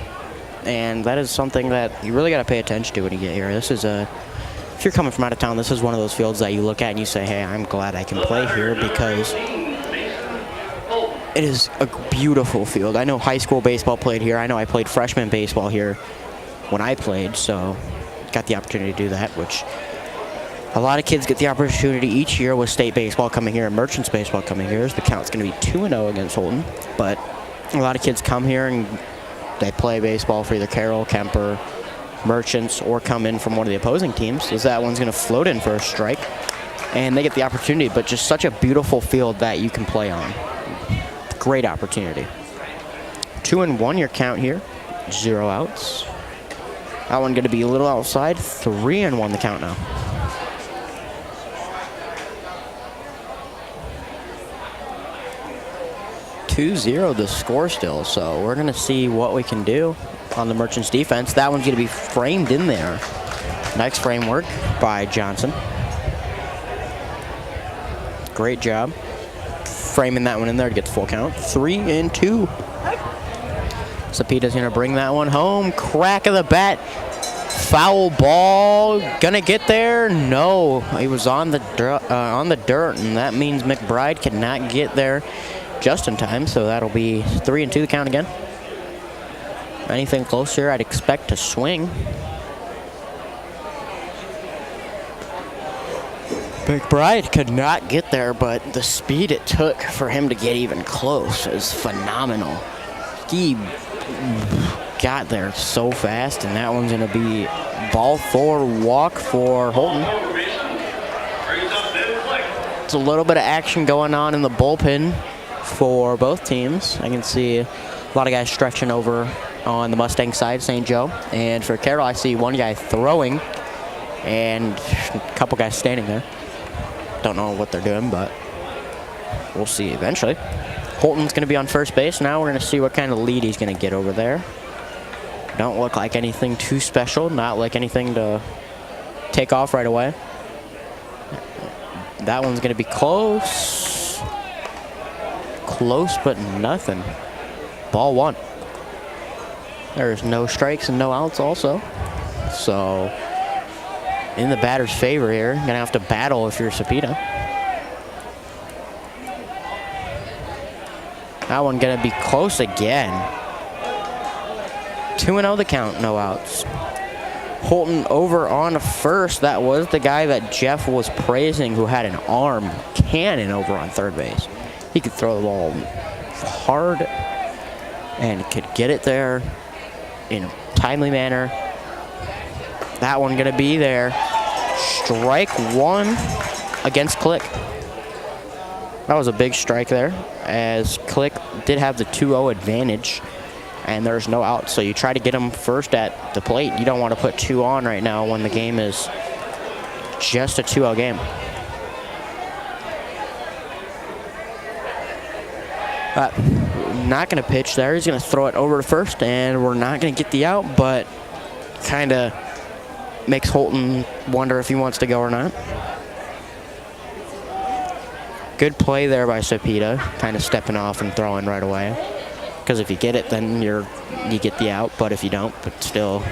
[SPEAKER 1] And that is something that you really got to pay attention to when you get here. This is if you're coming from out of town, this is one of those fields that you look at and you say, hey, I'm glad I can play here because it is a beautiful field. I know high school baseball played here. I know I played freshman baseball here when I played, so got the opportunity to do that, which a lot of kids get the opportunity each year with state baseball coming here and Merchants baseball coming here. The count's going to be 2-0 against Holton, but a lot of kids come here and they play baseball for either Carroll, Kemper, Merchants, or come in from one of the opposing teams, as that one's going to float in for a strike, and they get the opportunity, but just such a beautiful field that you can play on. great opportunity. 2-1 your count here. 0 outs. That one going to be a little outside. 3-1 the count now. (2-0) the score still, so we're going to see what we can do on the Merchants defense. That one's going to be framed in there. Nice framework by Johnson. Great job framing that one in there to get the full count. 3-2. Cepita's going to bring that one home. Crack of the bat. Foul ball. Gonna get there? No. He was on the dirt, and that means McBride cannot get there just in time, so that'll be 3-2 the count again. Anything closer, I'd expect to swing. McBride could not get there, but the speed it took for him to get even close is phenomenal. He got there so fast, and that one's going to be ball 4, walk for Holton. It's a little bit of action going on in the bullpen for both teams. I can see a lot of guys stretching over on the Mustang side, St. Joe. And for Carroll, I see one guy throwing and a couple guys standing there. Don't know what they're doing, but we'll see eventually. Holton's going to be on first base. Now we're going to see what kind of lead he's going to get over there. Don't look like anything too special. Not like anything to take off right away. That one's going to be close. Close, but nothing. Ball 1. There's no strikes and no outs also. So, in the batter's favor here. Going to have to battle if you're Cepita. That one going to be close again. 2-0 the count, no outs. Holton over on first. That was the guy that Jeff was praising who had an arm cannon over on third base. He could throw the ball hard and could get it there in a timely manner. That one going to be there. Strike 1 against Click. That was a big strike there, as Click did have the 2-0 advantage, and there's no out. So you try to get him first at the plate. You don't want to put 2 on right now when the game is just a 2-0 game. Not going to pitch there. He's going to throw it over to first, and we're not going to get the out, but kind of makes Holton wonder if he wants to go or not. Good play there by Cepita, kind of stepping off and throwing right away. Because if you get it, then you get the out, but if you don't, but still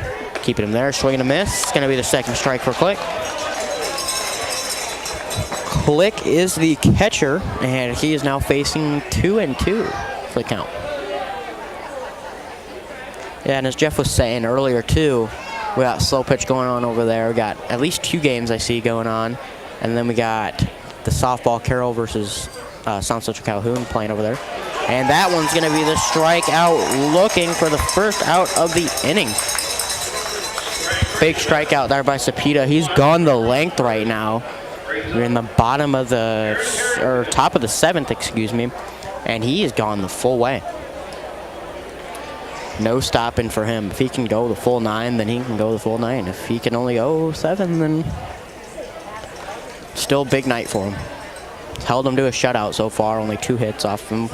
[SPEAKER 1] keeping him there. Swing and a miss. It's going to be the second strike for Click. Click is the catcher, and he is now facing 2-2 for the count. Yeah, and as Jeff was saying earlier too, we got slow pitch going on over there. We got at least 2 games I see going on, and then we got the softball Carroll versus South Central Calhoun playing over there. And that one's going to be the strikeout, looking for the first out of the inning. Big strikeout there by Cepita. He's gone the length right now. We're in the bottom of the, or top of the 7th, excuse me, and he has gone the full way. No stopping for him. If he can go the full 9, then he can go the full 9. If he can only go 7, then still a big night for him. Held him to a shutout so far, only 2 hits off him.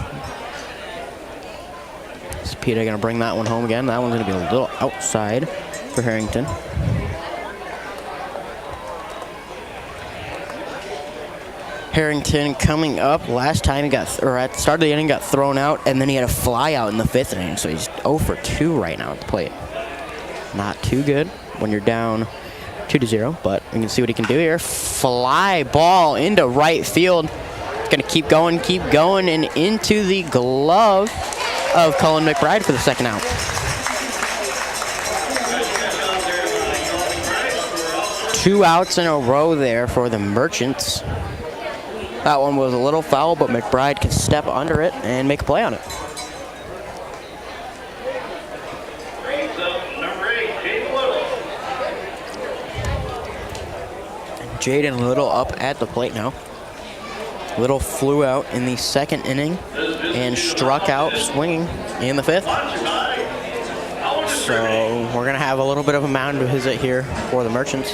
[SPEAKER 1] Cepita going to bring that one home again. That one's going to be a little outside for Harrington. Harrington coming up. Last time he got, or at the start of the inning, got thrown out, and then he had a fly out in the 5th inning, so he's 0 for 2 right now at the plate. Not too good when you're down 2-0, but we can see what he can do here. Fly ball into right field. It's going to keep going, and into the glove of Cullen McBride for the second out. 2 outs in a row there for the Merchants. That one was a little foul, but McBride can step under it and make a play on it. Jaden Little up at the plate now. Little flew out in the second inning and struck out swinging in the fifth. So we're going to have a little bit of a mound visit here for the Merchants.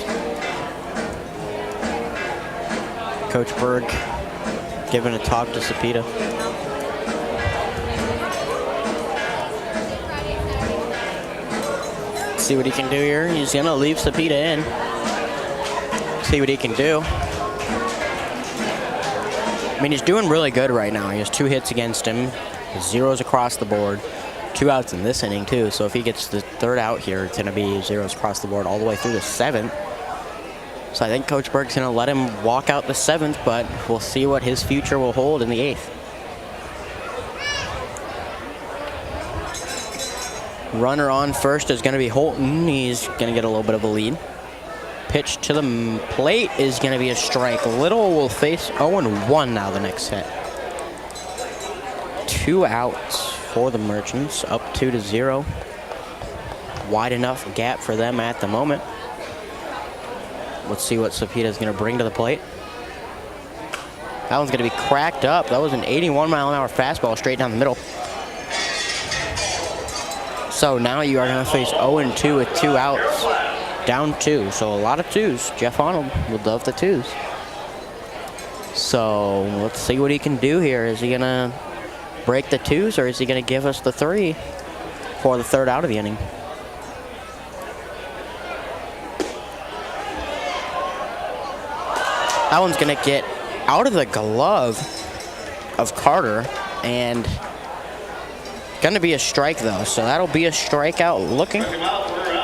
[SPEAKER 1] Coach Berg giving a talk to Cepeda. See what he can do here. He's going to leave Cepeda in. See what he can do. I mean, he's doing really good right now. He has 2 hits against him, 0s across the board, 2 outs in this inning too. So if he gets the 3rd out here, it's going to be 0s across the board all the way through the 7th. So I think Coach Berg's going to let him walk out the 7th, but we'll see what his future will hold in the 8th. Runner on first is going to be Holton. He's going to get a little bit of a lead. Pitch to the plate is going to be a strike. Little will face 0-1 now the next set. 2 outs for the Merchants, up 2-0. Wide enough gap for them at the moment. Let's see what Cepeda is going to bring to the plate. That one's going to be cracked up. That was an 81-mile-an-hour fastball straight down the middle. So now you are going to face 0-2 with 2 outs. Down 2, so a lot of 2s. Jeff Arnold would love the 2s. So let's see what he can do here. Is he going to break the 2s, or is he going to give us the 3 for the 3rd out of the inning? That one's going to get out of the glove of Carter, and going to be a strike though, so that'll be a strikeout looking.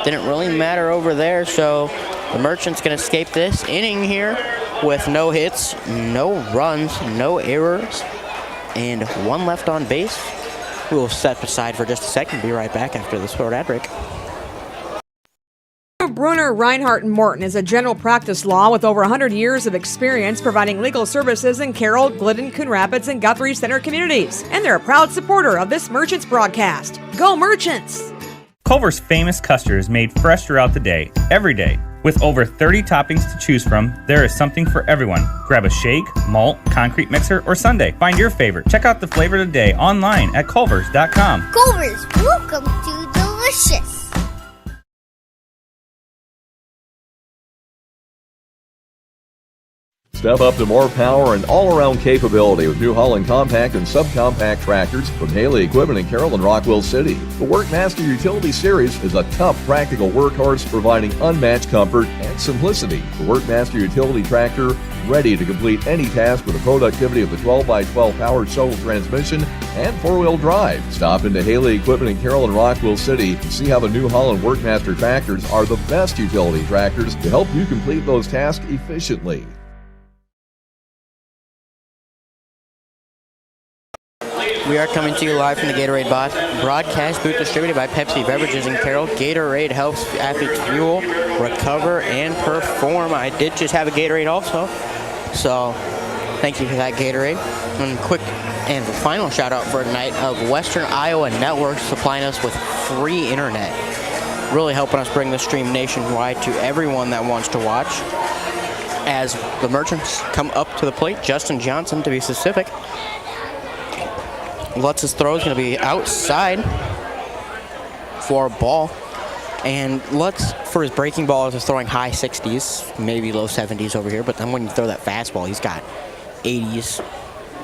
[SPEAKER 1] Didn't really matter over there, so the Merchants going to escape this inning here with no hits, no runs, no errors, and 1 left on base. We will step aside for just a second. Be right back after this short ad break.
[SPEAKER 9] Brunner, Reinhardt, and Morton is a general practice law with over 100 years of experience providing legal services in Carroll, Glidden, Coon Rapids, and Guthrie Center communities. And they're a proud supporter of this Merchants broadcast. Go Merchants!
[SPEAKER 10] Culver's famous custard is made fresh throughout the day, every day. With over 30 toppings to choose from, there is something for everyone. Grab a shake, malt, concrete mixer, or sundae. Find your favorite. Check out the flavor of the day online at culvers.com.
[SPEAKER 4] Culvers, welcome to Delicious.
[SPEAKER 11] Step up to more power and all-around capability with New Holland compact and subcompact tractors from Haley Equipment in Carroll and Rockwell City. The Workmaster Utility Series is a tough, practical workhorse providing unmatched comfort and simplicity. The Workmaster Utility Tractor, ready to complete any task with the productivity of the 12x12 powered shovel transmission and 4-wheel drive. Stop into Haley Equipment in Carroll and Rockwell City to see how the New Holland Workmaster tractors are the best utility tractors to help you complete those tasks efficiently.
[SPEAKER 1] We are coming to you live from the Gatorade broadcast booth distributed by Pepsi Beverages in Carroll. Gatorade helps athletes fuel, recover, and perform. I did just have a Gatorade also, so thank you for that, Gatorade. And quick and final shout out for tonight of Western Iowa Network supplying us with free internet. Really helping us bring the stream nationwide to everyone that wants to watch. As the Merchants come up to the plate, Justin Johnson to be specific. Lutz's throw is going to be outside for a ball. And Lutz, for his breaking ball, is throwing high 60s, maybe low 70s over here. But then when you throw that fastball, he's got 80s.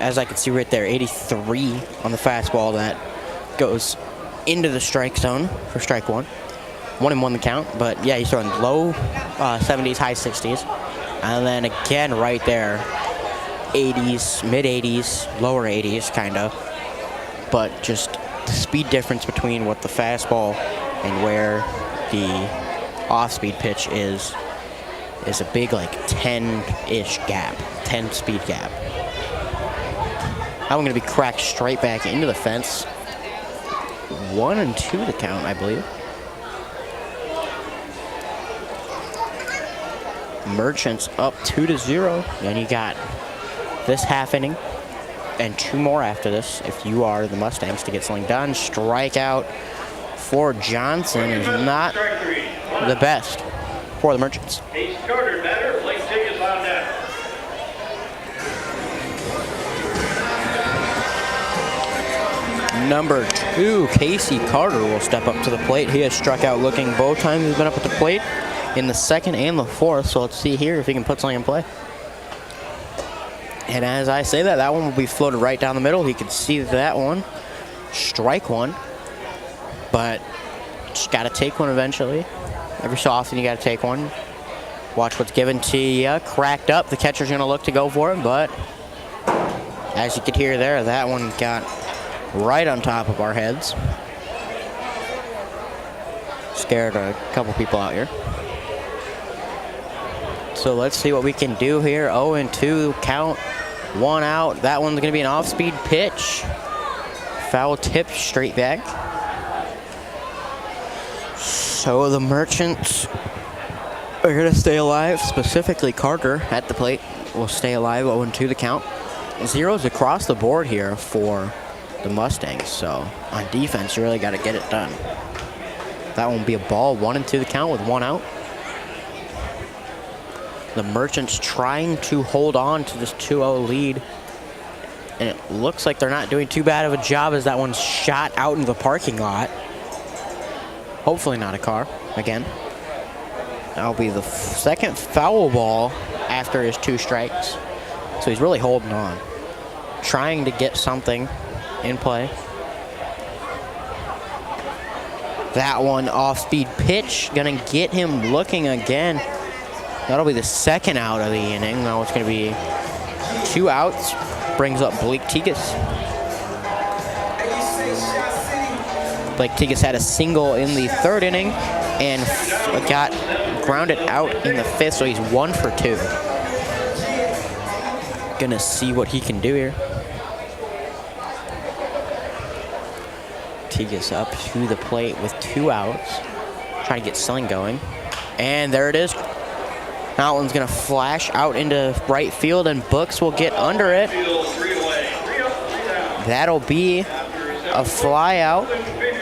[SPEAKER 1] As I can see right there, 83 on the fastball that goes into the strike zone for strike 1. 1-1 the count. But, yeah, he's throwing low 70s, high 60s. And then again right there, 80s, mid-80s, lower 80s kind of. But just the speed difference between what the fastball and where the off-speed pitch is a big, like, 10-ish gap, 10 speed gap. That one going to be cracked straight back into the fence. 1-2 the count, I believe. Merchants up 2-0. Then you got this half inning and 2 more after this if you are the Mustangs to get something done. Strikeout for Johnson is not the best for the Merchants. number 2, Casey Carter, will step up to the plate. He has struck out looking both times he's been up at the plate in the 2nd and the 4th. So let's see here if he can put something in play. And as I say that one will be floated right down the middle. He can see that one. Strike one. But just got to take one eventually. Every so often you got to take one. Watch what's given to you. Cracked up. The catcher's going to look to go for it, but as you could hear there, that one got right on top of our heads. Scared a couple people out here. So let's see what we can do here. 0-2 count. 1 out. That one's going to be an off-speed pitch. Foul tip straight back. So the Merchants are going to stay alive. Specifically Carter at the plate will stay alive. 0-2 the count. Zeros across the board here for the Mustangs. So on defense, you really got to get it done. That one will be a ball. 1-2 the count with 1 out. The Merchants trying to hold on to this 2-0 lead. And it looks like they're not doing too bad of a job as that one's shot out into the parking lot. Hopefully not a car again. That'll be the 2nd foul ball after his 2 strikes. So he's really holding on. Trying to get something in play. That one off-speed pitch. Gonna get him looking again. That'll be the 2nd out of the inning. Now it's gonna be 2 outs. Brings up Blake Tigas. Blake Tigas had a single in the 3rd inning and got grounded out in the 5th, so he's 1 for 2. Gonna see what he can do here. Tigas up to the plate with 2 outs. Trying to get something going. And there it is. That one's gonna flash out into right field and Books will get under it. That'll be a fly out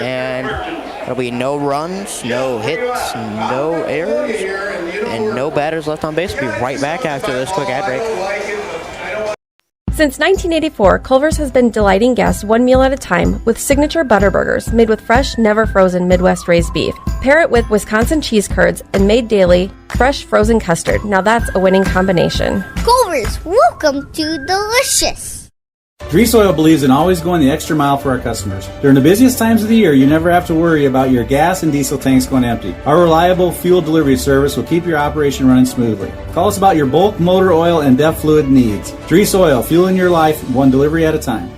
[SPEAKER 1] and there'll be no runs, no hits, no errors, and no batters left on base. We'll be right back after this quick ad break.
[SPEAKER 3] Since 1984, Culver's has been delighting guests one meal at a time with signature butter burgers made with fresh, never frozen Midwest raised beef. Pair it with Wisconsin cheese curds and made daily fresh frozen custard. Now that's a winning combination.
[SPEAKER 4] Culver's, welcome to Delicious.
[SPEAKER 5] Grease Oil believes in always going the extra mile for our customers. During the busiest times of the year, you never have to worry about your gas and diesel tanks going empty. Our reliable fuel delivery service will keep your operation running smoothly. Call us about your bulk, motor oil, and DEF fluid needs. Grease Oil, fueling your life one delivery at a time.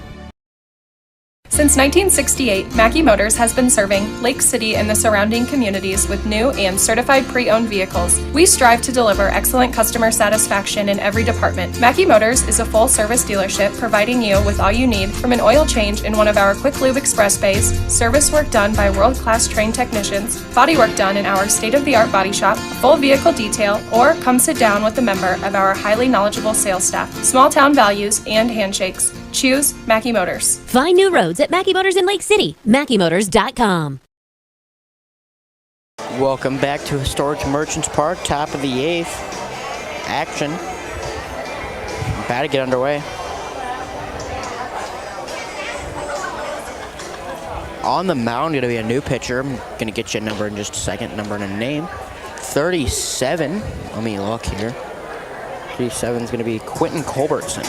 [SPEAKER 6] Since 1968, Mackey Motors has been serving Lake City and the surrounding communities with new and certified pre-owned vehicles. We strive to deliver excellent customer satisfaction in every department. Mackey Motors is a full-service dealership providing you with all you need from an oil change in one of our quick lube express bays, service work done by world-class trained technicians, body work done in our state-of-the-art body shop, full vehicle detail, or come sit down with a member of our highly knowledgeable sales staff. Small town values and handshakes. Choose Mackey Motors.
[SPEAKER 2] Find new roads at Mackey Motors in Lake City. MackeyMotors.com.
[SPEAKER 1] Welcome back to historic Merchants Park, top of the 8th. Action. About to get underway. On the mound, going to be a new pitcher. I'm going to get you a number in just a second, number and a name. 37. Let me look here. 37 is going to be Quentin Culbertson.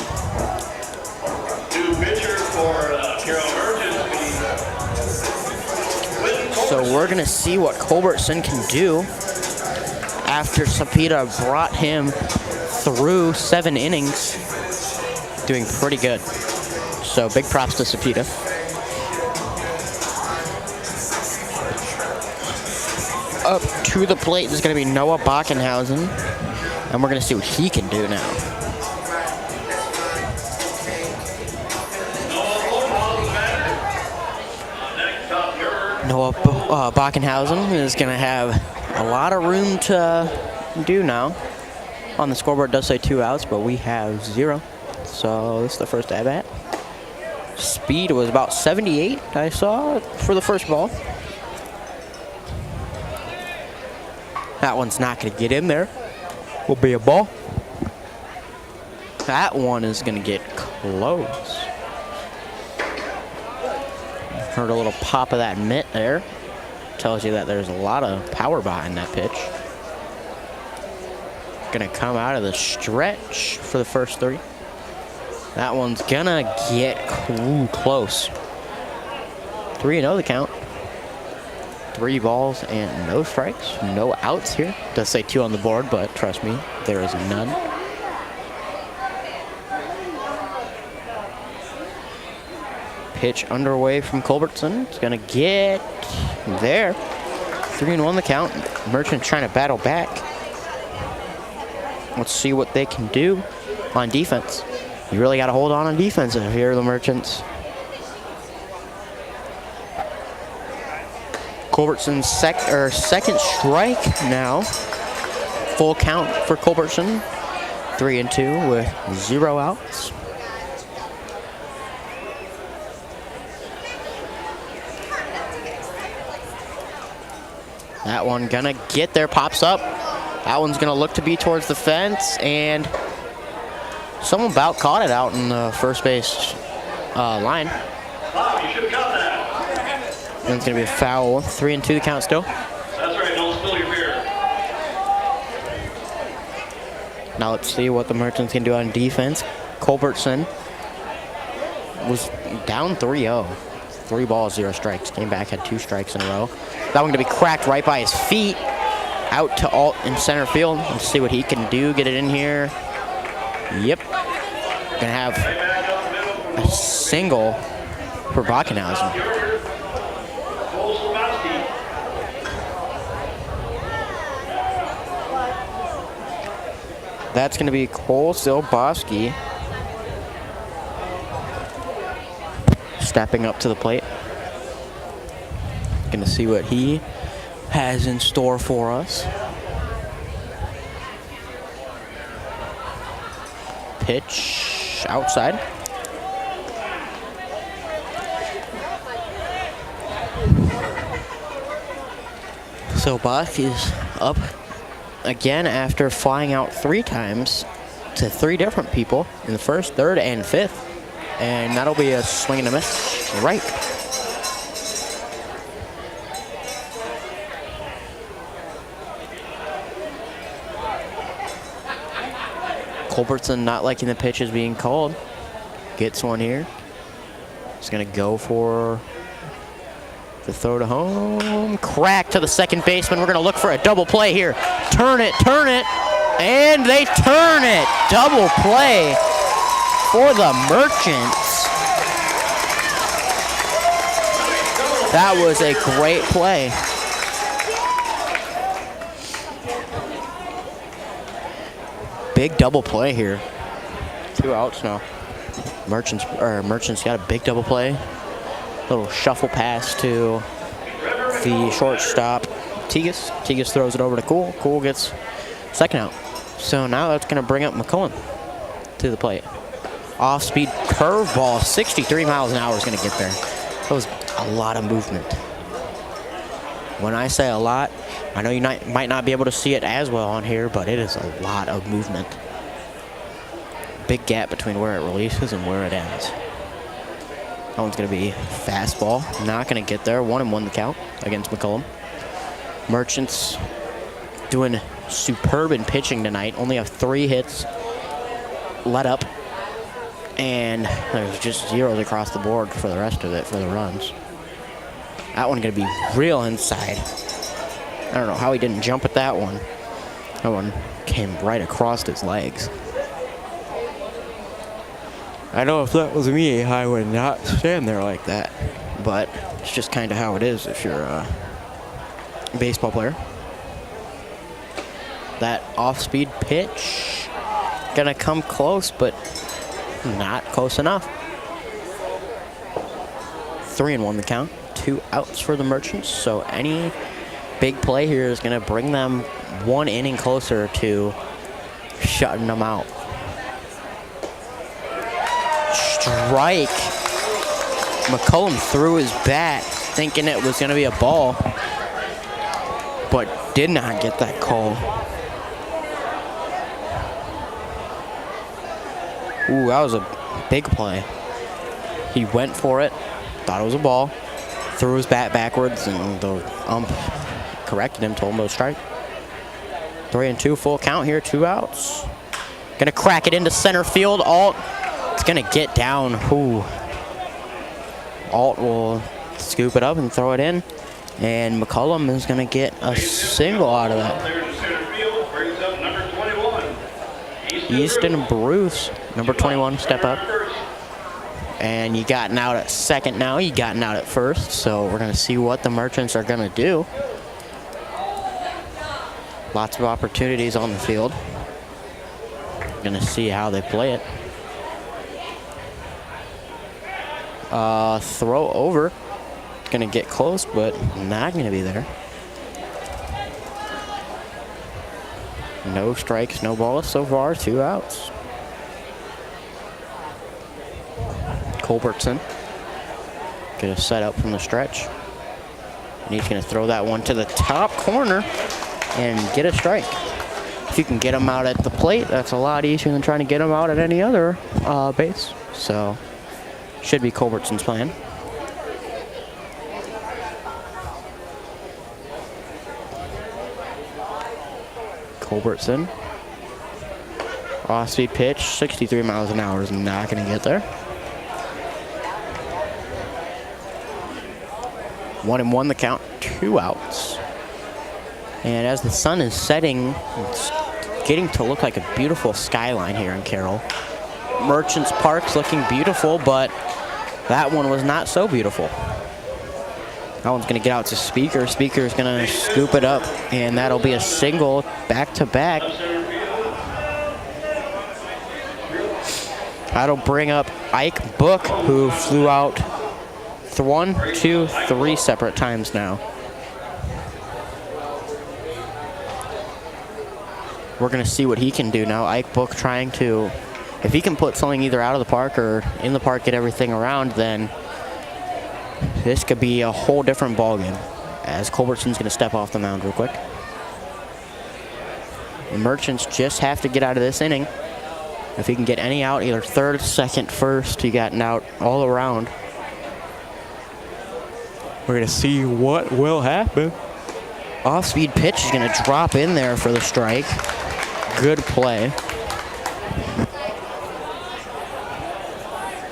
[SPEAKER 1] So we're going to see what Culbertson can do after Sapita brought him through 7 innings. Doing pretty good. So big props to Sapita. Up to the plate is going to be Noah Bockenhausen. And we're going to see what he can do now. Noah Bockenhausen is going to have a lot of room to do now. On the scoreboard it does say 2 outs, but we have 0. So this is the first at-bat. Speed was about 78, I saw, for the first ball. That one's not going to get in there. Will be a ball. That one is going to get close. Heard a little pop of that mitt there. Tells you that there's a lot of power behind that pitch. Gonna come out of the stretch for the first 3. That one's gonna get close. 3-0 the count. 3 balls and no strikes, no outs here. Does say 2 on the board, but trust me, there is none. Pitch underway from Culbertson. It's gonna get there. 3-1 the count. Merchant trying to battle back. Let's see what they can do on defense. You really got to hold on defense if you're the Merchants. Culbertson's second strike now. Full count for Culbertson. 3-2 with 0 outs. That one gonna get there, pops up. That one's gonna look to be towards the fence, and someone about caught it out in the first base line.
[SPEAKER 8] Bob, you should have caught that.
[SPEAKER 1] And it's gonna be a foul. 3-2 the count still.
[SPEAKER 8] That's right, don't spill your beer.
[SPEAKER 1] Now let's see what the Merchants can do on defense. Culbertson was down 3-0. 3 balls, 0 strikes. Came back, had 2 strikes in a row. That one gonna be cracked right by his feet. Out to Alt in center field. Let's see what he can do. Get it in here. Yep. Gonna have a single for Bockenhausen. That's gonna be Cole Silboski stepping up to the plate. Gonna see what he has in store for us. Pitch outside. So Buck is up again after flying out 3 times to 3 different people in the first, third, and fifth. And that'll be a swing and a miss. Right. Culbertson not liking the pitches being called. Gets one here. He's gonna go for the throw to home. Crack to the second baseman. We're gonna look for a double play here. Turn it, and they turn it. Double play for the Merchants. That was a great play. Big double play here. 2 outs now. Merchants got a big double play. Little shuffle pass to the shortstop, Tegas. Tegas throws it over to Cool. Cool gets second out. So now that's going to bring up McCullen to the plate. Off-speed curveball, 63 miles an hour is going to get there. That was a lot of movement. When I say a lot, I know you might not be able to see it as well on here, but it is a lot of movement. Big gap between where it releases and where it ends. That one's going to be fastball. Not going to get there. 1-1 the count against McCullum. Merchants doing superb in pitching tonight. Only have 3 hits let up. And there's just zeros across the board for the rest of it for the runs. That one going to be real inside. I don't know how he didn't jump at that one. That one came right across his legs. I know if that was me, I would not stand there like that. But it's just kind of how it is if you're a baseball player. That off-speed pitch. Gonna come close, but not close enough. 3-1 the count. 2 outs for the Merchants. So any big play here is going to bring them 1 inning closer to shutting them out. Strike. McCullum threw his bat thinking it was going to be a ball, but did not get that call. Ooh, that was a big play. He went for it, thought it was a ball, threw his bat backwards, and the ump corrected him, told him to strike. 3-2, full count here, 2 outs. Gonna crack it into center field. Alt, it's gonna get down. Ooh. Alt will scoop it up and throw it in, and McCullum is gonna get a single out of that. Easton Bruce, number 21, step up. And you gotten out at second now, you gotten out at first, so we're gonna see what the Merchants are gonna do. Lots of opportunities on the field. Gonna see how they play it. Throw over. Gonna get close, but not gonna be there. No strikes, no balls so far, 2 outs. Culbertson gonna set up from the stretch. And he's gonna throw that one to the top corner and get a strike. If you can get him out at the plate, that's a lot easier than trying to get him out at any other base. So, should be Culbertson's plan. Culbertson. Off-speed pitch, 63 miles an hour is not going to get there. 1-1 the count, 2 outs. And as the sun is setting, it's getting to look like a beautiful skyline here in Carroll. Merchants Park's looking beautiful, but that one was not so beautiful. That one's going to get out to Speaker. Speaker's going to scoop it up, and that'll be a single back-to-back. That'll bring up Ike Book, who flew out 1, 2, 3 separate times now. We're going to see what he can do now. Ike Book trying to, if he can put something either out of the park or in the park, get everything around, then this could be a whole different ballgame. As Culbertson's going to step off the mound real quick. The Merchants just have to get out of this inning. If he can get any out, either third, second, first, he got an out all around. We're going to see what will happen. Off-speed pitch is going to drop in there for the strike. Good play.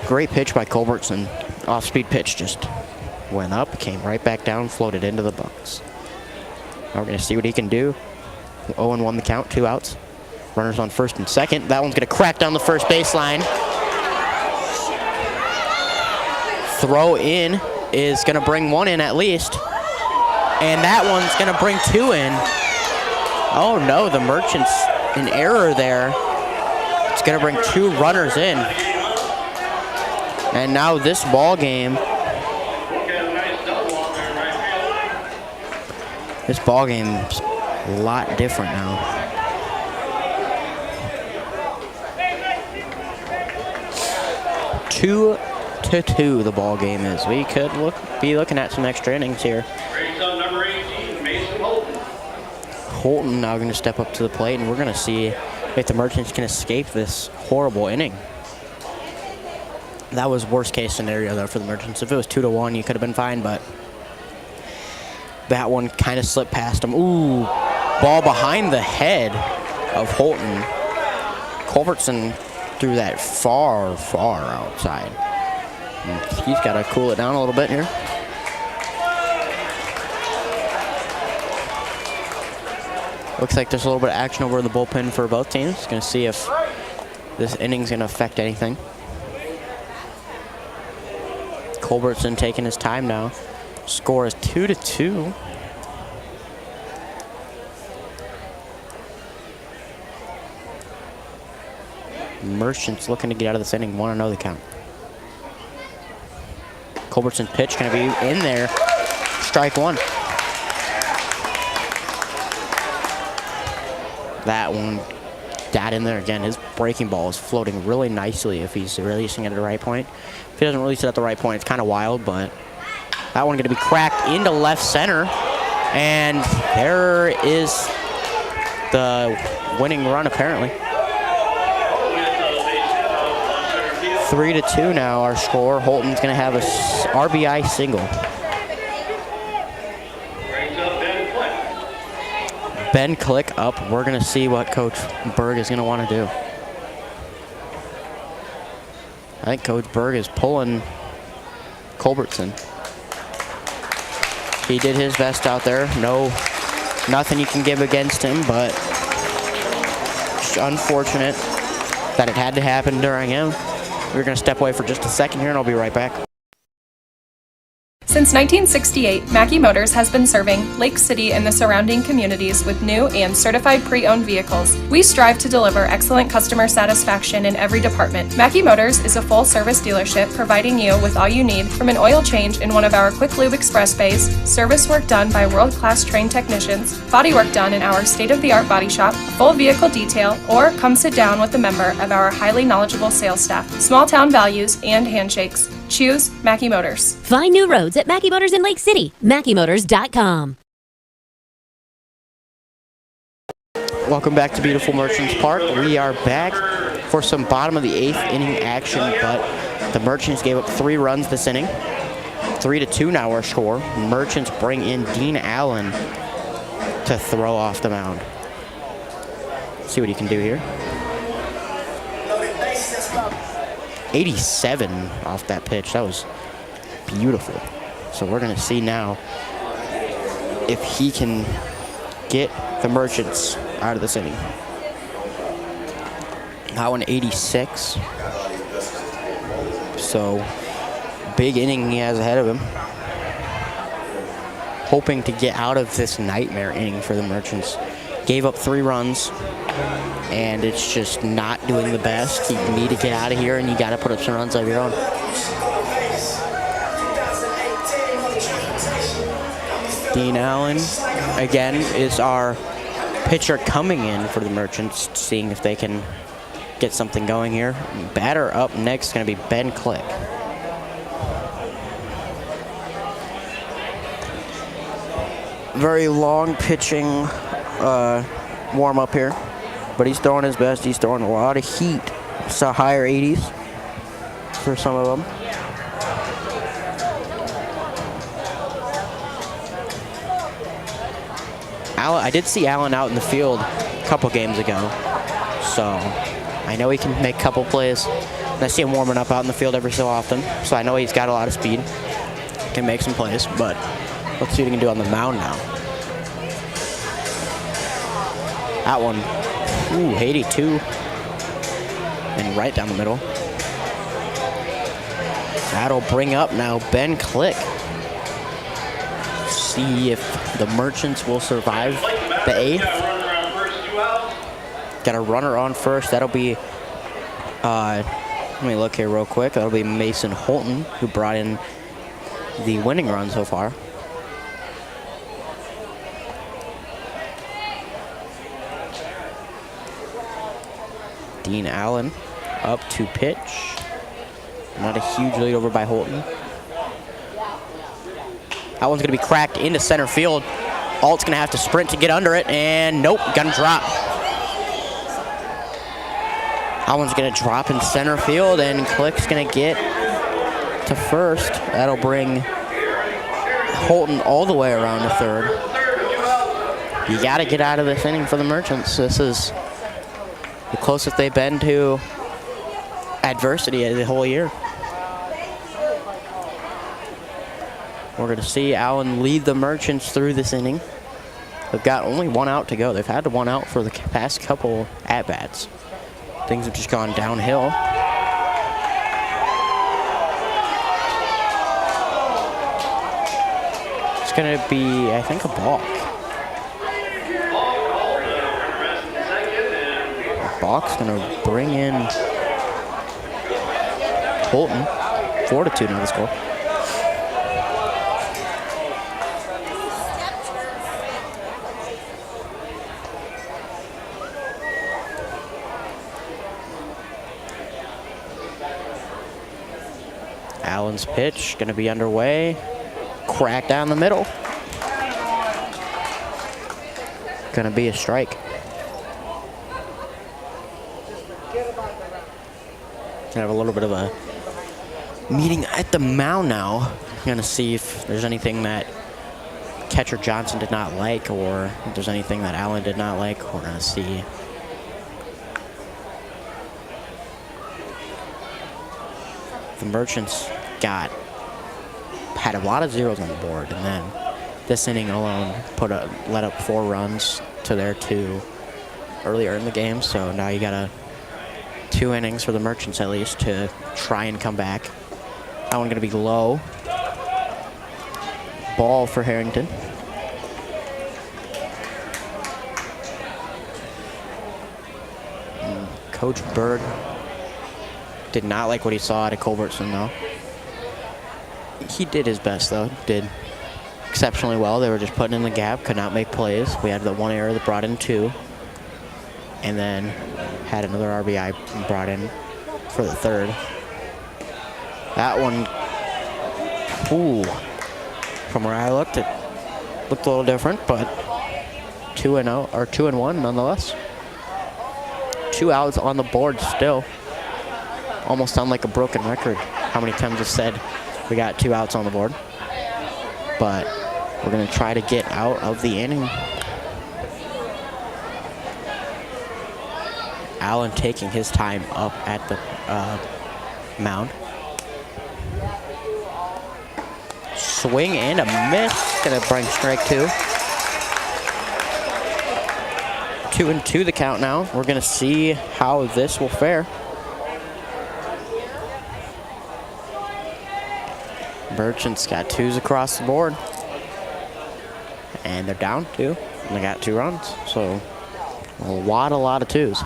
[SPEAKER 1] Great pitch by Culbertson. Off-speed pitch just went up, came right back down, floated into the box. Now we're going to see what he can do. 0-1 the count, 2 outs. Runners on first and second. That one's going to crack down the first baseline. Throw in is going to bring 1 in at least. And that one's going to bring 2 in. Oh no, the Merchants, an error there. It's going to bring 2 runners in. And now this ball game's a lot different now. 2-2 the ball game is. We could be looking at some extra innings here. Holton now going to step up to the plate, and we're going to see if the Merchants can escape this horrible inning. That was worst case scenario though for the Merchants. If it was 2-1, you could have been fine, but that one kind of slipped past him. Ooh, ball behind the head of Holton. Culbertson threw that far, far outside. He's got to cool it down a little bit here. Looks like there's a little bit of action over in the bullpen for both teams. Going to see if this inning's going to affect anything. Culbertson taking his time now. Score is 2-2. Merchants looking to get out of this inning. 1-0 the count. Culbertson's pitch going to be in there. Strike 1. That one got in there again. His breaking ball is floating really nicely if he's releasing it at the right point. If he doesn't release it at the right point, it's kind of wild, but that one going to be cracked into left center. And there is the winning run, apparently. 3-2 now, our score. Holton's going to have a RBI single. Ben Click up. We're going to see what Coach Berg is going to want to do. I think Coach Berg is pulling Culbertson. He did his best out there. Nothing you can give against him, but it's unfortunate that it had to happen during him. We're going to step away for just a second here, and I'll be right back.
[SPEAKER 6] Since 1968, Mackey Motors has been serving Lake City and the surrounding communities with new and certified pre-owned vehicles. We strive to deliver excellent customer satisfaction in every department. Mackey Motors is a full-service dealership providing you with all you need, from an oil change in one of our quick lube express bays, service work done by world-class trained technicians, body work done in our state-of-the-art body shop, full vehicle detail, or come sit down with a member of our highly knowledgeable sales staff. Small town values and handshakes. Choose Mackey Motors.
[SPEAKER 2] Find new roads at Mackey Motors in Lake City. MackeyMotors.com.
[SPEAKER 1] Welcome back to beautiful Merchants Park. We are back for some bottom of the 8th inning action, but the Merchants gave up 3 runs this inning. 3-2 now our score. Merchants bring in Dean Allen to throw off the mound. See what he can do here. 87 off that pitch. That was beautiful. So we're going to see now if he can get the Merchants out of this inning. Now an 86. So big inning he has ahead of him. Hoping to get out of this nightmare inning for the Merchants. Gave up 3 runs. And it's just not doing the best. You need to get out of here, and you got to put up some runs of your own. Dean Allen, again, is our pitcher coming in for the Merchants, seeing if they can get something going here. Batter up next is going to be Ben Click. Very long pitching warm-up here. But he's throwing his best. He's throwing a lot of heat. Saw higher 80s for some of them. I did see Allen out in the field a couple games ago. So I know he can make a couple plays. And I see him warming up out in the field every so often. So I know he's got a lot of speed. Can make some plays. But let's see what he can do on the mound now. That one. Ooh, 82. And right down the middle. That'll bring up now Ben Click. See if the Merchants will survive the 8th. Got a runner on first. That'll be, let me look here real quick. That'll be Mason Holton, who brought in the winning run so far. Dean Allen up to pitch. Not a huge lead over by Holton. That one's going to be cracked into center field. Alt's going to have to sprint to get under it, and nope, gonna drop. That one's going to drop in center field, and Click's going to get to first. That'll bring Holton all the way around to third. You got to get out of this inning for the Merchants. This is the closest they've been to adversity the whole year. We're going to see Allen lead the Merchants through this inning. They've got only 1 out to go. They've had 1 out for the past couple at-bats. Things have just gone downhill. It's going to be, I think, a balk. Balk's going to bring in Holton. 4-2 now the score. Allen's pitch going to be underway. Crack down the middle. Going to be a strike. Have a little bit of a meeting at the mound now. Going to see if there's anything that catcher Johnson did not like, or if there's anything that Allen did not like, we're going to see. The Merchants had a lot of zeros on the board, and then this inning alone let up 4 runs to their 2 earlier in the game. So now you got 2 innings for the Merchants at least to try and come back. That one going to be low. Ball for Harrington. Coach Bird did not like what he saw out of Culbertson, though. He did his best, though. Did exceptionally well. They were just putting in the gap, could not make plays. We had the 1 error that brought in 2. And then had another RBI brought in for the 3rd. That one, from where I looked, it looked a little different, but 2-0 or 2-1 nonetheless. 2 outs on the board still. Almost sound like a broken record. How many times I said we got 2 outs on the board? But we're going to try to get out of the inning. Allen taking his time up at the mound. Swing and a miss. Gonna bring strike 2. 2-2 the count now. We're gonna see how this will fare. Merchants got 2s across the board. And they're down 2. And they got 2 runs. So a lot of 2s.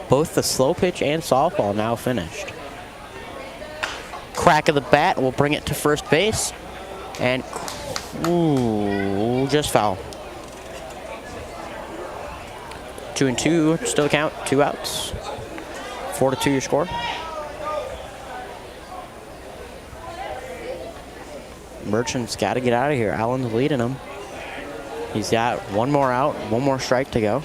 [SPEAKER 1] Both the slow pitch and softball now finished. Crack of the bat will bring it to first base. And, just foul. 2-2, still count, 2 outs. 4-2 your score. Merchant's got to get out of here. Allen's leading him. He's got 1 more out, 1 more strike to go.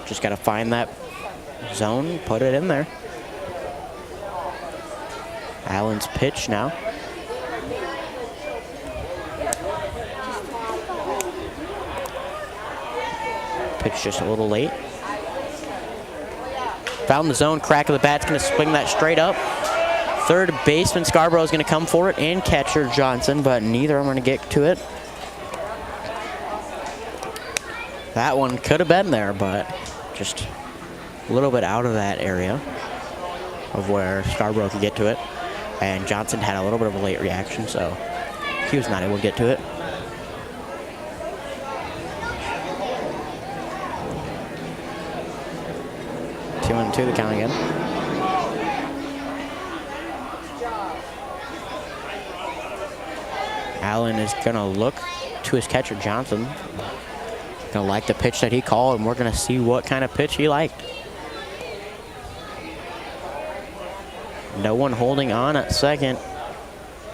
[SPEAKER 1] Just got to find that zone, put it in there. Allen's pitch now. Pitch just a little late. Found the zone, crack of the bat's going to swing that straight up. Third baseman Scarborough is going to come for it, and catcher Johnson, but neither of them are going to get to it. That one could have been there, but just a little bit out of that area of where Scarborough could get to it. And Johnson had a little bit of a late reaction, so he was not able to get to it. Two and two, the count again. Allen is going to look to his catcher, Johnson. Going to like the pitch that he called, and we're going to see what kind of pitch he liked. No one holding on at second.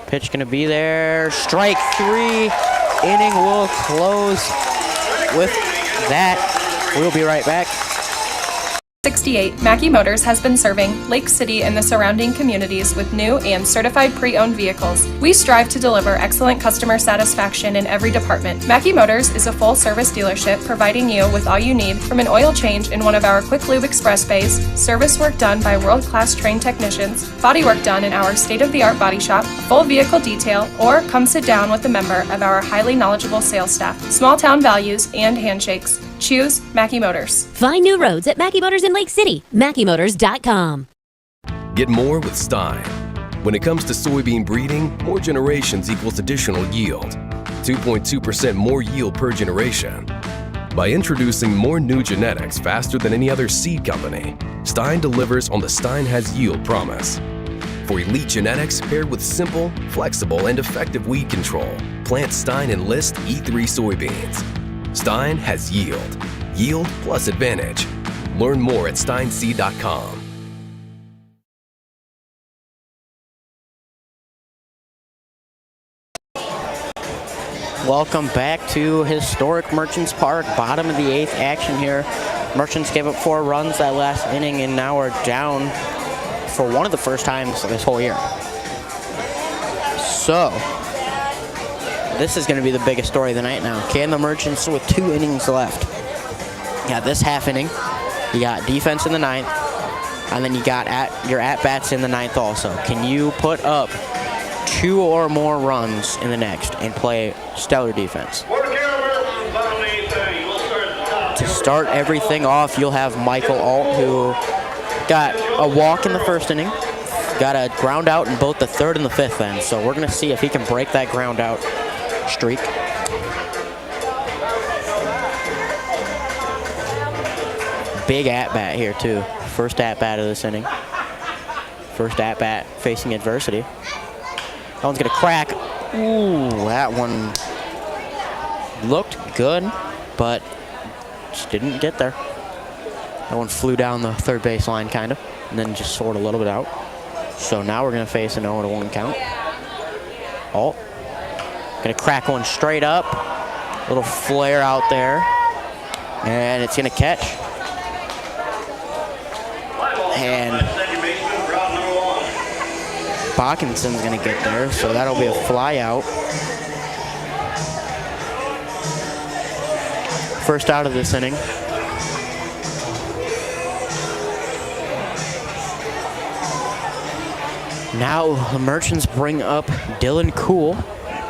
[SPEAKER 1] Pitch going to be there. Strike three. Inning will close with that. We'll be right back.
[SPEAKER 6] 68, Mackey Motors has been serving Lake City and the surrounding communities with new and certified pre-owned vehicles. We strive to deliver excellent customer satisfaction in every department. Mackey Motors is a full-service dealership providing you with all you need from an oil change in one of our quick lube express bays, service work done by world-class trained technicians, body work done in our state-of-the-art body shop, full vehicle detail, or come sit down with a member of our highly knowledgeable sales staff. Small-town values and handshakes. Choose Mackey Motors.
[SPEAKER 2] Find new roads at Mackey Motors in Lake City. MackeyMotors.com.
[SPEAKER 7] Get more with Stein. When it comes to soybean breeding, more generations equals additional yield. 2.2% more yield per generation. By introducing more new genetics faster than any other seed company, Stein delivers on the Stein has yield promise. For elite genetics paired with simple, flexible, and effective weed control, plant Stein Enlist E3 soybeans. Stein has yield. Yield plus advantage. Learn more at steinseed.com.
[SPEAKER 1] Welcome back to historic Merchants Park. Bottom of the 8th action here. Merchants gave up 4 runs that last inning, and now are down for one of the first times this whole year. So, this is going to be the biggest story of the night now. Can the Merchants, with 2 innings left, you got this half inning, you got defense in the 9th, and then you got your at-bats in the 9th also. Can you put up 2 or more runs in the next and play stellar defense? To start everything off, you'll have Michael Alt, who got a walk in the first inning, got a ground out in both the 3rd and the 5th then. So we're going to see if he can break that ground out streak. Big at-bat here too. First at-bat of this inning. First at-bat facing adversity. That one's going to crack. Ooh, that one looked good, but just didn't get there. That one flew down the 3rd base line kind of, and then just soared a little bit out. So now we're going to face an 0-1 count. Alt going to crack one straight up. Little flare out there, and it's going to catch. And Bockinson's going to get there, so that'll be a fly out. First out of this inning. Now the Merchants bring up Dylan Cool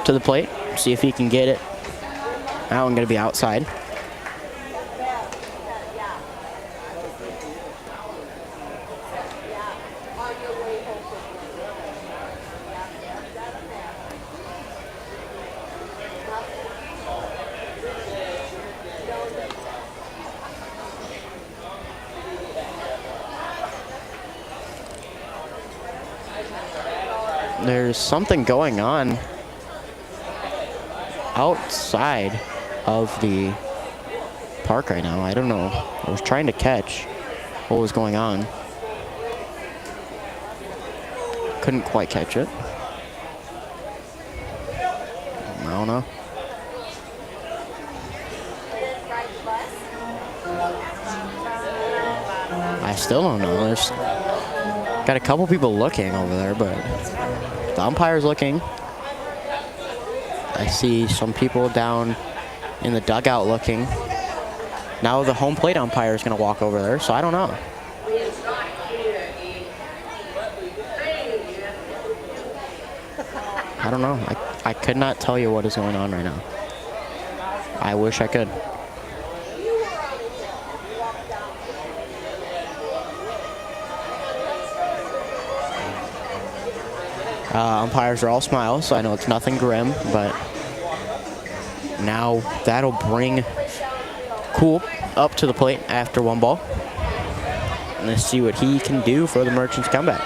[SPEAKER 1] to the plate. See if he can get it. That one going to be outside. There's something going on outside of the park right now. I don't know. I was trying to catch what was going on. Couldn't quite catch it. I don't know. I still don't know. There's got a couple people looking over there, but the umpire's looking. I see some people down in the dugout looking. Now the home plate umpire is going to walk over there, so I don't know. I don't know. I could not tell you what is going on right now. I wish I could. Umpires are all smiles, so I know it's nothing grim, but now that'll bring Cool up to the plate after 1 ball. And let's see what he can do for the Merchants comeback.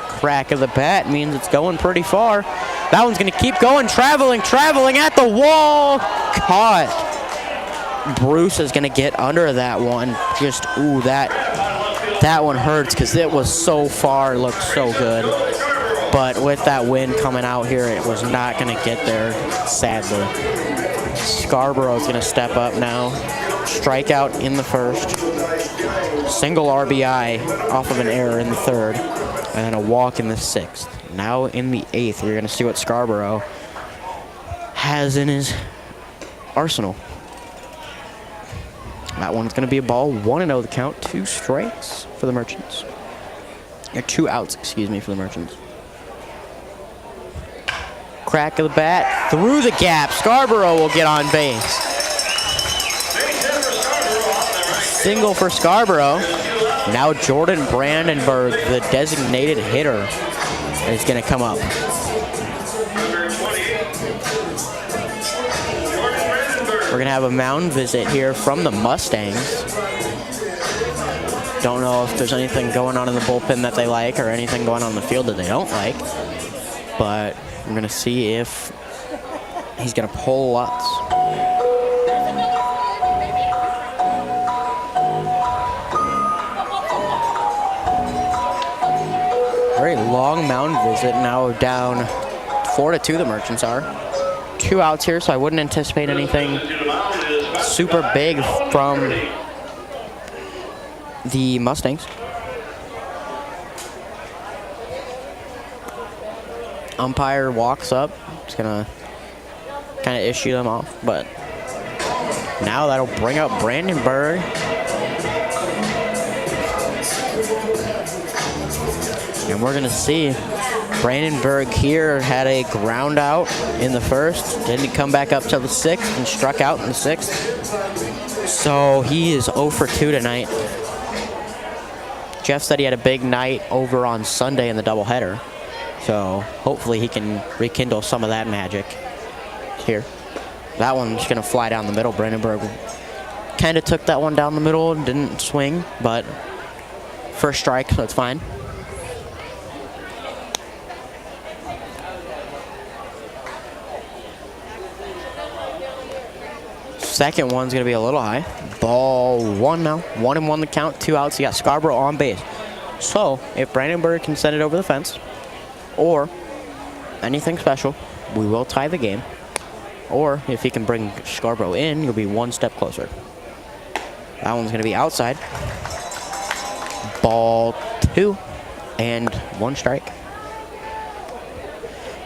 [SPEAKER 1] Crack of the bat means it's going pretty far. That one's going to keep going, traveling at the wall. Caught. Bruce is going to get under that one. Just, ooh, that one hurts because it was so far, it looked so good. But with that wind coming out here, it was not going to get there, sadly. Scarborough's going to step up now. Strikeout in the 1st. Single RBI off of an error in the 3rd. And then a walk in the 6th. Now in the 8th, you're going to see what Scarborough has in his arsenal. That one's going to be a ball. 1-0 the count. 2 strikes for the Merchants. Or 2 outs, excuse me, for the Merchants. Crack of the bat through the gap. Scarborough will get on base. Single for Scarborough. Now Jordan Brandenburg, the designated hitter, is going to come up. We're going to have a mound visit here from the Mustangs. Don't know if there's anything going on in the bullpen that they like or anything going on in the field that they don't like. But we're going to see if he's going to pull Lutz. Very long mound visit, now down 4-2 the Merchants are. 2 outs here, so I wouldn't anticipate anything super big from the Mustangs. umpire walks up. It's going to kind of issue them off. But now that'll bring up Brandenburg. And we're going to see Brandenburg here had a ground out in the first. Didn't come back up till the 6th and struck out in the 6th. So he is 0 for 2 tonight. Jeff said he had a big night over on Sunday in the doubleheader. So hopefully he can rekindle some of that magic here. That one's going to fly down the middle. Brandenburg kind of took that one down the middle and didn't swing, but first strike, so that's fine. Second one's going to be a little high. Ball 1 now. 1-1 the count, 2 outs. You got Scarborough on base. So if Brandenburg can send it over the fence or anything special, we will tie the game. Or if he can bring Scarborough in, you'll be one step closer. That one's going to be outside. Ball 2 and 1 strike.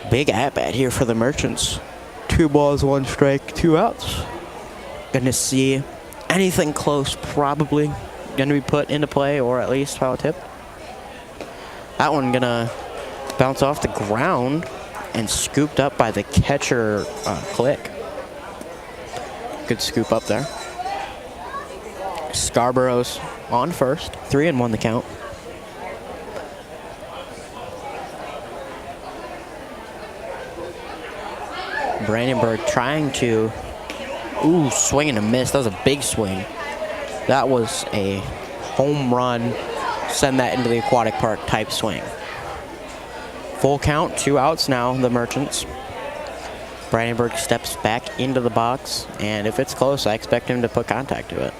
[SPEAKER 1] Big at-bat here for the Merchants. 2 balls, 1 strike, 2 outs. Gonna see anything close probably gonna be put into play or at least foul tip. That one gonna bounce off the ground and scooped up by the catcher, Click. Good scoop up there. Scarborough's on first. 3-1 the count. Brandenburg trying to, swing and a miss. That was a big swing. That was a home run, send that into the aquatic park type swing. Full count, 2 outs now, the Merchants. Brandenburg steps back into the box, and if it's close, I expect him to put contact to it.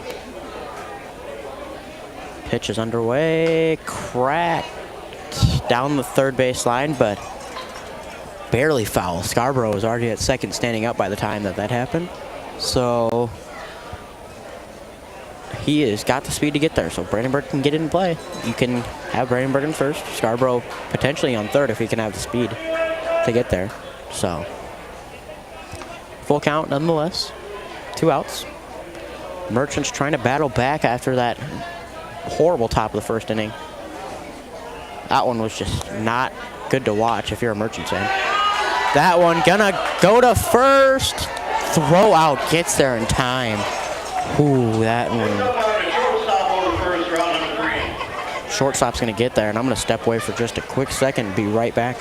[SPEAKER 1] Pitch is underway, cracked down the third base line, but barely foul. Scarborough was already at second standing up by the time that happened. So he has got the speed to get there, so Brandenburg can get in play. You can have Brandenburg in first, Scarborough potentially on third if he can have the speed to get there. So full count nonetheless, 2 outs. Merchants trying to battle back after that horrible top of the first inning. That one was just not good to watch if you're a Merchants fan. That one gonna go to first. Throw out, gets there in time. Ooh, that one. Shortstop's gonna get there, and I'm gonna step away for just a quick second and be right back.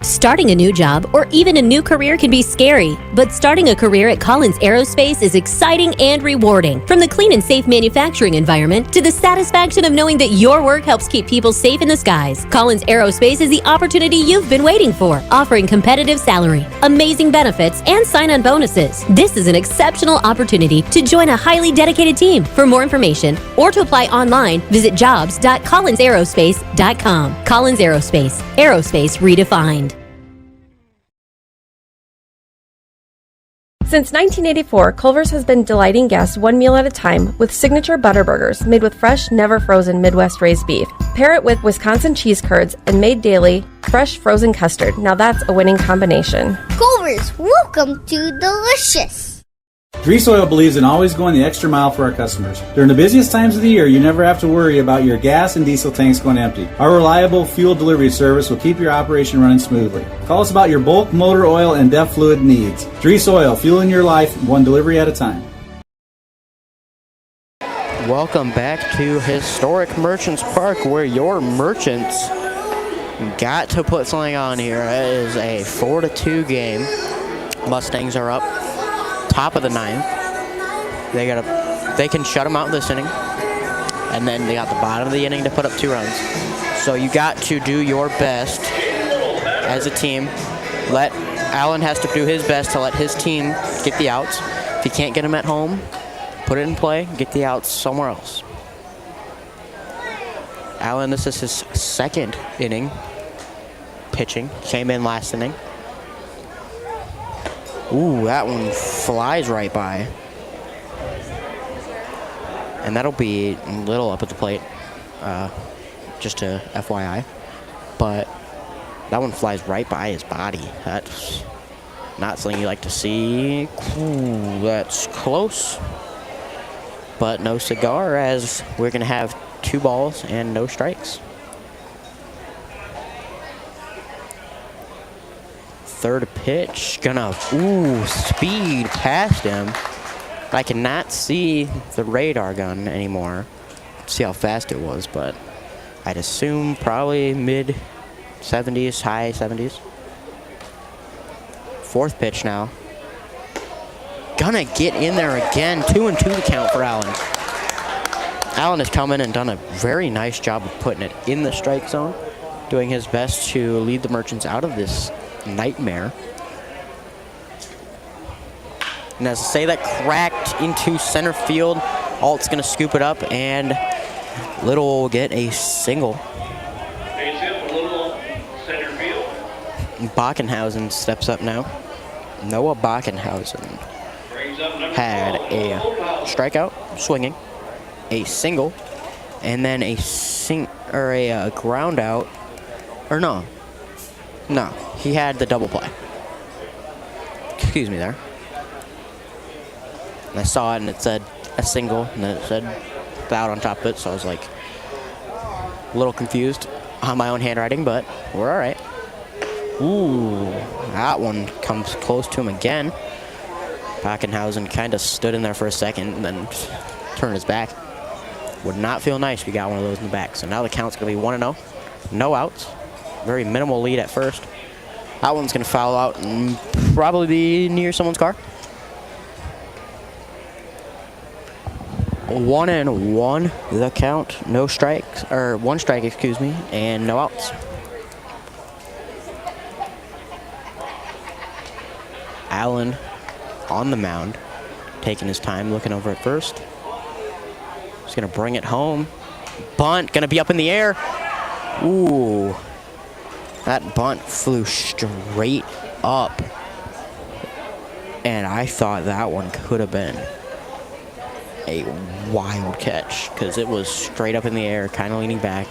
[SPEAKER 2] Starting a new job or even a new career can be scary, but starting a career at Collins Aerospace is exciting and rewarding. From the clean and safe manufacturing environment to the satisfaction of knowing that your work helps keep people safe in the skies, Collins Aerospace is the opportunity you've been waiting for, offering competitive salary, amazing benefits, and sign-on bonuses. This is an exceptional opportunity to join a highly dedicated team. For more information or to apply online, visit jobs.collinsaerospace.com. Collins Aerospace, aerospace redefined.
[SPEAKER 3] Since 1984, Culver's has been delighting guests one meal at a time with signature butter burgers made with fresh, never frozen Midwest raised beef. Pair it with Wisconsin cheese curds and made daily, fresh frozen custard. Now that's a winning combination.
[SPEAKER 4] Culver's, welcome to Delicious.
[SPEAKER 5] Grease Oil believes in always going the extra mile for our customers. During the busiest times of the year, you never have to worry about your gas and diesel tanks going empty. Our reliable fuel delivery service will keep your operation running smoothly. Call us about your bulk, motor oil, and DEF fluid needs. Grease Oil, fueling your life one delivery at a time.
[SPEAKER 1] Welcome back to historic Merchants Park, where your Merchants got to put something on here. It is a 4-2 game. Mustangs are up. Top of the 9th. They can shut them out this inning, and then they got the bottom of the inning to put up 2 runs. So you got to do your best as a team. Allen has to do his best to let his team get the outs. If he can't get them at home, put it in play, get the outs somewhere else. Allen, this is his second inning pitching. Came in last inning. Ooh, that one flies right by. And that'll be a little up at the plate, just to FYI. But That one flies right by his body. That's not something you like to see. Ooh, that's close. But no cigar, as we're going to have 2 balls and no strikes. Third pitch, gonna, speed past him. I cannot see the radar gun anymore. See how fast it was, but I'd assume probably mid 70s, high 70s. Fourth pitch now. Gonna get in there again. 2-2 the count for Allen. Allen has come in and done a very nice job of putting it in the strike zone, doing his best to lead the Merchants out of this nightmare. And as I say, that cracked into center field. Alt's gonna scoop it up, and Little will get a single. Bockenhausen steps up now. Noah Bockenhausen had a strikeout, swinging, a single, and then a ground out. Or no, he had the double play. Excuse me there. And I saw it, and it said a single, and then it said out on top of it, so I was like a little confused on my own handwriting, but we're all right. Ooh, that one comes close to him again. Bockenhausen kind of stood in there for a second and then turned his back. Would not feel nice if you got one of those in the back. So now the count's going to be 1-0. No outs. Very minimal lead at first. That one's going to foul out and probably be near someone's car. 1-1 the count. No strikes, or 1 strike, excuse me, and no outs. Allen on the mound, taking his time, looking over at first. He's gonna bring it home. Bunt, gonna be up in the air. Ooh, that bunt flew straight up. And I thought that one could have been a wild catch because it was straight up in the air, kind of leaning back.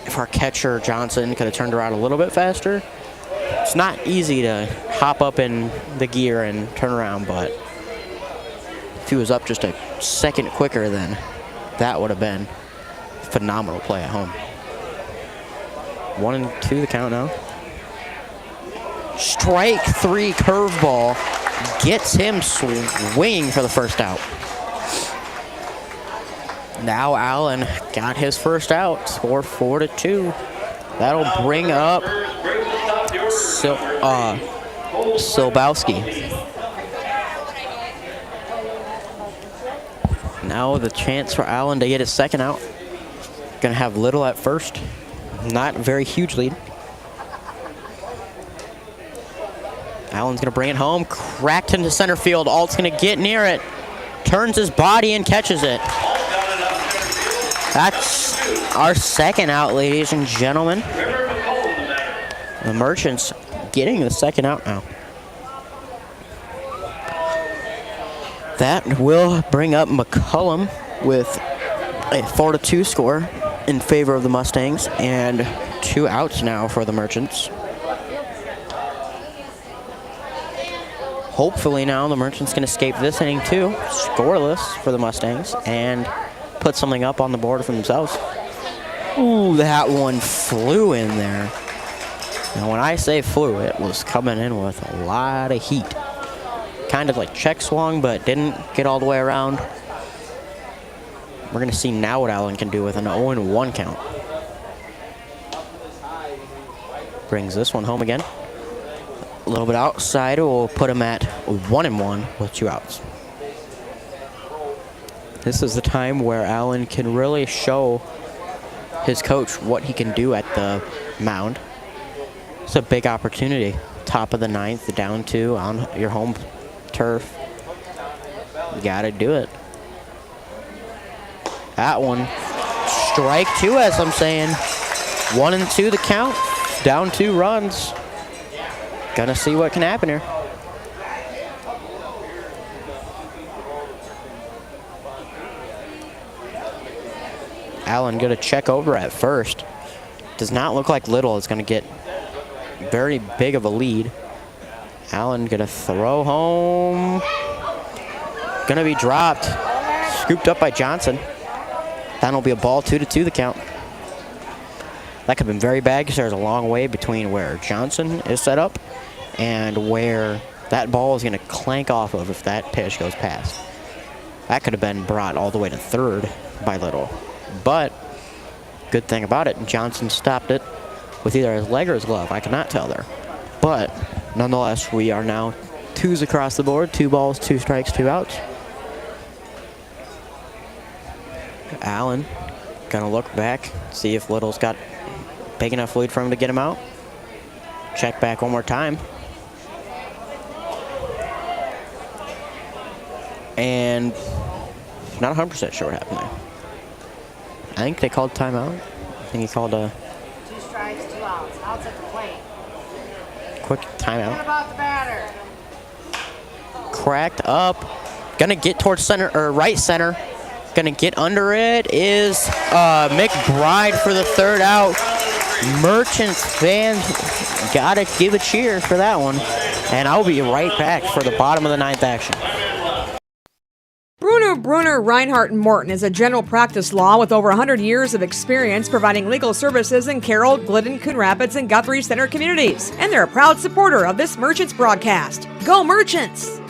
[SPEAKER 1] If our catcher, Johnson, could have turned around a little bit faster. It's not easy to hop up in the gear and turn around, but if he was up just a second quicker, then that would have been a phenomenal play at home. 1-2 the count now. Strike 3 curveball gets him swinging for the first out. Now Allen got his first out, score 4-2. That'll bring up Silbowski. Now the chance for Allen to get his second out. Gonna have Little at first. Not a very huge lead. Allen's gonna bring it home. Cracked into center field. Alt's gonna get near it. Turns his body and catches it. That's our second out, ladies and gentlemen. The Merchants getting the second out now. That will bring up McCullum with a 4-2 score in favor of the Mustangs, and 2 outs now for the Merchants. Hopefully now the Merchants can escape this inning too, scoreless for the Mustangs, and put something up on the board for themselves. Ooh, that one flew in there. Now when I say flew, it was coming in with a lot of heat. Kind of like check swung, but didn't get all the way around. We're going to see now what Allen can do with an 0-1 count. Brings this one home again. A little bit outside will put him at 1-1 with 2 outs. This is the time where Allen can really show his coach what he can do at the mound. It's a big opportunity. Top of the 9th, down 2 on your home turf. You gotta do it. That one, strike 2, as I'm saying. 1-2 the count, down 2 runs. Gonna see what can happen here. Allen gonna check over at first. Does not look like Little is gonna get very big of a lead. Allen gonna throw home. Gonna be dropped. Scooped up by Johnson. That'll be a ball, 2-2 the count. That could have been very bad because there's a long way between where Johnson is set up and where that ball is gonna clank off of if that pitch goes past. That could have been brought all the way to third by Little. But good thing about it, Johnson stopped it with either his leg or his glove. I cannot tell there. But nonetheless, we are now 2s across the board. 2 balls, 2 strikes, 2 outs. Allen gonna look back, see if Little's got big enough lead for him to get him out. Check back one more time. And not 100% sure what happened there. I think they called timeout. I think he called a
[SPEAKER 13] 2 strikes, 2 outs. Outs at the plate.
[SPEAKER 1] quick timeout.
[SPEAKER 13] What about the batter?
[SPEAKER 1] Cracked up. Gonna get towards center, or right center. Gonna get under it is McBride for the 3rd out. Merchants fans gotta give a cheer for that one. And I'll be right back for the bottom of the 9th action.
[SPEAKER 9] Brunner, Reinhardt, and Morton is a general practice law with over 100 years of experience providing legal services in Carroll, Glidden, Coon Rapids, and Guthrie Center communities. And they're a proud supporter of this Merchants broadcast. Go Merchants!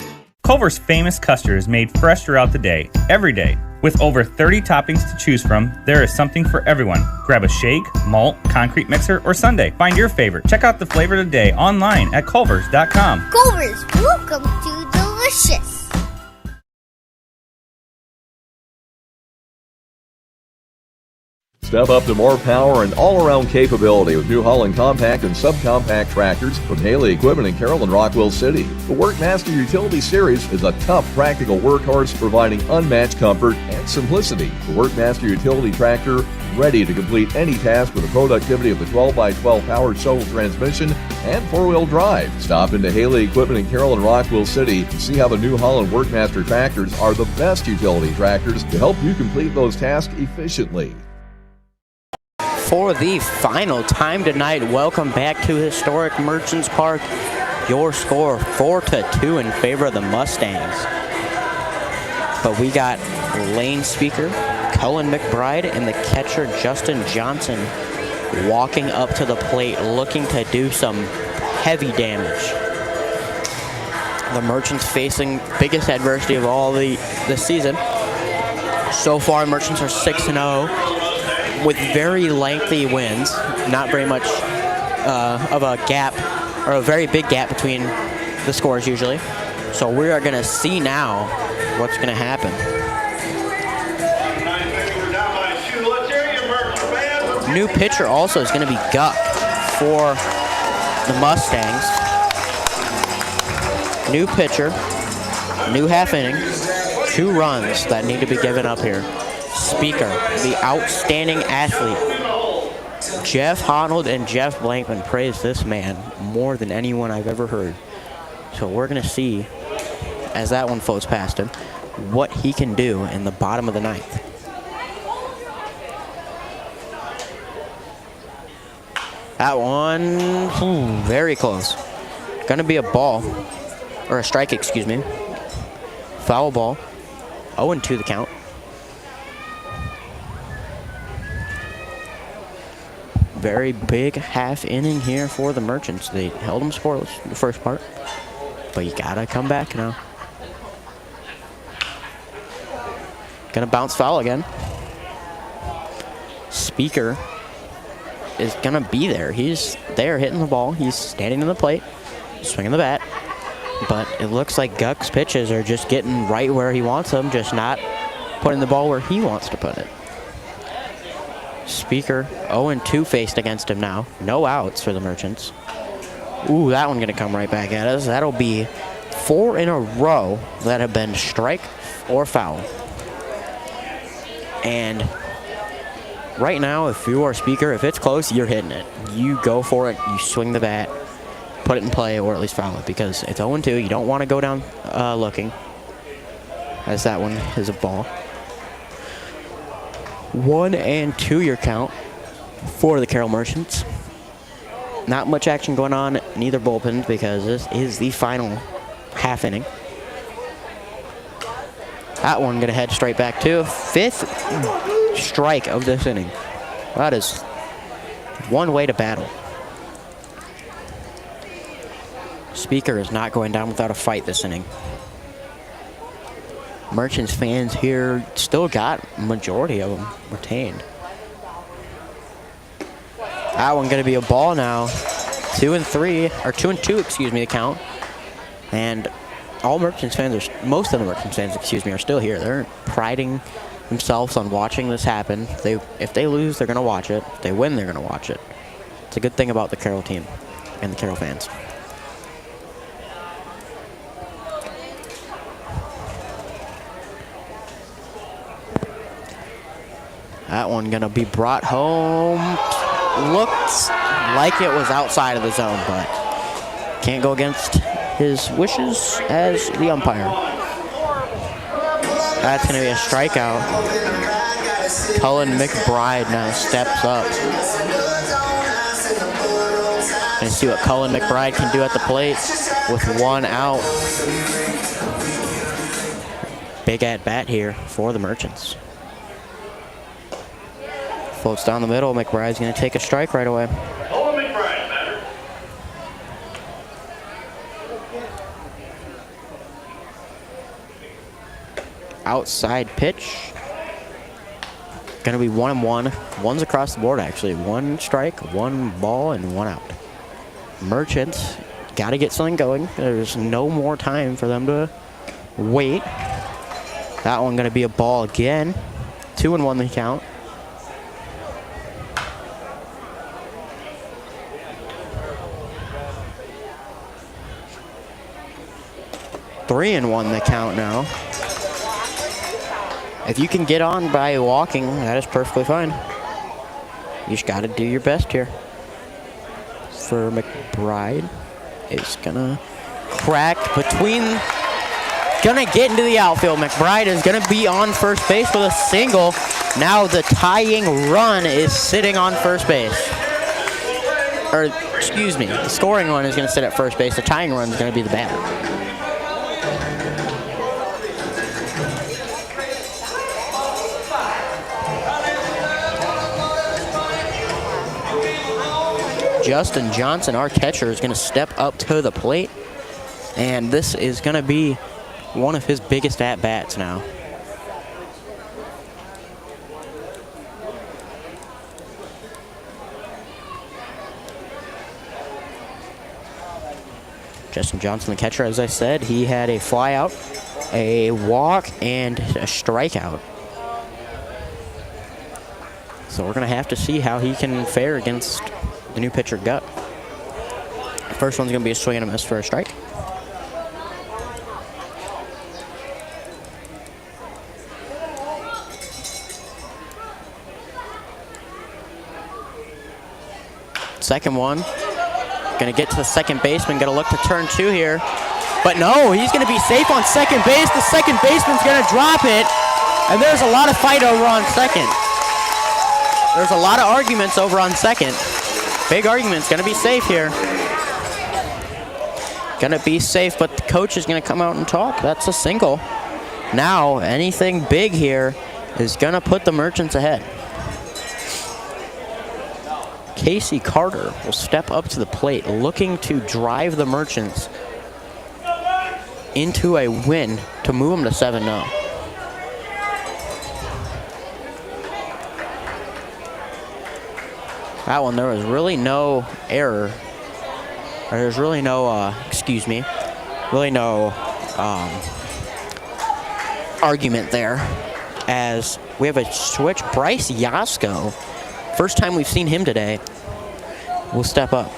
[SPEAKER 10] Culver's famous custard is made fresh throughout the day, every day. With over 30 toppings to choose from, there is something for everyone. Grab a shake, malt, concrete mixer, or sundae. Find your favorite. Check out the flavor today online at culvers.com.
[SPEAKER 4] Culvers, welcome to Delicious.
[SPEAKER 11] Step up to more power and all-around capability with New Holland compact and subcompact tractors from Haley Equipment in Carroll and Rockwell City. The Workmaster Utility Series is a tough, practical workhorse providing unmatched comfort and simplicity. The Workmaster Utility Tractor, ready to complete any task with the productivity of the 12x12 powered shovel transmission and 4-wheel drive. Stop into Haley Equipment in Carroll and Rockwell City to see how the New Holland Workmaster tractors are the best utility tractors to help you complete those tasks efficiently.
[SPEAKER 1] For the final time tonight, welcome back to historic Merchants Park. Your score 4-2 in favor of the Mustangs. But we got Lane Speaker, Cullen McBride, and the catcher Justin Johnson walking up to the plate looking to do some heavy damage. The Merchants facing biggest adversity of all this season. So far, Merchants are 6-0. With very lengthy wins, not very much of a gap, or a very big gap between the scores usually. So we are going to see now what's going to happen. New pitcher also is going to be Guck for the Mustangs. New pitcher, new half inning, 2 runs that need to be given up here. Speaker, the outstanding athlete. Jeff Honnold and Jeff Blankman praise this man more than anyone I've ever heard. So we're going to see, as that one floats past him, what he can do in the bottom of the 9th. That one, very close. Going to be a ball, or a strike, excuse me. Foul ball. 0-2 the count. Very big half inning here for the Merchants. They held them scoreless in the first part, but you gotta come back now. Gonna bounce foul again. Speaker is gonna be there. He's there hitting the ball. He's standing in the plate, swinging the bat, but it looks like Guck's pitches are just getting right where he wants them, just not putting the ball where he wants to put it. Speaker 0-2 faced against him now. No outs for the Merchants. Ooh, that one gonna come right back at us. That'll be 4 in a row that have been strike or foul. And right now, if you are Speaker, if it's close, you're hitting it. You go for it, you swing the bat, put it in play, or at least foul it, because it's 0-2. You don't want to go down looking, as that one is a ball. 1-2 your count for the Carroll Merchants. Not much action going on in either bullpens because this is the final half inning. That one gonna head straight back to 5th strike of this inning. That is one way to battle. Speaker is not going down without a fight this inning. Merchants fans here still got a majority of them retained. That one gonna be a ball now. 2-3, or 2-2, excuse me, the count. And all Merchants fans, most of the Merchants fans, excuse me, are still here. They're priding themselves on watching this happen. If they lose, they're gonna watch it. If they win, they're gonna watch it. It's a good thing about the Carroll team and the Carroll fans. That one gonna be brought home. Looks like it was outside of the zone, but can't go against his wishes as the umpire. That's gonna be a strikeout. Cullen McBride now steps up. And see what Cullen McBride can do at the plate with 1 out. Big at bat here for the Merchants. Floats down the middle. McBride's going to take a strike right away. Outside pitch. Going to be 1-1. One's across the board, actually. 1 strike, 1 ball, and 1 out. Merchants got to get something going. There's no more time for them to wait. That one going to be a ball again. 2-1 the count. Three and 1 the count now. If you can get on by walking, that is perfectly fine. You just got to do your best here. For McBride, is gonna crack between, gonna get into the outfield. McBride is gonna be on first base with a single. Now the tying run is sitting on first base. Or, excuse me, the scoring run is gonna sit at first base. The tying run is gonna be the batter. Justin Johnson, our catcher, is going to step up to the plate, and this is going to be one of his biggest at-bats now. Justin Johnson, the catcher, as I said, he had a flyout, a walk, and a strikeout. So we're going to have to see how he can fare against the new pitcher, Gut. First one's going to be a swing and a miss for a strike. Second one. Going to get to the second baseman. Going to look to turn 2 here. But no, he's going to be safe on second base. The second baseman's going to drop it. And there's a lot of fight over on second. There's a lot of arguments over on second. Big arguments. Going to be safe here. Going to be safe, but the coach is going to come out and talk. That's a single. Now, anything big here is going to put the Merchants ahead. Casey Carter will step up to the plate, looking to drive the Merchants into a win to move them to 7-0. That one, there was really no error. Or there's really no, really no argument there, as we have a switch. Bryce Yasko, first time we've seen him today, will step up.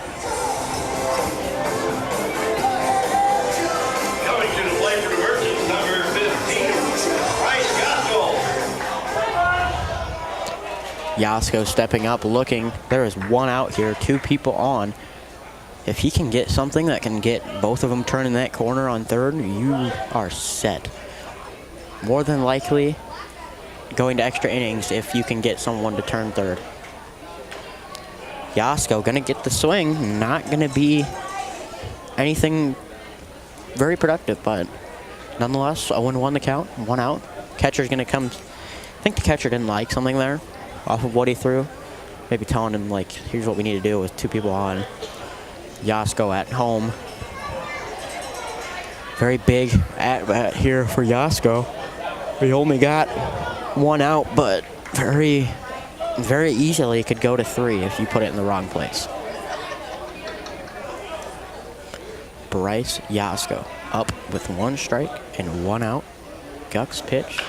[SPEAKER 8] Coming to the plate for the Merchants, number 15, Bryce Yasko.
[SPEAKER 1] Yasko stepping up, looking. There is 1 out here, 2 people on. If he can get something that can get both of them turning that corner on third, you are set. More than likely going to extra innings if you can get someone to turn third. Yasko gonna get the swing. Not gonna be anything very productive, but nonetheless, 0-1 the count, 1 out. Catcher's gonna come. I think the catcher didn't like something there off of what he threw. Maybe telling him, like, here's what we need to do with 2 people on. Yasko at home. Very big at here for Yasko. He only got 1 out, but very easily could go to 3 if you put it in the wrong place. Bryce Yasko up with 1 strike and 1 out. Guck's pitch.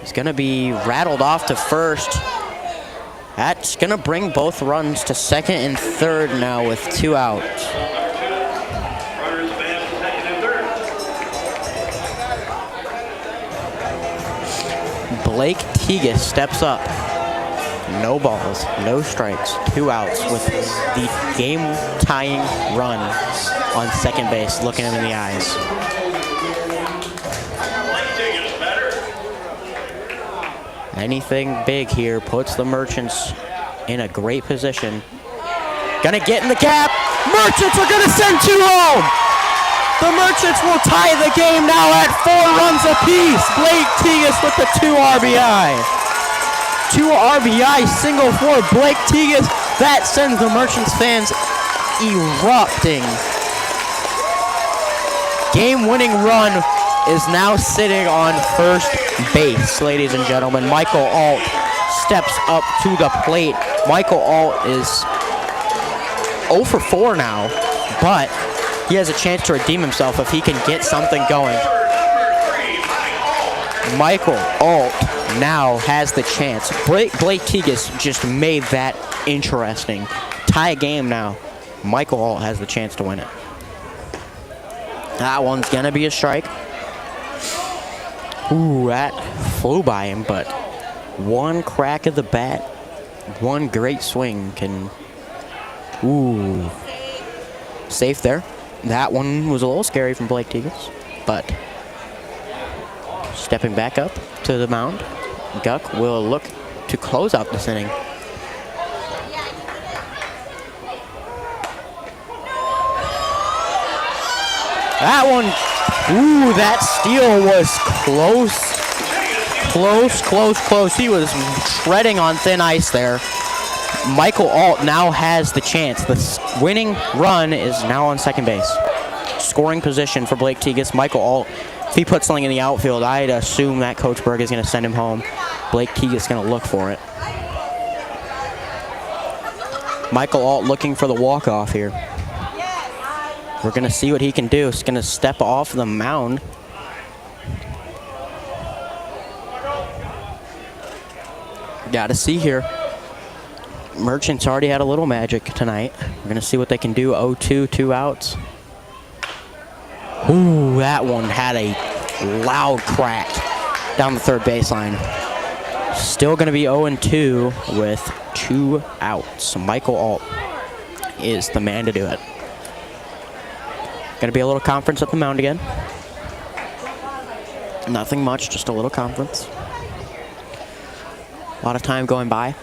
[SPEAKER 1] He's going to be rattled off to first. That's going to bring both runs to second and third now with 2 outs.
[SPEAKER 8] Runners advance to second and third.
[SPEAKER 1] Blake Teagus steps up. No balls, no strikes, 2 outs with the game-tying run on second base, looking him in the eyes. Anything big here puts the Merchants in a great position. Gonna get in the gap. Merchants are gonna send 2 home. The Merchants will tie the game now at 4 runs apiece. Blake Teagus with the 2 RBI. 2 RBI single for Blake Teagus. That sends the Merchants fans erupting. Game-winning run is now sitting on first base, ladies and gentlemen. Michael Alt steps up to the plate. Michael Alt is 0 for 4 now, but he has a chance to redeem himself if he can get something going. Michael Alt now has the chance. Blake Teagus just made that interesting. Tie a game now. Michael Alt has the chance to win it. That one's gonna be a strike. Ooh, that flew by him, but 1 crack of the bat, 1 great swing can, ooh, safe there. That one was a little scary from Blake Teagus, but stepping back up to the mound, Guck will look to close out this inning. That one, ooh, that steal was close. Close. He was treading on thin ice there. Michael Alt now has the chance. The winning run is now on second base. Scoring position for Blake Teagus. Michael Alt, if he puts something in the outfield, I'd assume that Coach Berg is going to send him home. Blake Teagus is going to look for it. Michael Alt looking for the walk-off here. We're going to see what he can do. He's going to step off the mound. Got to see here. Merchants already had a little magic tonight. We're going to see what they can do. 0-2, 2 outs. Ooh, that one had a loud crack down the third baseline. Still going to be 0-2 with 2 outs. Michael Alt is the man to do it. Going to be a little conference at the mound again. Nothing much, just a little conference. A lot of time going by.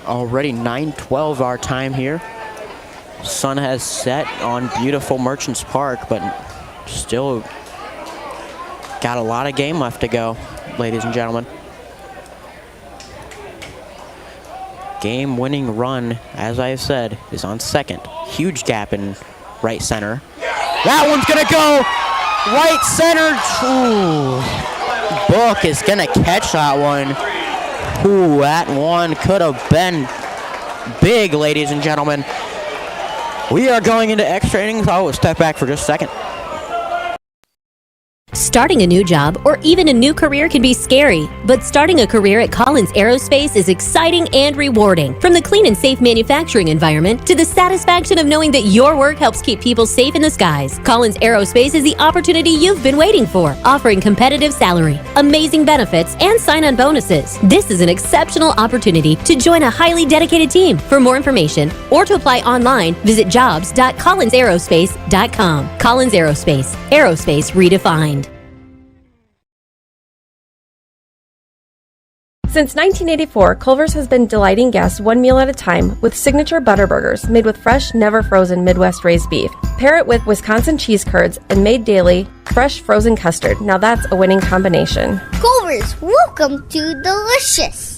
[SPEAKER 1] Already 9:12 our time here. Sun has set on beautiful Merchants Park, but still got a lot of game left to go, ladies and gentlemen. Game-winning run, as I have said, is on second. Huge gap in right center. That one's gonna go right center. Ooh. Book is gonna catch that one. Ooh, that one could have been big, ladies and gentlemen. We are going into extra innings. I will step back for just a second.
[SPEAKER 2] Starting a new job or even a new career can be scary, but starting a career at Collins Aerospace is exciting and rewarding. From the clean and safe manufacturing environment to the satisfaction of knowing that your work helps keep people safe in the skies, Collins Aerospace is the opportunity you've been waiting for, offering competitive salary, amazing benefits, and sign-on bonuses. This is an exceptional opportunity to join a highly dedicated team. For more information or to apply online, visit jobs.collinsaerospace.com. Collins Aerospace, aerospace redefined.
[SPEAKER 3] Since 1984, Culver's has been delighting guests one meal at a time with signature butter burgers made with fresh, never frozen Midwest raised beef. Pair it with Wisconsin cheese curds and made daily, fresh frozen custard. Now that's a winning combination.
[SPEAKER 4] Culver's, welcome to Delicious.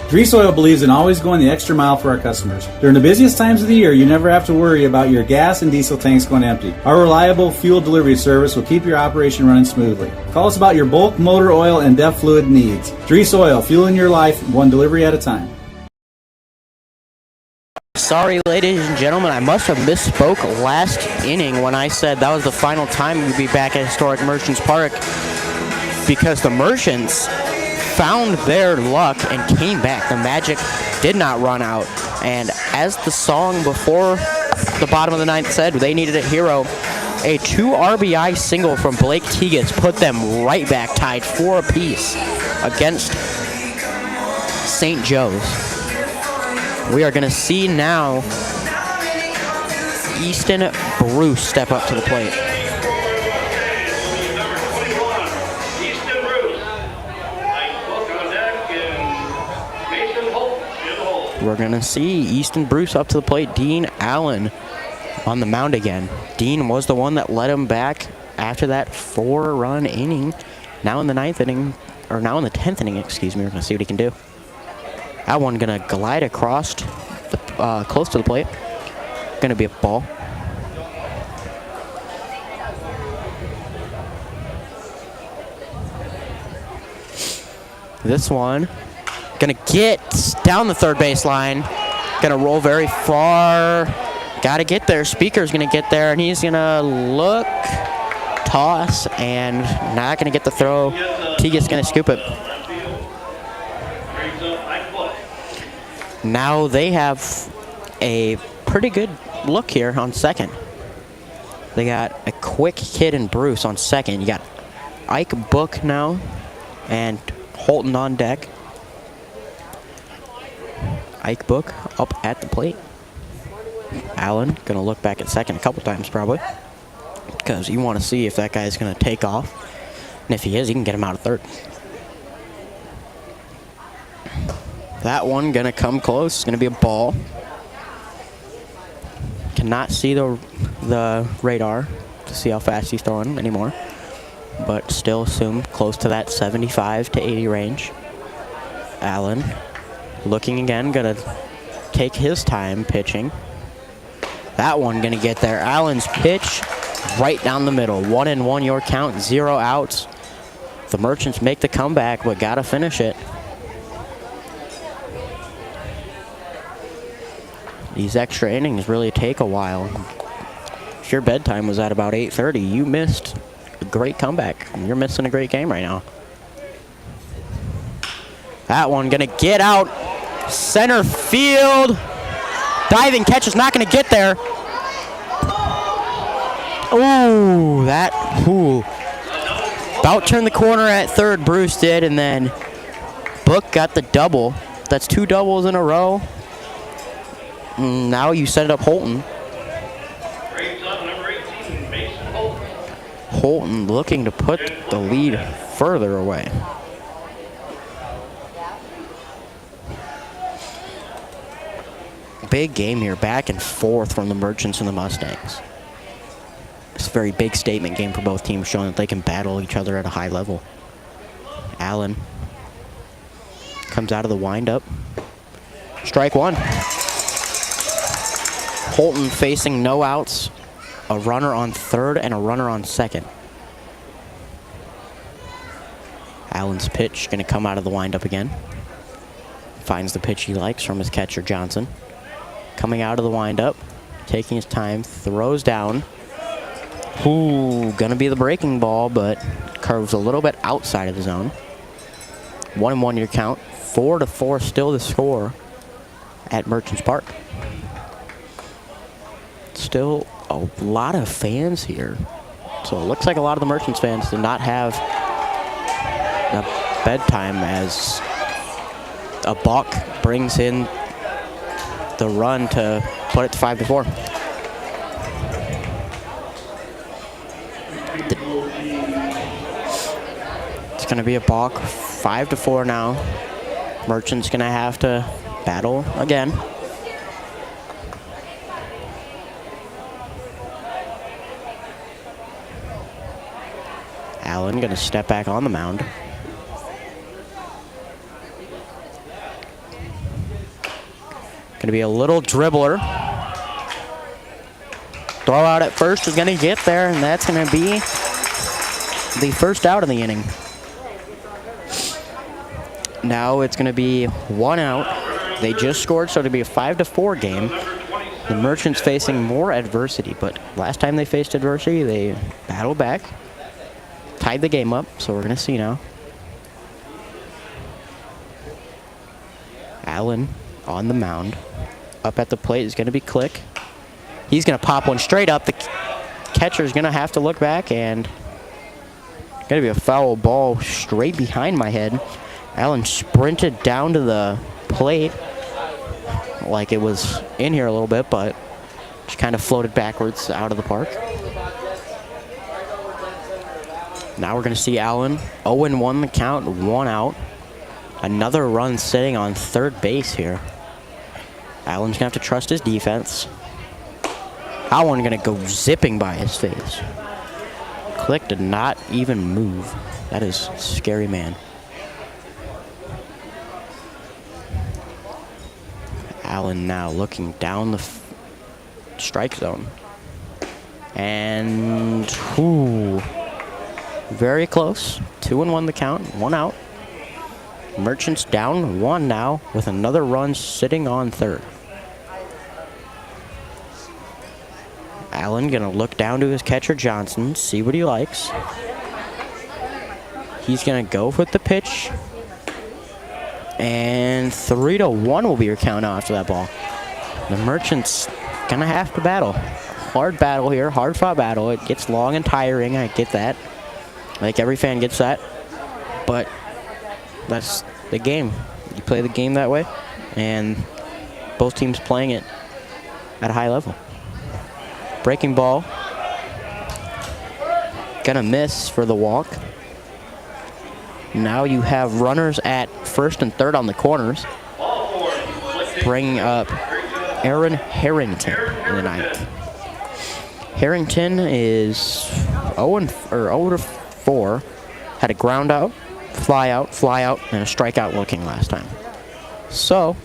[SPEAKER 5] Grease Oil believes in always going the extra mile for our customers. During the busiest times of the year, you never have to worry about your gas and diesel tanks going empty. Our reliable fuel delivery service will keep your operation running smoothly. Call us about your bulk, motor oil, and DEF fluid needs. Grease Oil, fueling your life one delivery at a time.
[SPEAKER 1] Sorry, ladies and gentlemen, I must have misspoke last inning when I said that was the final time we'd be back at Historic Merchants Park, because the Merchants found their luck and came back. The Magic did not run out, and as the song before the bottom of the ninth said, they needed a hero. A 2 RBI single from Blake Tegas put them right back, tied 4 apiece against St. Joe's. We are going to see now Easton Bruce step up to the plate. We're going to see Easton Bruce up to the plate. Dean Allen on the mound again. Dean was the one that led him back after that 4-run inning. Now in the 9th inning, or now in the 10th inning, excuse me. We're going to see what he can do. That one going to glide across close to the plate. Going to be a ball. This one gonna get down the third base line. Gonna roll very far. Gotta get there. Speaker's gonna get there, and he's gonna look, toss, and not gonna get the throw. Tegas gonna scoop it. Now they have a pretty good look here on second. They got a quick kid in Bruce on second. You got Ike Book now and Holton on deck. Ike Book up at the plate. Allen gonna look back at second a couple times probably, because you want to see if that guy's gonna take off, and if he is, he can get him out of third. That one gonna come close. It's gonna be a ball. Cannot see the radar to see how fast he's throwing anymore, but still assume close to that 75 to 80 range. Allen looking again, gonna take his time pitching. That one gonna get there. Allen's pitch right down the middle. 1-1 your count, 0 outs. The Merchants make the comeback, but gotta finish it. These extra innings really take a while. If your bedtime was at about 8:30, you missed a great comeback. You're missing a great game right now. That one gonna get out. Center field. Diving catch is not gonna get there. Ooh, about turned the corner at third, Bruce did, and then Book got the double. That's 2 doubles in a row. Now you set it up Holton. Holton looking to put the lead further away. Big game here, back and forth from the Merchants and the Mustangs. It's a very big statement game for both teams, showing that they can battle each other at a high level. Allen comes out of the windup. Strike one. Holton facing no outs, a runner on third and a runner on second. Allen's pitch going to come out of the windup again. Finds the pitch he likes from his catcher, Johnson. Coming out of the windup, taking his time, throws down. Ooh, gonna be the breaking ball, but curves a little bit outside of the zone. 1-1 your count. 4-4 still the score at Merchants Park. Still a lot of fans here. So it looks like a lot of the Merchants fans did not have a bedtime, as a balk brings in the run to put it to 5-4. It's going to be a balk, 5-4 now. Merchant's going to have to battle again. Allen going to step back on the mound. Going to be a little dribbler. Throw out at first is going to get there, and that's going to be the first out of the inning. Now it's going to be 1 out. They just scored, so it'll be a 5-4 game. The Merchants facing more adversity, but last time they faced adversity, they battled back, tied the game up, so we're going to see now. Allen on the mound. Up at the plate is going to be Click. He's going to pop one straight up. The catcher's going to have to look back, and going to be a foul ball straight behind my head. Allen sprinted down to the plate like it was in here a little bit, but just kind of floated backwards out of the park. Now we're going to see Allen 0-1 the count, 1 out. Another run sitting on third base here. Allen's going to have to trust his defense. That one going to go zipping by his face. Click did not even move. That is a scary man. Allen now looking down the strike zone. And, very close. 2-1 the count, 1 out. Merchants down 1 now with another run sitting on third. Allen gonna look down to his catcher Johnson, see what he likes. He's gonna go with the pitch. And 3-1 will be your count after that ball. The Merchants gonna have to battle. Hard battle here, hard fought battle. It gets long and tiring, I get that. I think every fan gets that. But that's the game. You play the game that way, and both teams playing it at a high level. Breaking ball. Gonna miss for the walk. Now you have runners at first and third on the corners. Bringing up Aaron Harrington in the ninth. Harrington is 0-4. Had a ground out, fly out, and a strikeout looking last time. So,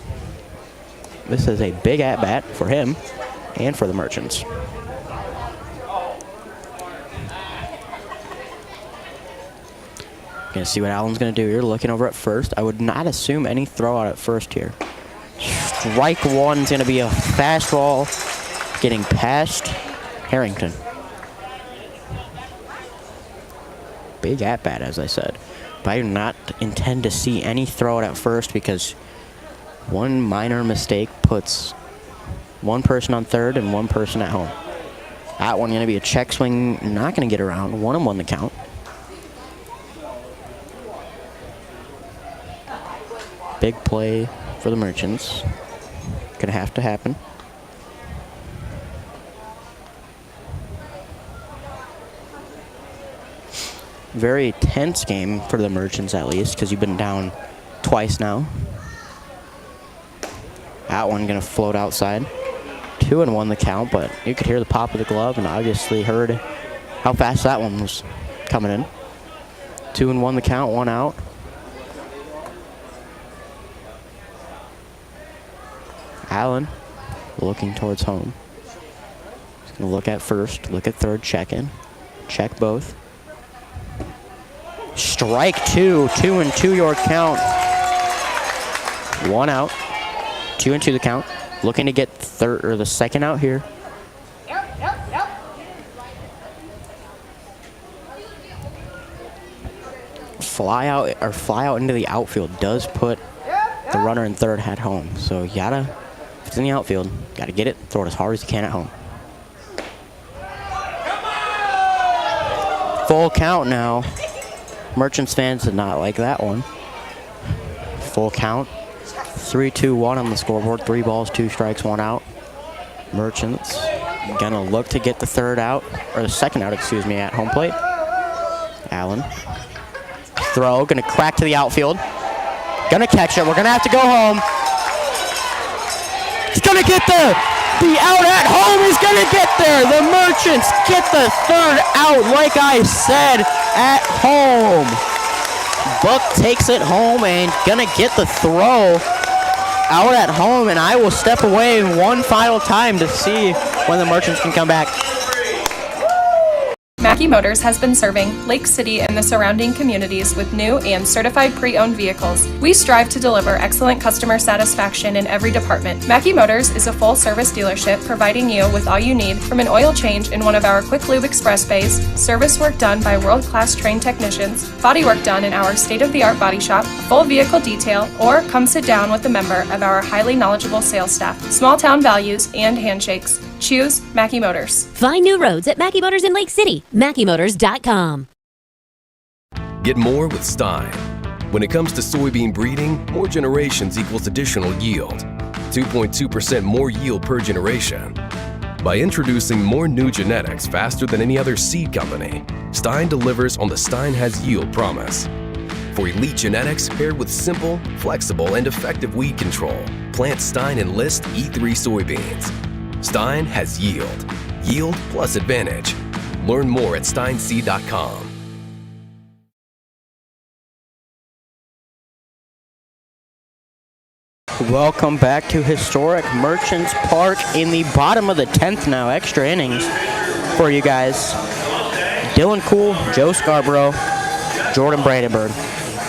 [SPEAKER 1] this is a big at-bat for him and for the Merchants. Gonna see what Allen's gonna do here. Looking over at first. I would not assume any throw out at first here. Strike one's gonna be a fastball getting past Harrington. Big at bat, as I said. But I do not intend to see any throw out at first because one minor mistake puts one person on third and one person at home. That one gonna be a check swing, not gonna get around. 1-1 the count. Big play for the Merchants. Gonna have to happen. Very tense game for the Merchants, at least, because you've been down twice now. That one gonna float outside. 2-1 the count, but you could hear the pop of the glove and obviously heard how fast that one was coming in. 2-1 the count, 1 out. Allen looking towards home. He's going to look at first, look at third, check in. Check both. Strike 2, 2-2 your count. 1 out. 2-2 the count. Looking to get third or the second out here. Fly out into the outfield does put the runner in third at home. So you gotta, if it's in the outfield, gotta get it, throw it as hard as you can at home. Full count now. Merchants fans did not like that one. Full count. 3-2-1 on the scoreboard. 3 balls, 2 strikes, 1 out. Merchants gonna look to get the third out, or the second out, excuse me, at home plate. Allen. Throw, gonna crack to the outfield. Gonna catch it. We're gonna have to go home. He's gonna get there. The out at home is gonna get there. The Merchants get the third out, like I said, at home. Buck takes it home and gonna get the throw out at home, and I will step away one final time to see when the Merchants can come back.
[SPEAKER 6] Mackey Motors has been serving Lake City and the surrounding communities with new and certified pre-owned vehicles. We strive to deliver excellent customer satisfaction in every department. Mackey Motors is a full-service dealership providing you with all you need from an oil change in one of our quick lube express bays, service work done by world-class trained technicians, body work done in our state-of-the-art body shop, full vehicle detail, or come sit down with a member of our highly knowledgeable sales staff. Small town values and handshakes. Choose Mackey Motors.
[SPEAKER 2] Find new roads at Mackey Motors in Lake City. MackeyMotors.com.
[SPEAKER 7] Get more with Stein. When it comes to soybean breeding, more generations equals additional yield. 2.2% more yield per generation. By introducing more new genetics faster than any other seed company, Stein delivers on the Stein has yield promise. For elite genetics paired with simple, flexible, and effective weed control, plant Stein Enlist E3 soybeans. Stein has yield. Yield plus advantage. Learn more at steinseed.com.
[SPEAKER 1] Welcome back to historic Merchants Park in the bottom of the 10th now. Extra innings for you guys. Dylan Cool, Joe Scarborough, Jordan Brandenburg.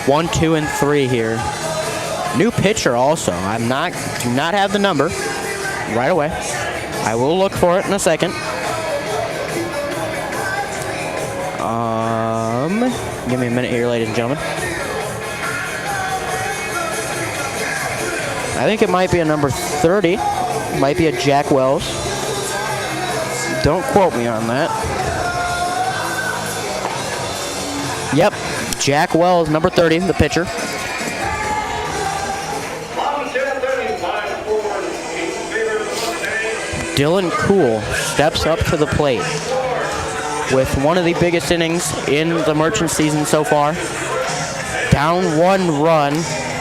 [SPEAKER 1] 1, 2, and 3 here. New pitcher also. Do not have the number right away. I will look for it in a second. Give me a minute here, ladies and gentlemen. I think it might be a number 30. Might be a Jack Wells. Don't quote me on that. Yep, Jack Wells, number 30, the pitcher. Dylan Cool steps up to the plate with one of the biggest innings in the Merchant season so far. Down 1 run,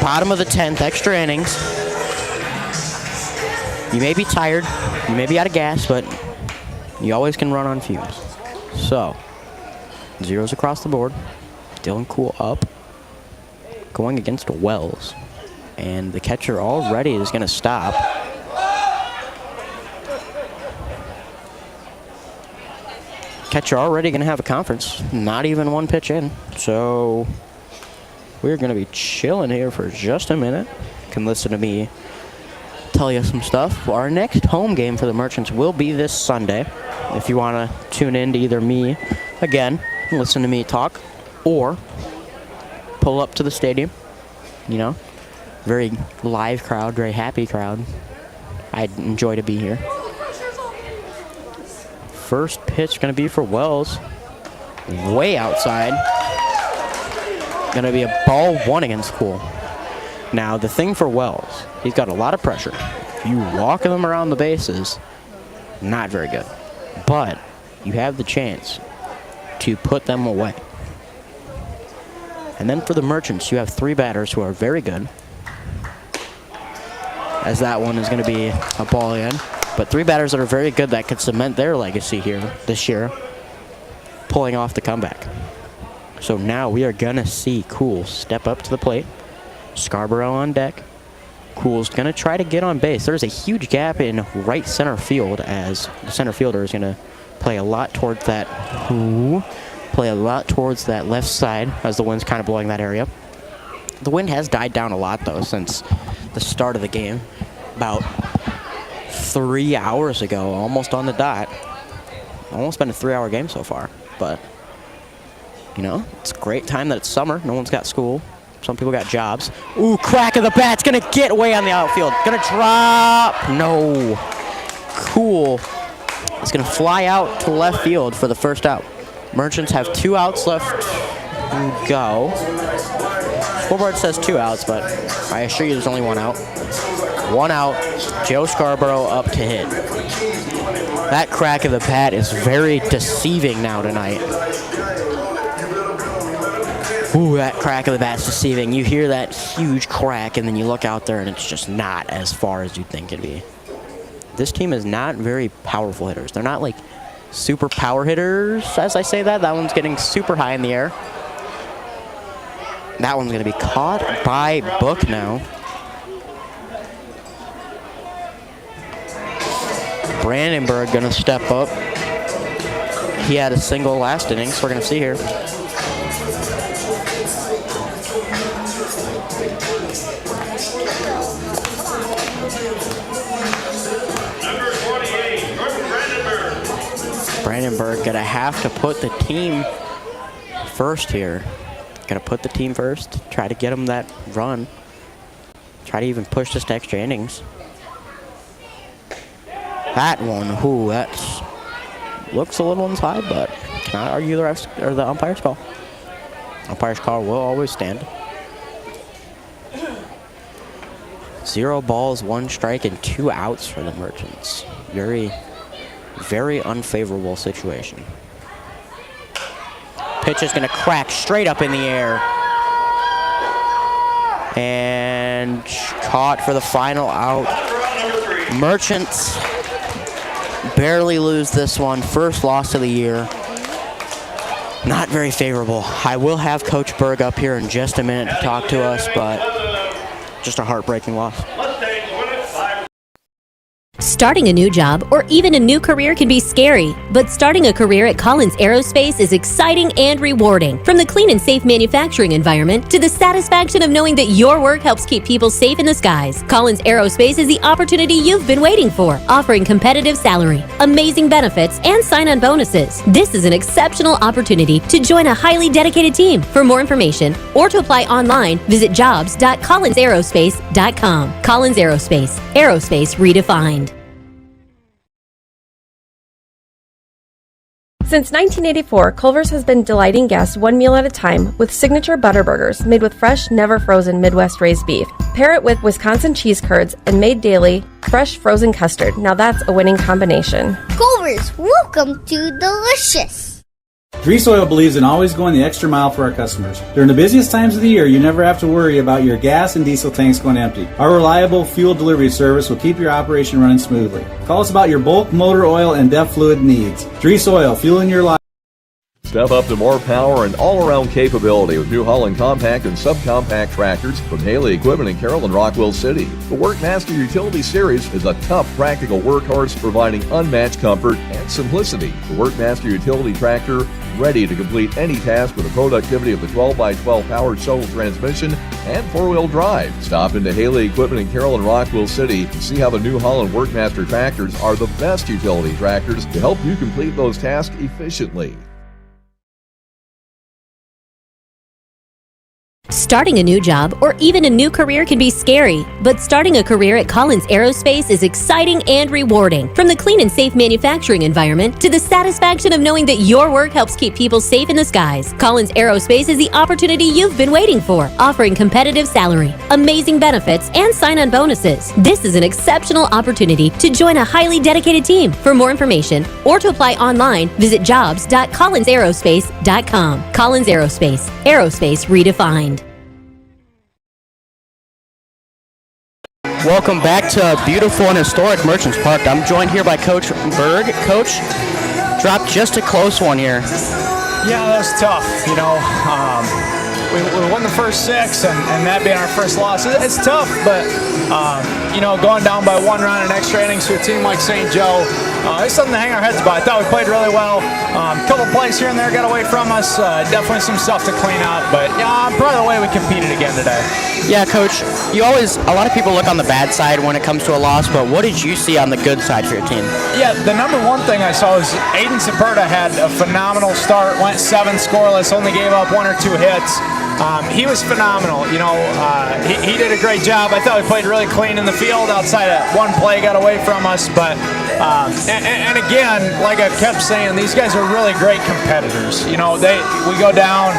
[SPEAKER 1] bottom of the 10th, extra innings. You may be tired, you may be out of gas, but you always can run on fumes. So, zeros across the board. Dylan Cool up, going against Wells. And the catcher already is going to stop. Catcher already going to have a conference. Not even one pitch in. So we're going to be chilling here for just a minute. You can listen to me tell you some stuff. Our next home game for the Merchants will be this Sunday. If you want to tune in to either me, again, listen to me talk, or pull up to the stadium. You know, very live crowd, very happy crowd. I'd enjoy to be here. First pitch going to be for Wells. Way outside. Going to be a ball 1 against Cool. Now, the thing for Wells, he's got a lot of pressure. If you walk him around the bases, not very good. But you have the chance to put them away. And then for the Merchants, you have 3 batters who are very good. As that one is going to be a ball in. But 3 batters that are very good that could cement their legacy here this year, pulling off the comeback. So now we are going to see Cool step up to the plate. Scarborough on deck. Cool's going to try to get on base. There's a huge gap in right center field as the center fielder is going to play a lot towards that. Play a lot towards that left side as the wind's kind of blowing that area. The wind has died down a lot, though, since the start of the game. About 3 hours ago, almost on the dot. Almost been a 3-hour game so far, but you know, it's a great time that it's summer. No one's got school. Some people got jobs. Ooh, crack of the bat. It's going to get way on the outfield. Going to drop. No. Cool. It's going to fly out to left field for the first out. Merchants have 2 outs left to go. Scoreboard says 2 outs, but I assure you there's only 1 out. 1 out. Joe Scarborough up to hit. That crack of the bat is very deceiving now tonight. Ooh, that crack of the bat's deceiving. You hear that huge crack, and then you look out there, and it's just not as far as you'd think it'd be. This team is not very powerful hitters. They're not like super power hitters, as I say that. That one's getting super high in the air. That one's going to be caught by Book now. Brandenburg going to step up. He had a single last inning, so we're going to see here. Brandenburg going to have to put the team first here. Going to put the team first, try to get them that run. Try to even push this to extra innings. That one, ooh, that looks a little inside, but cannot argue the umpire's call. Umpire's call will always stand. 0 balls, 1 strike, and 2 outs for the Merchants. Very, very unfavorable situation. Pitch is going to crack straight up in the air. And caught for the final out. Merchants barely lose this one. First loss of the year. Not very favorable. I will have Coach Berg up here in just a minute to talk to us, but just a heartbreaking loss.
[SPEAKER 2] Starting a new job or even a new career can be scary, but starting a career at Collins Aerospace is exciting and rewarding. From the clean and safe manufacturing environment to the satisfaction of knowing that your work helps keep people safe in the skies, Collins Aerospace is the opportunity you've been waiting for, offering competitive salary, amazing benefits, and sign-on bonuses. This is an exceptional opportunity to join a highly dedicated team. For more information or to apply online, visit jobs.collinsaerospace.com. Collins Aerospace, aerospace redefined.
[SPEAKER 3] Since 1984, Culver's has been delighting guests one meal at a time with signature butter burgers made with fresh, never frozen Midwest raised beef. Pair it with Wisconsin cheese curds and made daily fresh frozen custard. Now that's a winning combination.
[SPEAKER 4] Culver's, welcome to Delicious.
[SPEAKER 5] Grease Oil believes in always going the extra mile for our customers. During the busiest times of the year, you never have to worry about your gas and diesel tanks going empty. Our reliable fuel delivery service will keep your operation running smoothly. Call us about your bulk, motor oil, and DEF fluid needs. Grease Oil, fueling your life.
[SPEAKER 11] Step up to more power and all-around capability with New Holland compact and subcompact tractors from Haley Equipment in Carroll and Rockwell City. The Workmaster Utility Series is a tough, practical workhorse providing unmatched comfort and simplicity. The Workmaster Utility Tractor, ready to complete any task with the productivity of the 12x12 powered shuttle transmission and 4-wheel drive. Stop into Haley Equipment in Carroll and Rockwell City to see how the New Holland Workmaster tractors are the best utility tractors to help you complete those tasks efficiently.
[SPEAKER 2] Starting a new job or even a new career can be scary, but starting a career at Collins Aerospace is exciting and rewarding. From the clean and safe manufacturing environment to the satisfaction of knowing that your work helps keep people safe in the skies, Collins Aerospace is the opportunity you've been waiting for, offering competitive salary, amazing benefits, and sign-on bonuses. This is an exceptional opportunity to join a highly dedicated team. For more information or to apply online, visit jobs.collinsaerospace.com. Collins Aerospace, aerospace redefined.
[SPEAKER 1] Welcome back to beautiful and historic Merchants Park. I'm joined here by Coach Berg. Coach, dropped just a close one here.
[SPEAKER 14] Yeah, that was tough. We won the first 6, and that being our first loss, it's tough. But going down by 1 run in extra innings to a team like St. Joe, it's something to hang our heads by. I thought we played really well. A couple plays here and there got away from us. Definitely some stuff to clean up. But yeah, I'm proud of the way we competed again today.
[SPEAKER 1] Yeah, Coach, a lot of people look on the bad side when it comes to a loss, but what did you see on the good side for your team?
[SPEAKER 14] Yeah, the number one thing I saw was Aiden Saperda had a phenomenal start, went 7 scoreless, only gave up 1 or 2 hits. He was phenomenal. He did a great job. I thought we played really clean in the field. Outside of 1 play got away from us, but and again, like I kept saying, these guys are really great competitors. We go down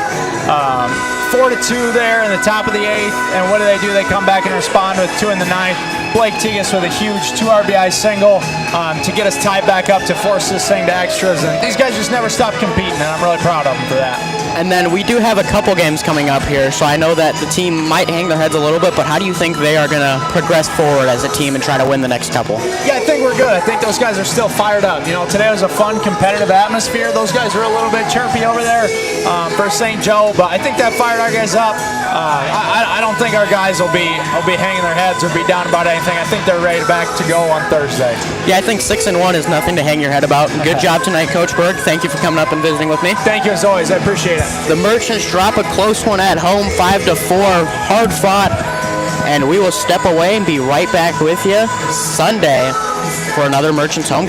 [SPEAKER 14] 4-2 there in the top of the 8th, and what do? They come back and respond with 2 in the 9th. Blake Tigas with a huge 2 RBI single to get us tied back up to force this thing to extras. And these guys just never stop competing, and I'm really proud of them for that.
[SPEAKER 1] And then we do have a couple games coming up here, so I know that the team might hang their heads a little bit, but how do you think they are going to progress forward as a team and try to win the next couple?
[SPEAKER 14] Yeah, I think we're good. I think those guys are still fired up. You know, today was a fun, competitive atmosphere. Those guys are a little bit chirpy over there for St. Joe, but I think that fired our guys up. I don't think our guys will be hanging their heads or be down about anything. I think they're ready back to go on Thursday.
[SPEAKER 1] Yeah, I think 6-1 is nothing to hang your head about. Good job tonight, Coach Berg. Thank you for coming up and visiting with me.
[SPEAKER 14] Thank you as always. I appreciate it.
[SPEAKER 1] The Merchants drop a close one at home, 5-4, hard fought, and we will step away and be right back with you Sunday for another Merchants home.